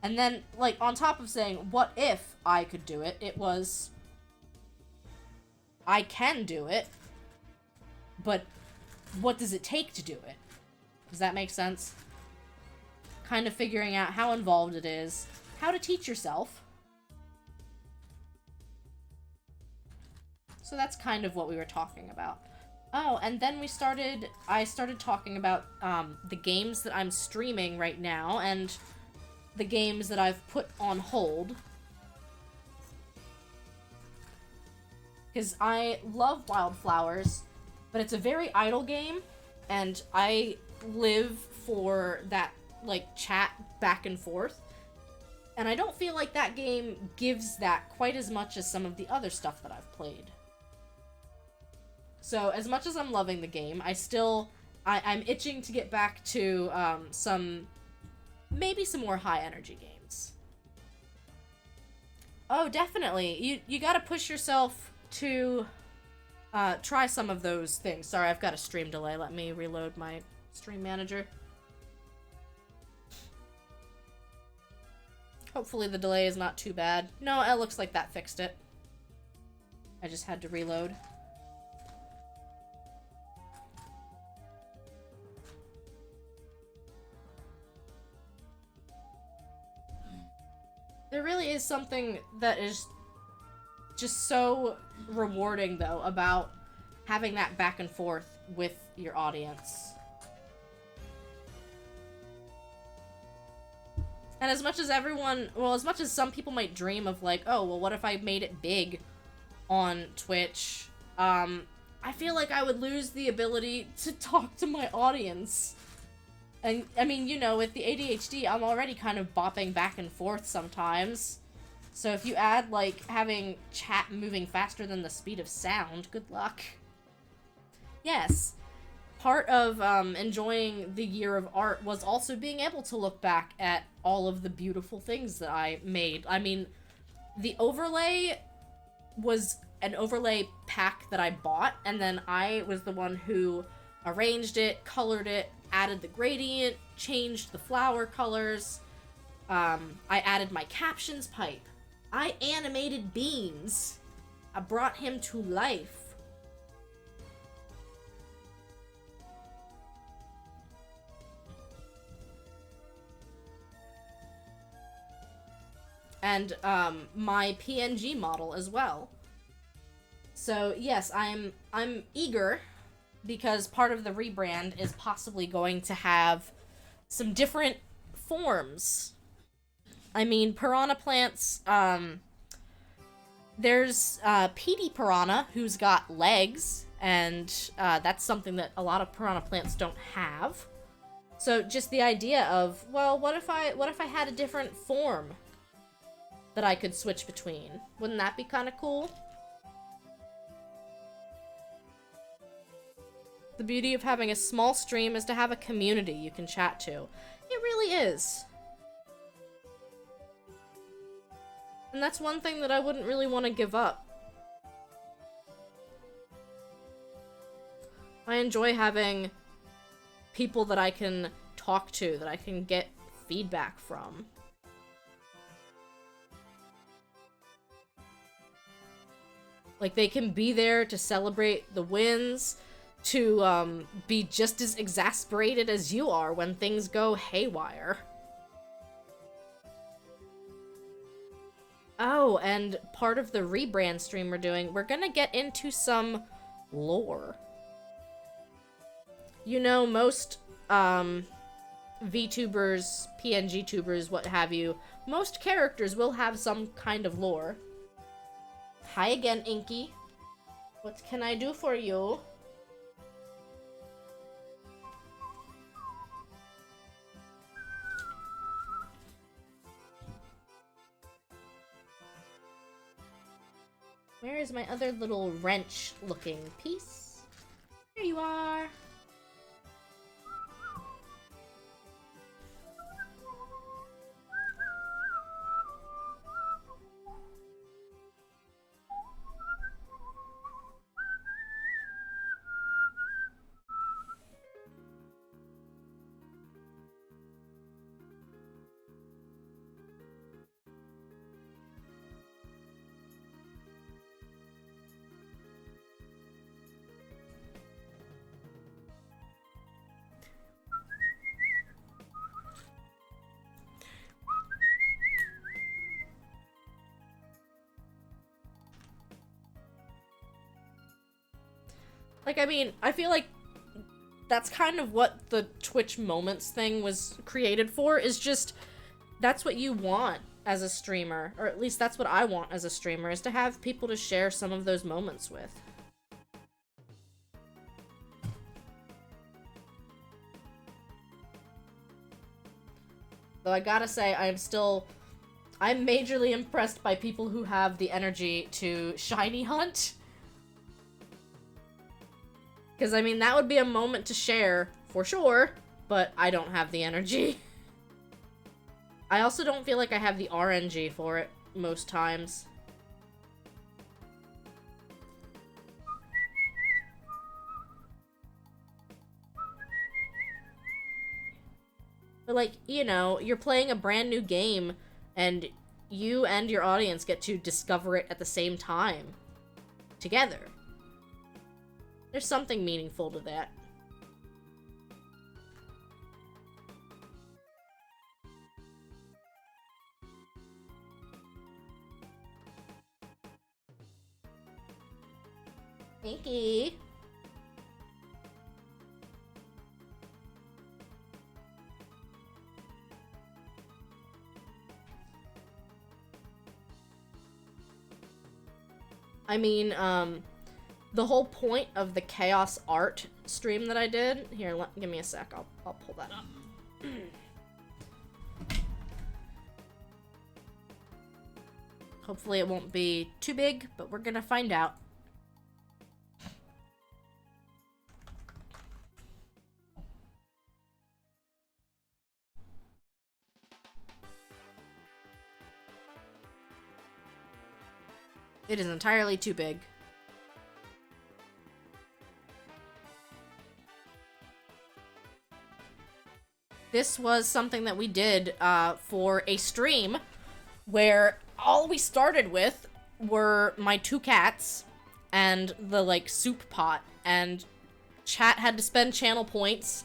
And then, like, on top of saying, what if I could do it, it was, I can do it, but what does it take to do it? Does that make sense? Kind of figuring out how involved it is, how to teach yourself. So that's kind of what we were talking about. Oh, and then I started talking about the games that I'm streaming right now and the games that I've put on hold. Because I love Wildflowers, but it's a very idle game, and I live for that, like, chat back and forth. And I don't feel like that game gives that quite as much as some of the other stuff that I've played. So, as much as I'm loving the game, I'm itching to get back to maybe some more high energy games. Oh, definitely. You gotta push yourself to try some of those things. Sorry, I've got a stream delay. Let me reload my stream manager. Hopefully the delay is not too bad. No, it looks like that fixed it. I just had to reload. There really is something that is just so rewarding, though, about having that back and forth with your audience. And as much as as much as some people might dream of like, oh, well, what if I made it big on Twitch? I feel like I would lose the ability to talk to my audience. And, I mean, you know, with the ADHD, I'm already kind of bopping back and forth sometimes. So if you add, like, having chat moving faster than the speed of sound, good luck. Yes. Part of enjoying the year of art was also being able to look back at all of the beautiful things that I made. I mean, the overlay was an overlay pack that I bought, and then I was the one who arranged it, colored it, added the gradient, changed the flower colors. I added my captions pipe. I animated Beans. I brought him to life. And my PNG model as well. So yes, I'm eager, because part of the rebrand is possibly going to have some different forms. I mean, piranha plants, there's PD piranha, who's got legs, and that's something that a lot of piranha plants don't have. So just the idea of, well, what if I had a different form that I could switch between? Wouldn't that be kind of cool? The beauty of having a small stream is to have a community you can chat to. It really is. And that's one thing that I wouldn't really want to give up. I enjoy having people that I can talk to, that I can get feedback from. Like, they can be there to celebrate the wins, to be just as exasperated as you are when things go haywire. Oh, and part of the rebrand stream we're gonna get into some lore. You know, most VTubers, PNG tubers, what have you, most characters will have some kind of lore. Hi again, Inky. What can I do for you? Where is my other little wrench-looking piece? Here you are. Like, I mean, I feel like that's kind of what the Twitch Moments thing was created for, is just, that's what you want as a streamer, or at least that's what I want as a streamer, is to have people to share some of those moments with. Though I gotta say, I am still I'm majorly impressed by people who have the energy to shiny hunt. Because, I mean, that would be a moment to share, for sure, but I don't have the energy. I also don't feel like I have the RNG for it most times. But, like, you know, you're playing a brand new game, and you and your audience get to discover it at the same time. Together. There's something meaningful to that. Pinky. I mean, the whole point of the chaos art stream that I did... Here, give me a sec. I'll pull that up. Hopefully it won't be too big, but we're gonna find out. It is entirely too big. This was something that we did for a stream where all we started with were my 2 cats and the, like, soup pot, and chat had to spend channel points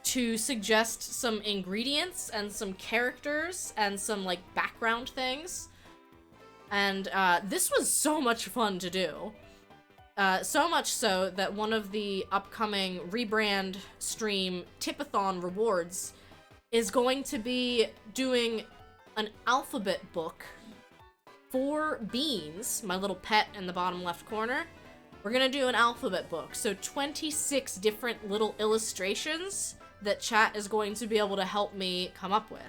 to suggest some ingredients and some characters and some, like, background things. And this was so much fun to do. So much so that one of the upcoming rebrand stream tipathon rewards is going to be doing an alphabet book for Beans, my little pet in the bottom left corner. We're gonna do an alphabet book. So 26 different little illustrations that chat is going to be able to help me come up with.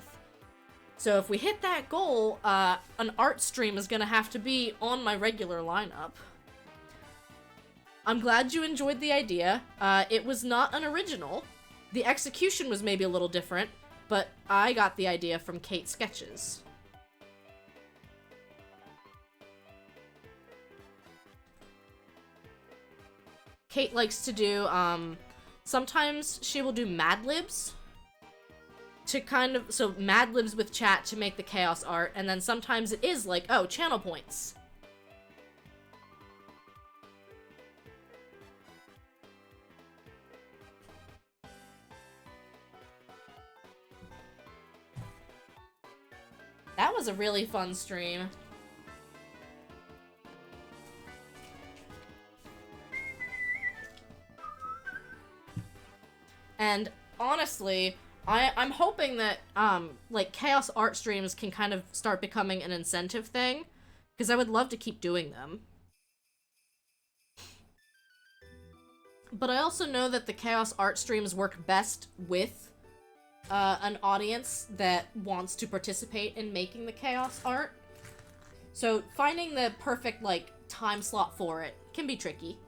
So if we hit that goal, an art stream is gonna have to be on my regular lineup. I'm glad you enjoyed the idea. It was not an original. The execution was maybe a little different, but I got the idea from Kate's sketches. Kate likes to do, sometimes she will do Mad Libs to kind of, so Mad Libs with chat to make the chaos art, and then sometimes it is like, oh, channel points. That was a really fun stream. And honestly, I'm hoping that, like, chaos art streams can kind of start becoming an incentive thing, because I would love to keep doing them. But I also know that the chaos art streams work best with an audience that wants to participate in making the chaos art. So finding the perfect, like, time slot for it can be tricky.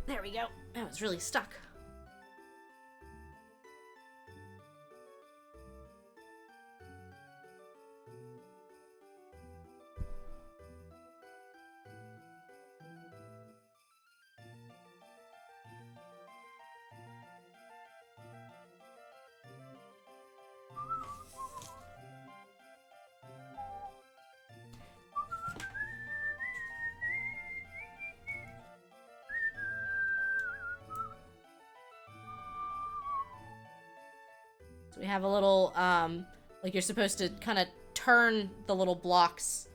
There we go. That was really stuck. So we have a little, like you're supposed to kind of turn the little blocks.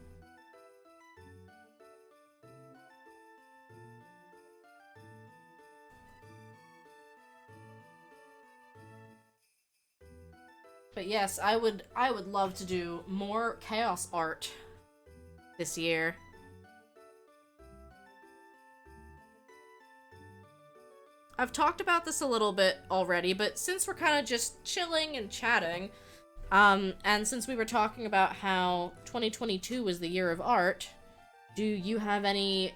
But yes, I would love to do more chaos art this year. I've talked about this a little bit already, but since we're kind of just chilling and chatting, and since we were talking about how 2022 was the year of art, do you have any,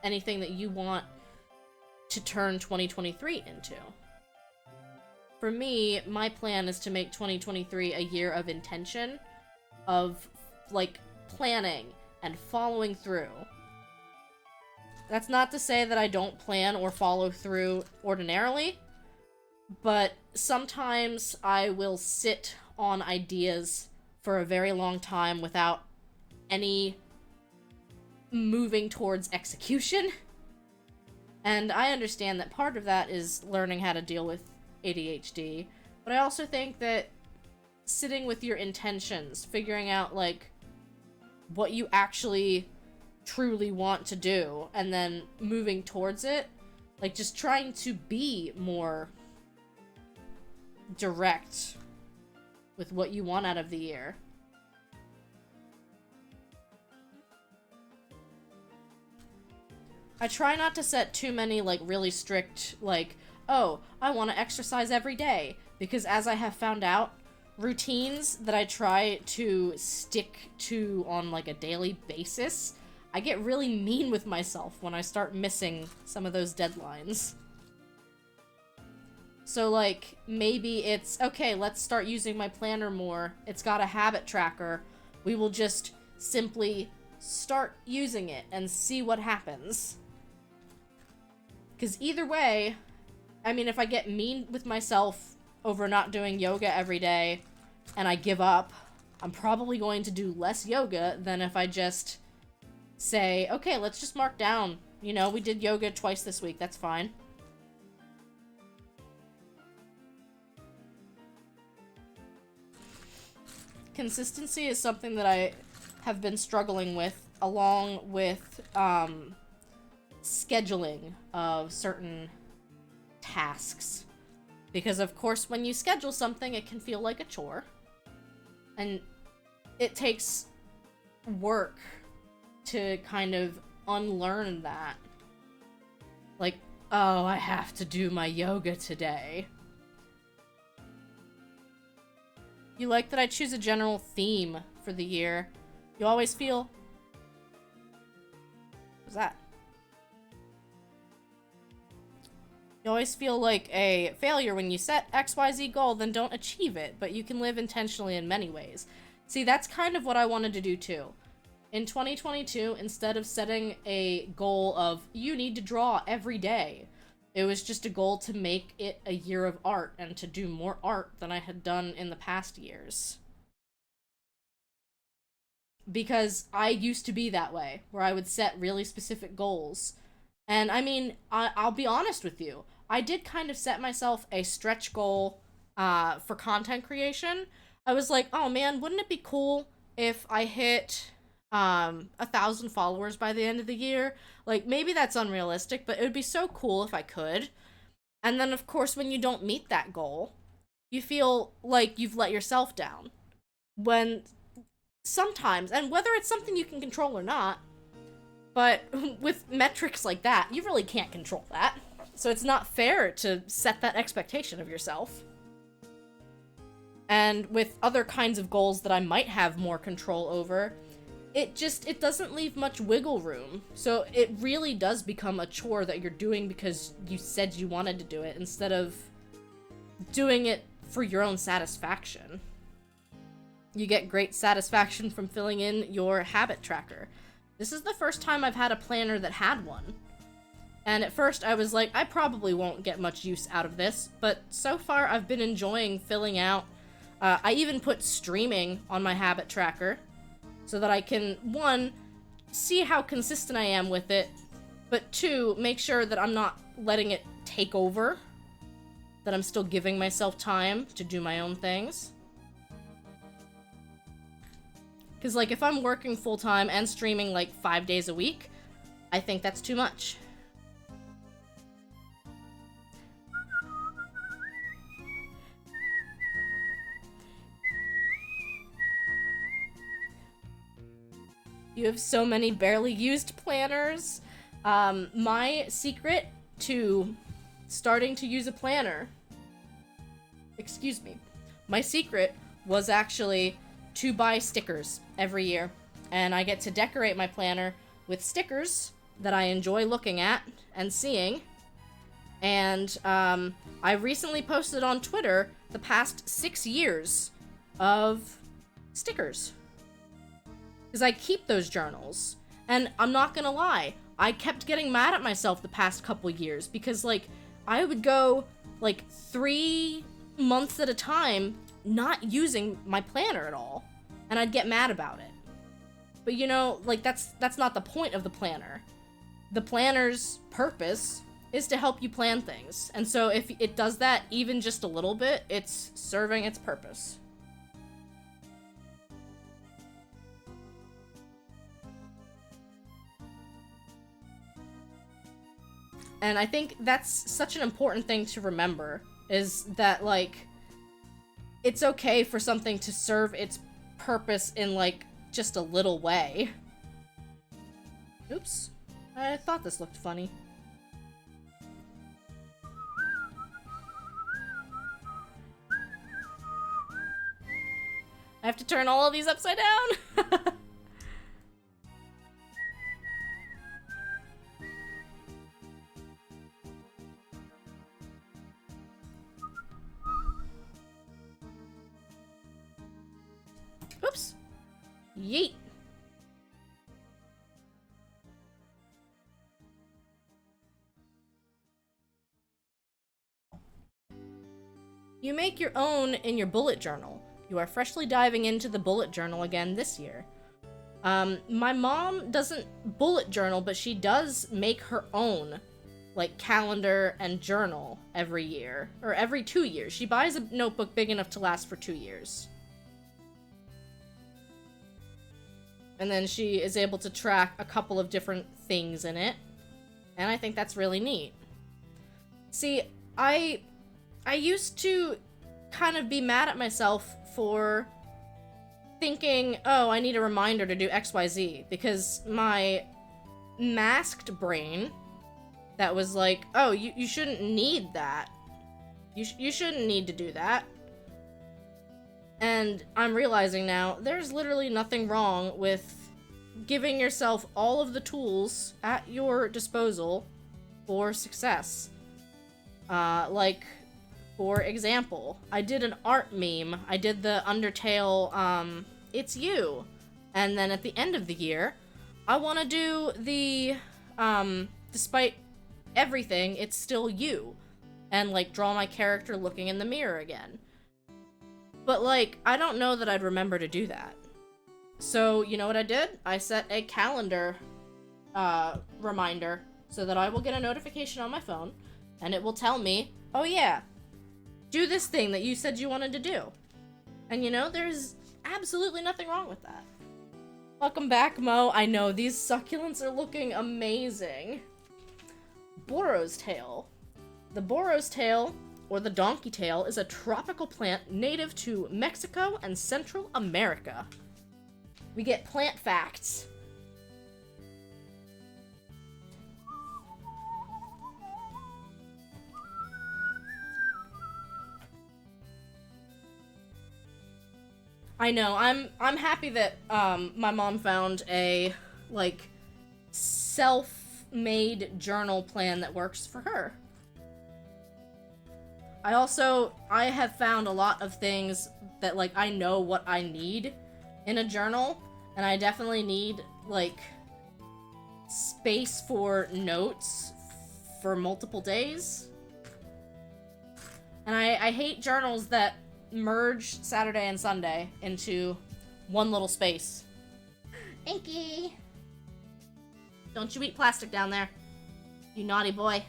anything that you want to turn 2023 into? For me, my plan is to make 2023 a year of intention, of, like, planning and following through. That's not to say that I don't plan or follow through ordinarily, but sometimes I will sit on ideas for a very long time without any moving towards execution. And I understand that part of that is learning how to deal with ADHD, but I also think that sitting with your intentions, figuring out, like, what you actually truly want to do, and then moving towards it, like, just trying to be more direct with what you want out of the year. I try not to set too many, like, really strict, like, oh, I want to exercise every day, because as I have found out, routines that I try to stick to on, like, a daily basis, I get really mean with myself when I start missing some of those deadlines. So, like, maybe it's, okay, let's start using my planner more. It's got a habit tracker. We will just simply start using it and see what happens. Because either way, I mean, if I get mean with myself over not doing yoga every day and I give up, I'm probably going to do less yoga than if I just say, okay, let's just mark down, you know, we did yoga twice this week, that's fine. Consistency is something that I have been struggling with, along with scheduling of certain tasks. Because of course when you schedule something, it can feel like a chore. And it takes work to kind of unlearn that. Like, oh, I have to do my yoga today. You like that I choose a general theme for the year. You always feel... What's that? You always feel like a failure when you set XYZ goal, then don't achieve it, but you can live intentionally in many ways. See, that's kind of what I wanted to do too. In 2022, instead of setting a goal of, you need to draw every day, it was just a goal to make it a year of art and to do more art than I had done in the past years. Because I used to be that way, where I would set really specific goals. And I mean, I'll be honest with you, I did kind of set myself a stretch goal for content creation. I was like, oh man, wouldn't it be cool if I hit 1,000 followers by the end of the year? Like, maybe that's unrealistic, but it would be so cool if I could. And then, of course, when you don't meet that goal, you feel like you've let yourself down. When sometimes, and whether it's something you can control or not, but with metrics like that, you really can't control that. So it's not fair to set that expectation of yourself. And with other kinds of goals that I might have more control over, it doesn't leave much wiggle room. So it really does become a chore that you're doing because you said you wanted to do it, instead of doing it for your own satisfaction. You get great satisfaction from filling in your habit tracker. This is the first time I've had a planner that had one. And at first I was like, I probably won't get much use out of this, but so far I've been enjoying filling out. I even put streaming on my habit tracker so that I can, one, see how consistent I am with it, but two, make sure that I'm not letting it take over, that I'm still giving myself time to do my own things. Because, like, if I'm working full-time and streaming, like, 5 days a week, I think that's too much. You have so many barely used planners. My secret to starting to use a planner, excuse me, my secret was actually to buy stickers every year. And I get to decorate my planner with stickers that I enjoy looking at and seeing. And I recently posted on Twitter the past 6 years of stickers. Because I keep those journals. And I'm not gonna lie, I kept getting mad at myself the past couple years because, like, I would go, like, 3 months at a time not using my planner at all. And I'd get mad about it. But, you know, like, that's not the point of the planner. The planner's purpose is to help you plan things. And so if it does that even just a little bit, it's serving its purpose. And I think that's such an important thing to remember, is that, like, it's okay for something to serve its purpose in, like, just a little way. Oops. I thought this looked funny. I have to turn all of these upside down! Oops. Yeet. You make your own in your bullet journal. You are freshly diving into the bullet journal again this year. My mom doesn't bullet journal, but she does make her own, like, calendar and journal every year. Or every 2 years. She buys a notebook big enough to last for 2 years. And then she is able to track a couple of different things in it. And I think that's really neat. See, I used to kind of be mad at myself for thinking, oh, I need a reminder to do XYZ, because my masked brain that was like, oh, you shouldn't need that. You shouldn't need to do that. And I'm realizing now, there's literally nothing wrong with giving yourself all of the tools at your disposal for success. Like, for example, I did an art meme. I did the Undertale, It's You. And then at the end of the year, I want to do the, despite everything, it's still you. And, like, draw my character looking in the mirror again. But, like, I don't know that I'd remember to do that. So, you know what I did? I set a calendar, reminder so that I will get a notification on my phone, and it will tell me, oh yeah, do this thing that you said you wanted to do. And, you know, there's absolutely nothing wrong with that. Welcome back, Mo. I know, these succulents are looking amazing. Borrow's Tail. The Borrow's Tail, or the donkey tail, is a tropical plant native to Mexico and Central America. We get plant facts. I know, I'm happy that my mom found a, like, self-made journal plan that works for her. I have found a lot of things that, like, I know what I need in a journal, and I definitely need, like, space for notes for multiple days. And I hate journals that merge Saturday and Sunday into one little space. Inky! Don't you eat plastic down there, you naughty boy.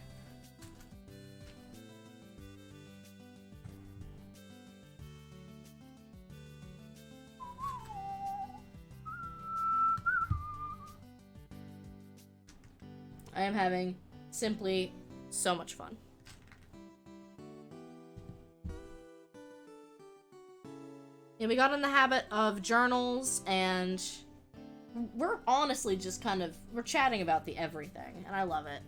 I am having simply so much fun. And we got in the habit of journals and we're honestly just kind of, we're chatting about the everything, and I love it.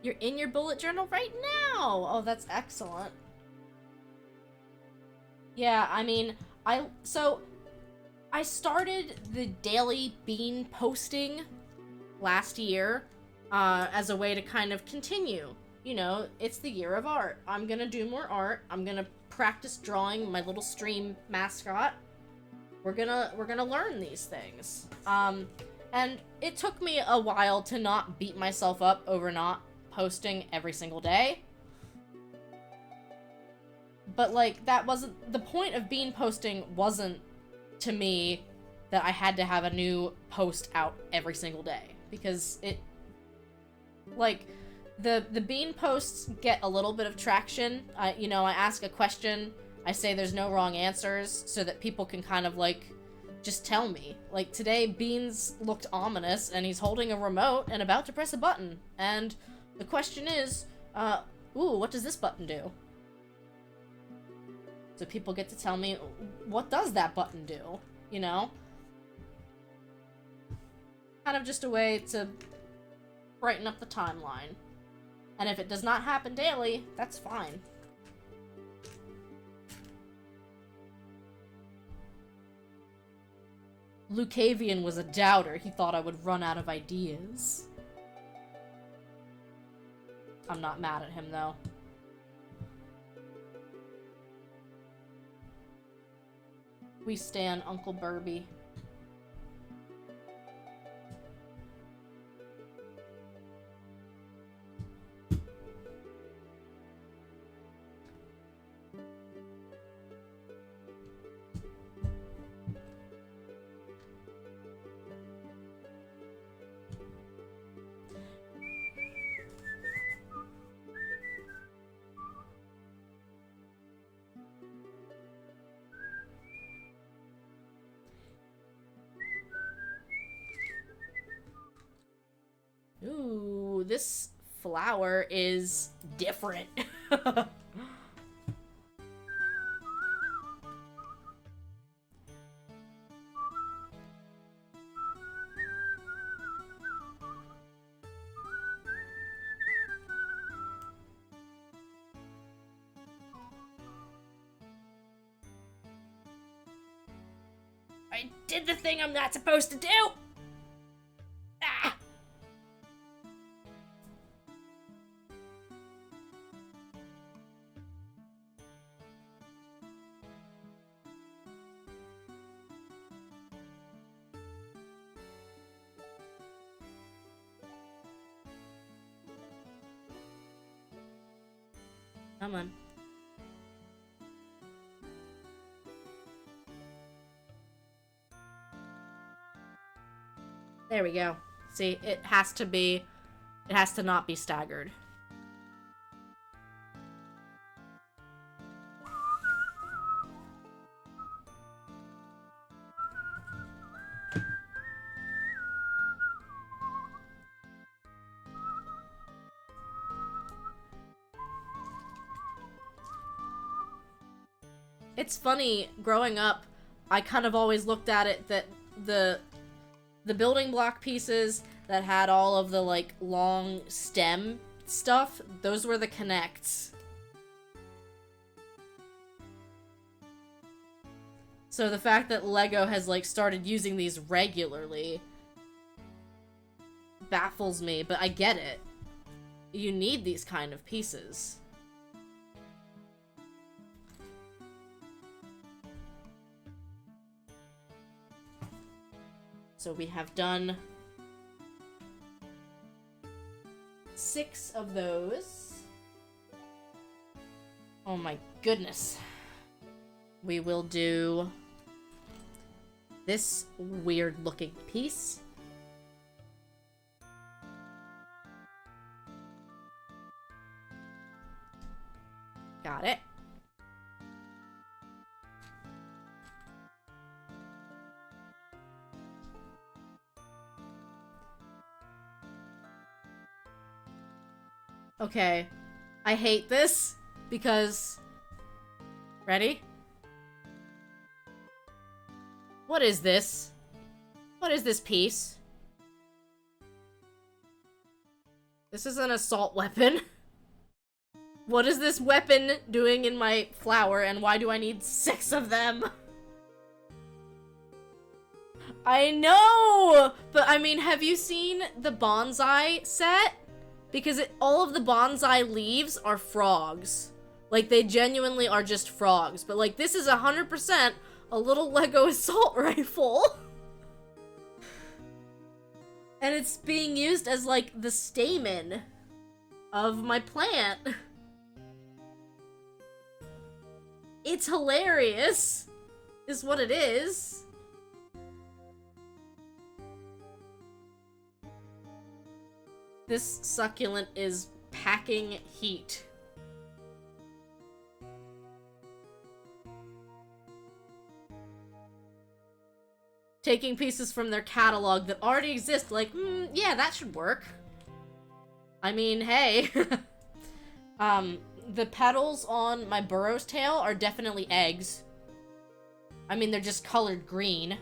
You're in your bullet journal right now! Oh, that's excellent. Yeah, I mean, I started the daily bean posting last year as a way to kind of continue. You know, it's the year of art. I'm gonna do more art. I'm gonna practice drawing my little stream mascot. We're gonna learn these things. And it took me a while to not beat myself up over not posting every single day. But, like, that wasn't... The point of bean posting wasn't, to me, that I had to have a new post out every single day. Because it... Like, the bean posts get a little bit of traction. You know, I ask a question, I say there's no wrong answers, so that people can kind of, like, just tell me. Like, today, Beans looked ominous, and he's holding a remote and about to press a button. And the question is, ooh, what does this button do? So people get to tell me, what does that button do? You know? Kind of just a way to brighten up the timeline. And if it does not happen daily, that's fine. Lucavian was a doubter. He thought I would run out of ideas. I'm not mad at him, though. We stan Uncle Burby. Ooh, this flower is different. I did the thing I'm not supposed to do! Ah! Come on. There we go. See, it has to not be staggered. It's funny, growing up, I kind of always looked at it that the building block pieces that had all of the, like, long stem stuff, those were the connects. So the fact that LEGO has, like, started using these regularly baffles me, but I get it. You need these kind of pieces. So we have done 6 of those. Oh my goodness. We will do this weird looking piece. Got it. Okay. I hate this because... Ready? What is this? What is this piece? This is an assault weapon. What is this weapon doing in my flower, and why do I need 6 of them? I know! But, I mean, have you seen the bonsai set? Because all of the bonsai leaves are frogs. Like, they genuinely are just frogs. But, like, this is 100% a little Lego assault rifle. And it's being used as, like, the stamen of my plant. It's hilarious, is what it is. This succulent is packing heat. Taking pieces from their catalog that already exist, like, yeah, that should work. I mean, hey. The petals on my burrow's tail are definitely eggs. I mean, they're just colored green.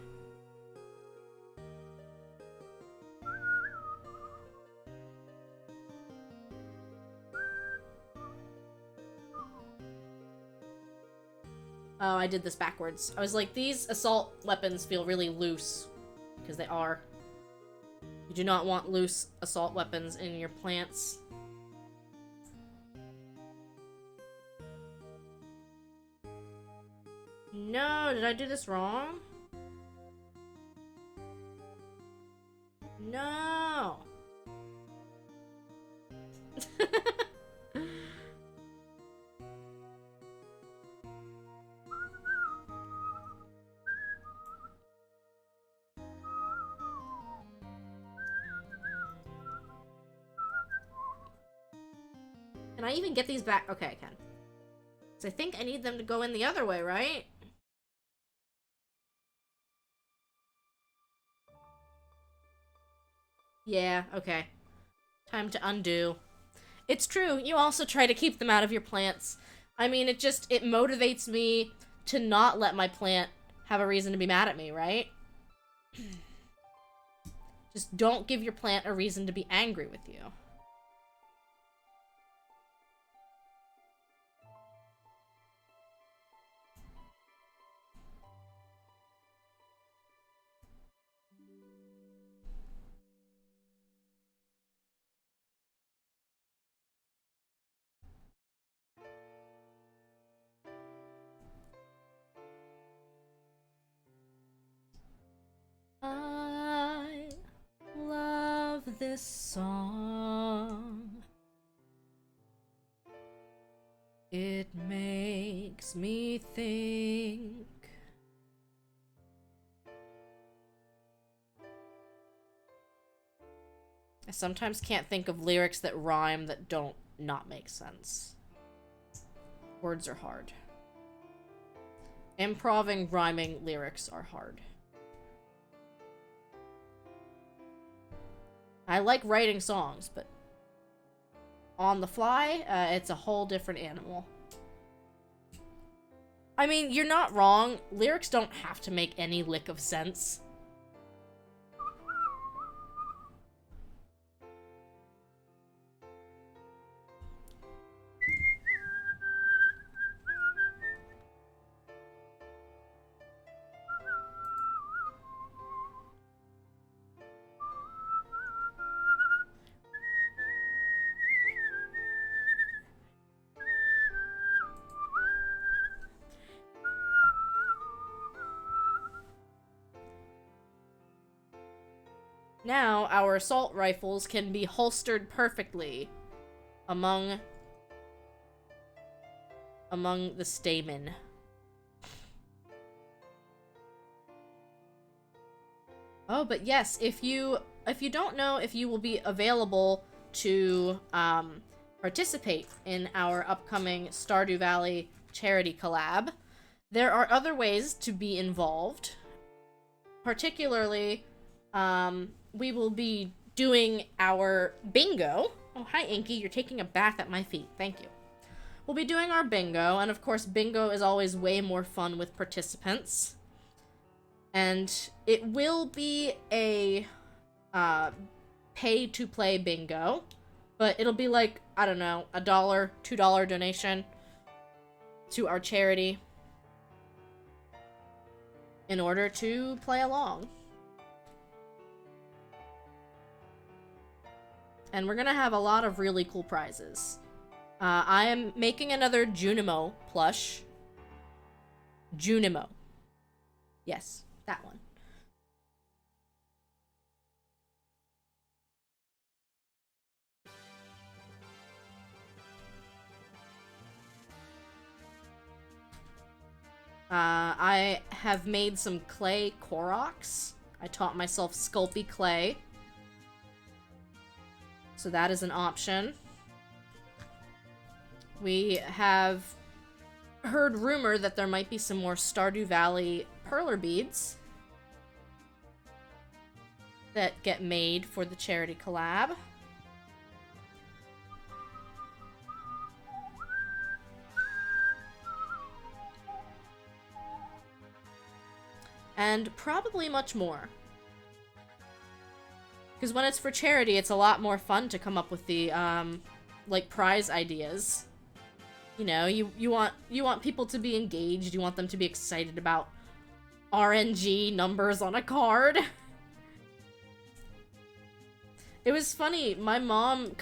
Oh, I did this backwards. I was like, these assault weapons feel really loose. Because they are. You do not want loose assault weapons in your plants. No, did I do this wrong? No. Can I even get these back? Okay, I can. So I think I need them to go in the other way, right? Yeah, okay. Time to undo. It's true, you also try to keep them out of your plants. I mean, it motivates me to not let my plant have a reason to be mad at me, right? Just don't give your plant a reason to be angry with you. I love this song. It makes me think. I sometimes can't think of lyrics that rhyme that don't not make sense. Words are hard. Improving rhyming lyrics are hard. I like writing songs, but on the fly, it's a whole different animal. I mean, you're not wrong. Lyrics don't have to make any lick of sense. Now, our assault rifles can be holstered perfectly among the stamen. Oh, but yes, if you don't know if you will be available to participate in our upcoming Stardew Valley charity collab, there are other ways to be involved. Particularly, we will be doing our bingo. Oh, hi, Inky. You're taking a bath at my feet. Thank you. We'll be doing our bingo, and of course, bingo is always way more fun with participants. And it will be a pay-to-play bingo, but it'll be like, I don't know, $1, $2 donation to our charity in order to play along. And we're gonna have a lot of really cool prizes. I am making another Junimo plush. Junimo. Yes, that one. I have made some clay Koroks. I taught myself Sculpey clay. So that is an option. We have heard rumor that there might be some more Stardew Valley perler beads that get made for the charity collab. And probably much more. Because when it's for charity, it's a lot more fun to come up with the, like, prize ideas. You know, you want people to be engaged, you want them to be excited about RNG numbers on a card. It was funny, my mom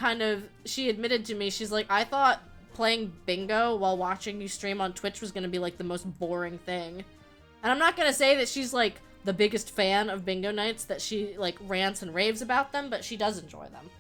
she admitted to me, she's like, I thought playing bingo while watching you stream on Twitch was gonna be, like, the most boring thing. And I'm not gonna say that she's, like, the biggest fan of bingo nights, that she, like, rants and raves about them, but she does enjoy them.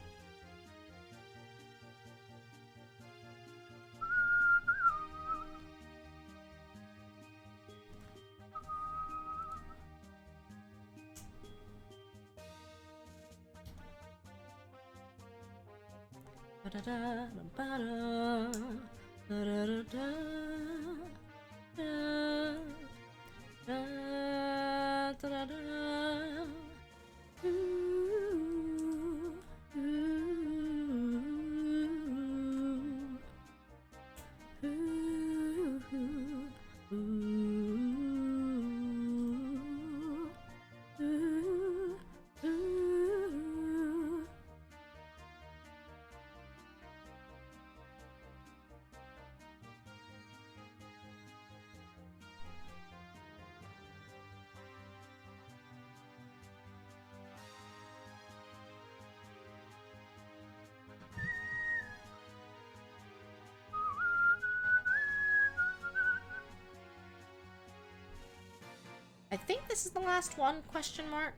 I think this is the last one, question mark.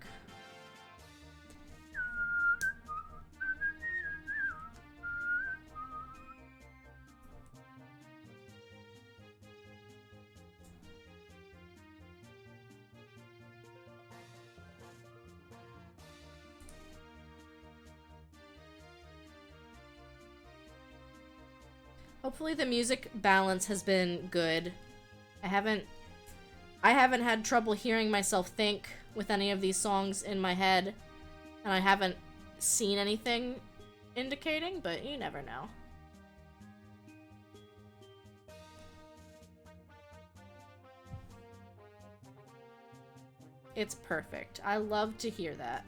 Hopefully the music balance has been good. I haven't had trouble hearing myself think with any of these songs in my head, and I haven't seen anything indicating, but you never know. It's perfect. I love to hear that.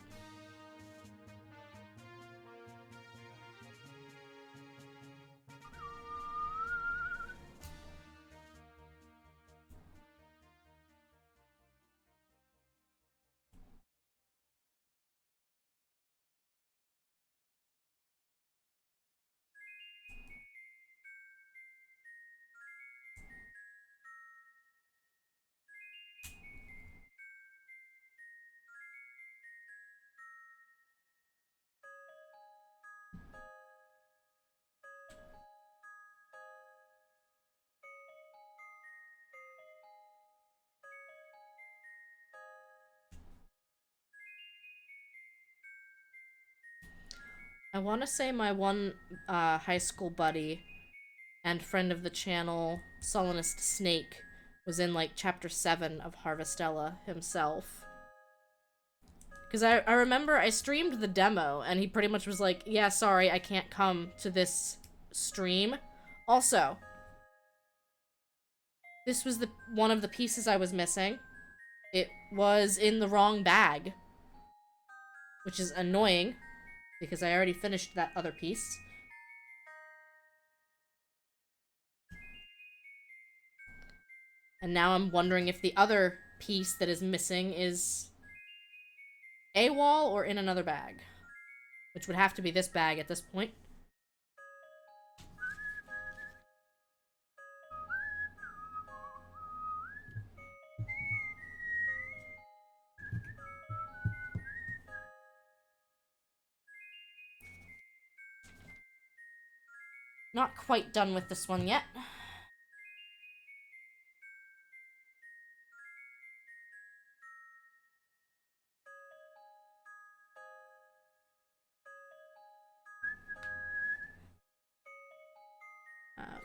I want to say my one high school buddy and friend of the channel, Sullenest Snake, was in like chapter 7 of Harvestella himself. Because I remember I streamed the demo and he pretty much was like, yeah, sorry, I can't come to this stream. Also, this was the one of the pieces I was missing. It was in the wrong bag, which is annoying because I already finished that other piece. And now I'm wondering if the other piece that is missing is AWOL or in another bag, which would have to be this bag at this point. Not quite done with this one yet.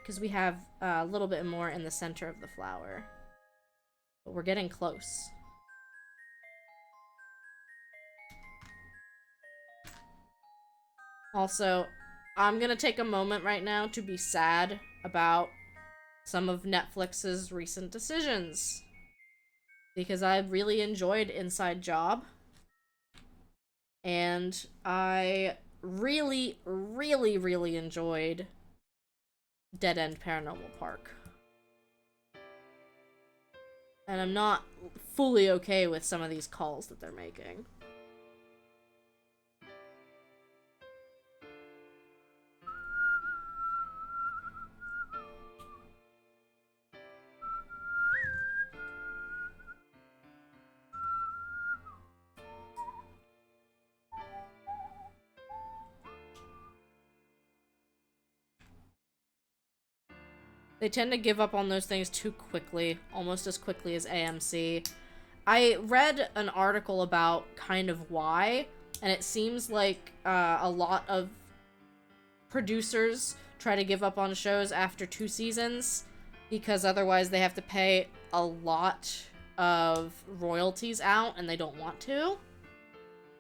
Because we have a little bit more in the center of the flower. But we're getting close. Also, I'm gonna take a moment right now to be sad about some of Netflix's recent decisions. Because I really enjoyed Inside Job. And I really, really, really enjoyed Dead End Paranormal Park. And I'm not fully okay with some of these calls that they're making. They tend to give up on those things too quickly, almost as quickly as AMC. I read an article about kind of why, and it seems like a lot of producers try to give up on shows after 2 seasons, because otherwise they have to pay a lot of royalties out, and they don't want to.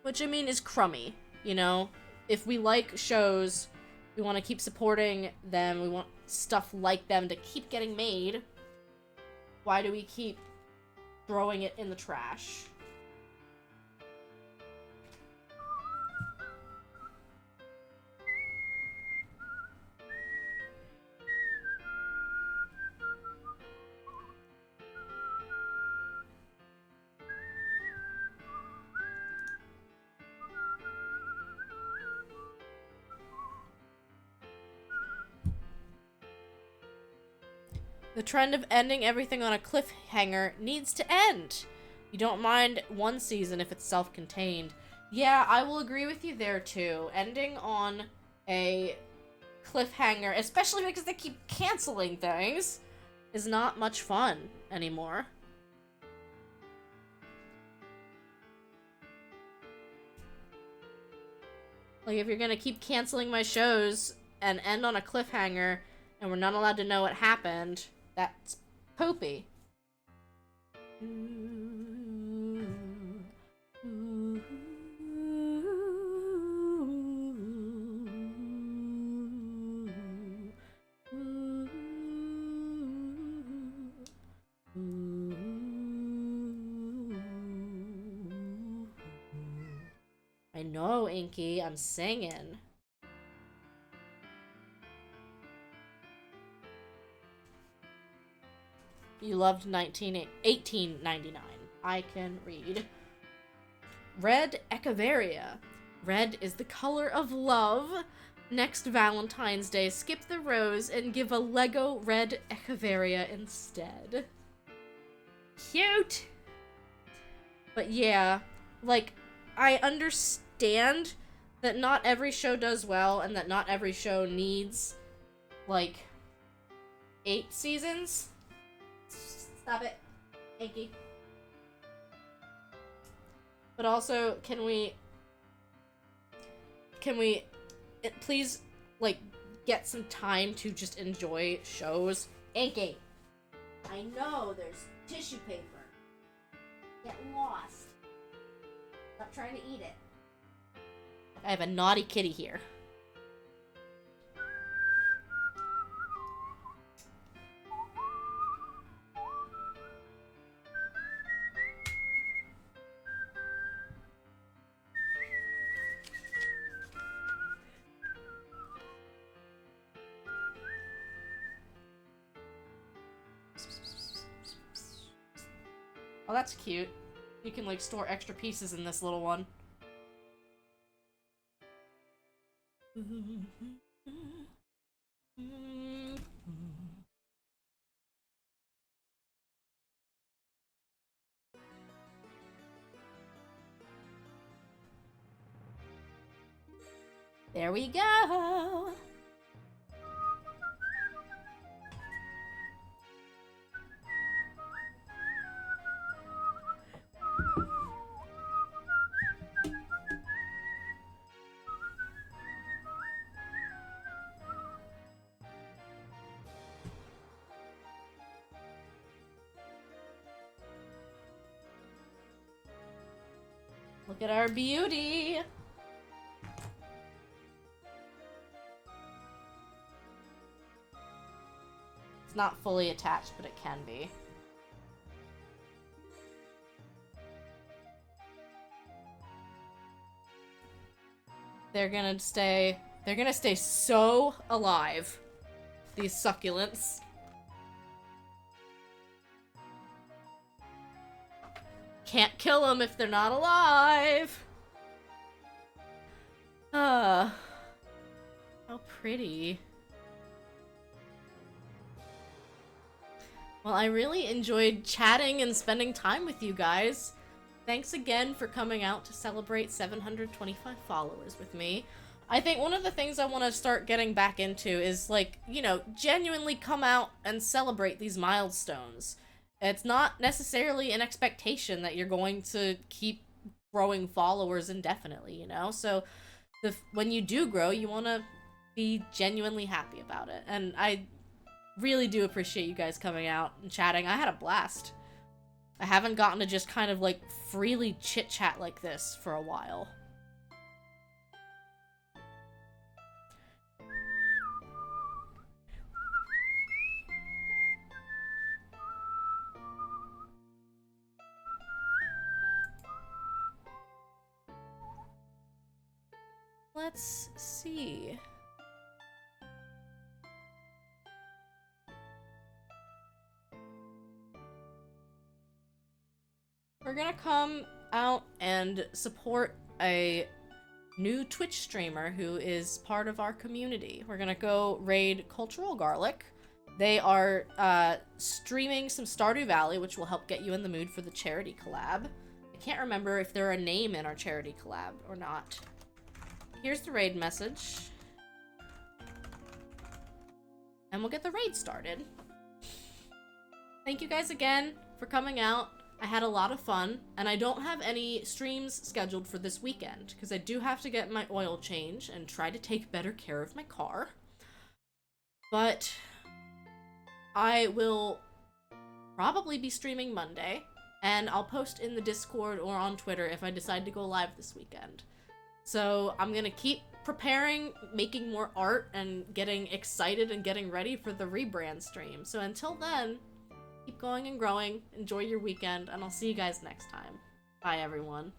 Which, I mean, is crummy, you know? If we like shows, we want to keep supporting them, we want stuff like them to keep getting made, why do we keep throwing it in the trash? The trend of ending everything on a cliffhanger needs to end. You don't mind one season if it's self-contained. Yeah, I will agree with you there too. Ending on a cliffhanger, especially because they keep canceling things, is not much fun anymore. Like, if you're gonna keep canceling my shows and end on a cliffhanger and we're not allowed to know what happened, that's poopy. I know, Inky, I'm singing. You loved 1899. I can read. Red Echeveria. Red is the color of love. Next Valentine's Day, skip the rose and give a Lego red Echeveria instead. Cute! But yeah, like, I understand that not every show does well and that not every show needs, like, 8 seasons. Stop it, Inky. But also, can we please, like, get some time to just enjoy shows. Inky, I know there's tissue paper. Get lost. Stop trying to eat it. I have a naughty kitty here. Oh, that's cute. You can, like, store extra pieces in this little one. There we go! Look at our beauty! It's not fully attached, but it can be. They're gonna stay so alive, these succulents. Can't kill them if they're not alive. How pretty. Well, I really enjoyed chatting and spending time with you guys. Thanks again for coming out to celebrate 725 followers with me. I think one of the things I want to start getting back into is, like, you know, genuinely come out and celebrate these milestones. It's not necessarily an expectation that you're going to keep growing followers indefinitely, you know? So when you do grow, you want to be genuinely happy about it. And I really do appreciate you guys coming out and chatting. I had a blast. I haven't gotten to just kind of, like, freely chit-chat like this for a while. Let's see. We're gonna come out and support a new Twitch streamer who is part of our community. We're gonna go raid Cultural Garlic. They are streaming some Stardew Valley, which will help get you in the mood for the charity collab. I can't remember if they're a name in our charity collab or not. Here's the raid message. And we'll get the raid started. Thank you guys again for coming out. I had a lot of fun, and I don't have any streams scheduled for this weekend, because I do have to get my oil change and try to take better care of my car. But I will probably be streaming Monday, and I'll post in the Discord or on Twitter if I decide to go live this weekend. So I'm gonna keep preparing, making more art, and getting excited and getting ready for the rebrand stream. So until then, keep going and growing, enjoy your weekend, and I'll see you guys next time. Bye, everyone.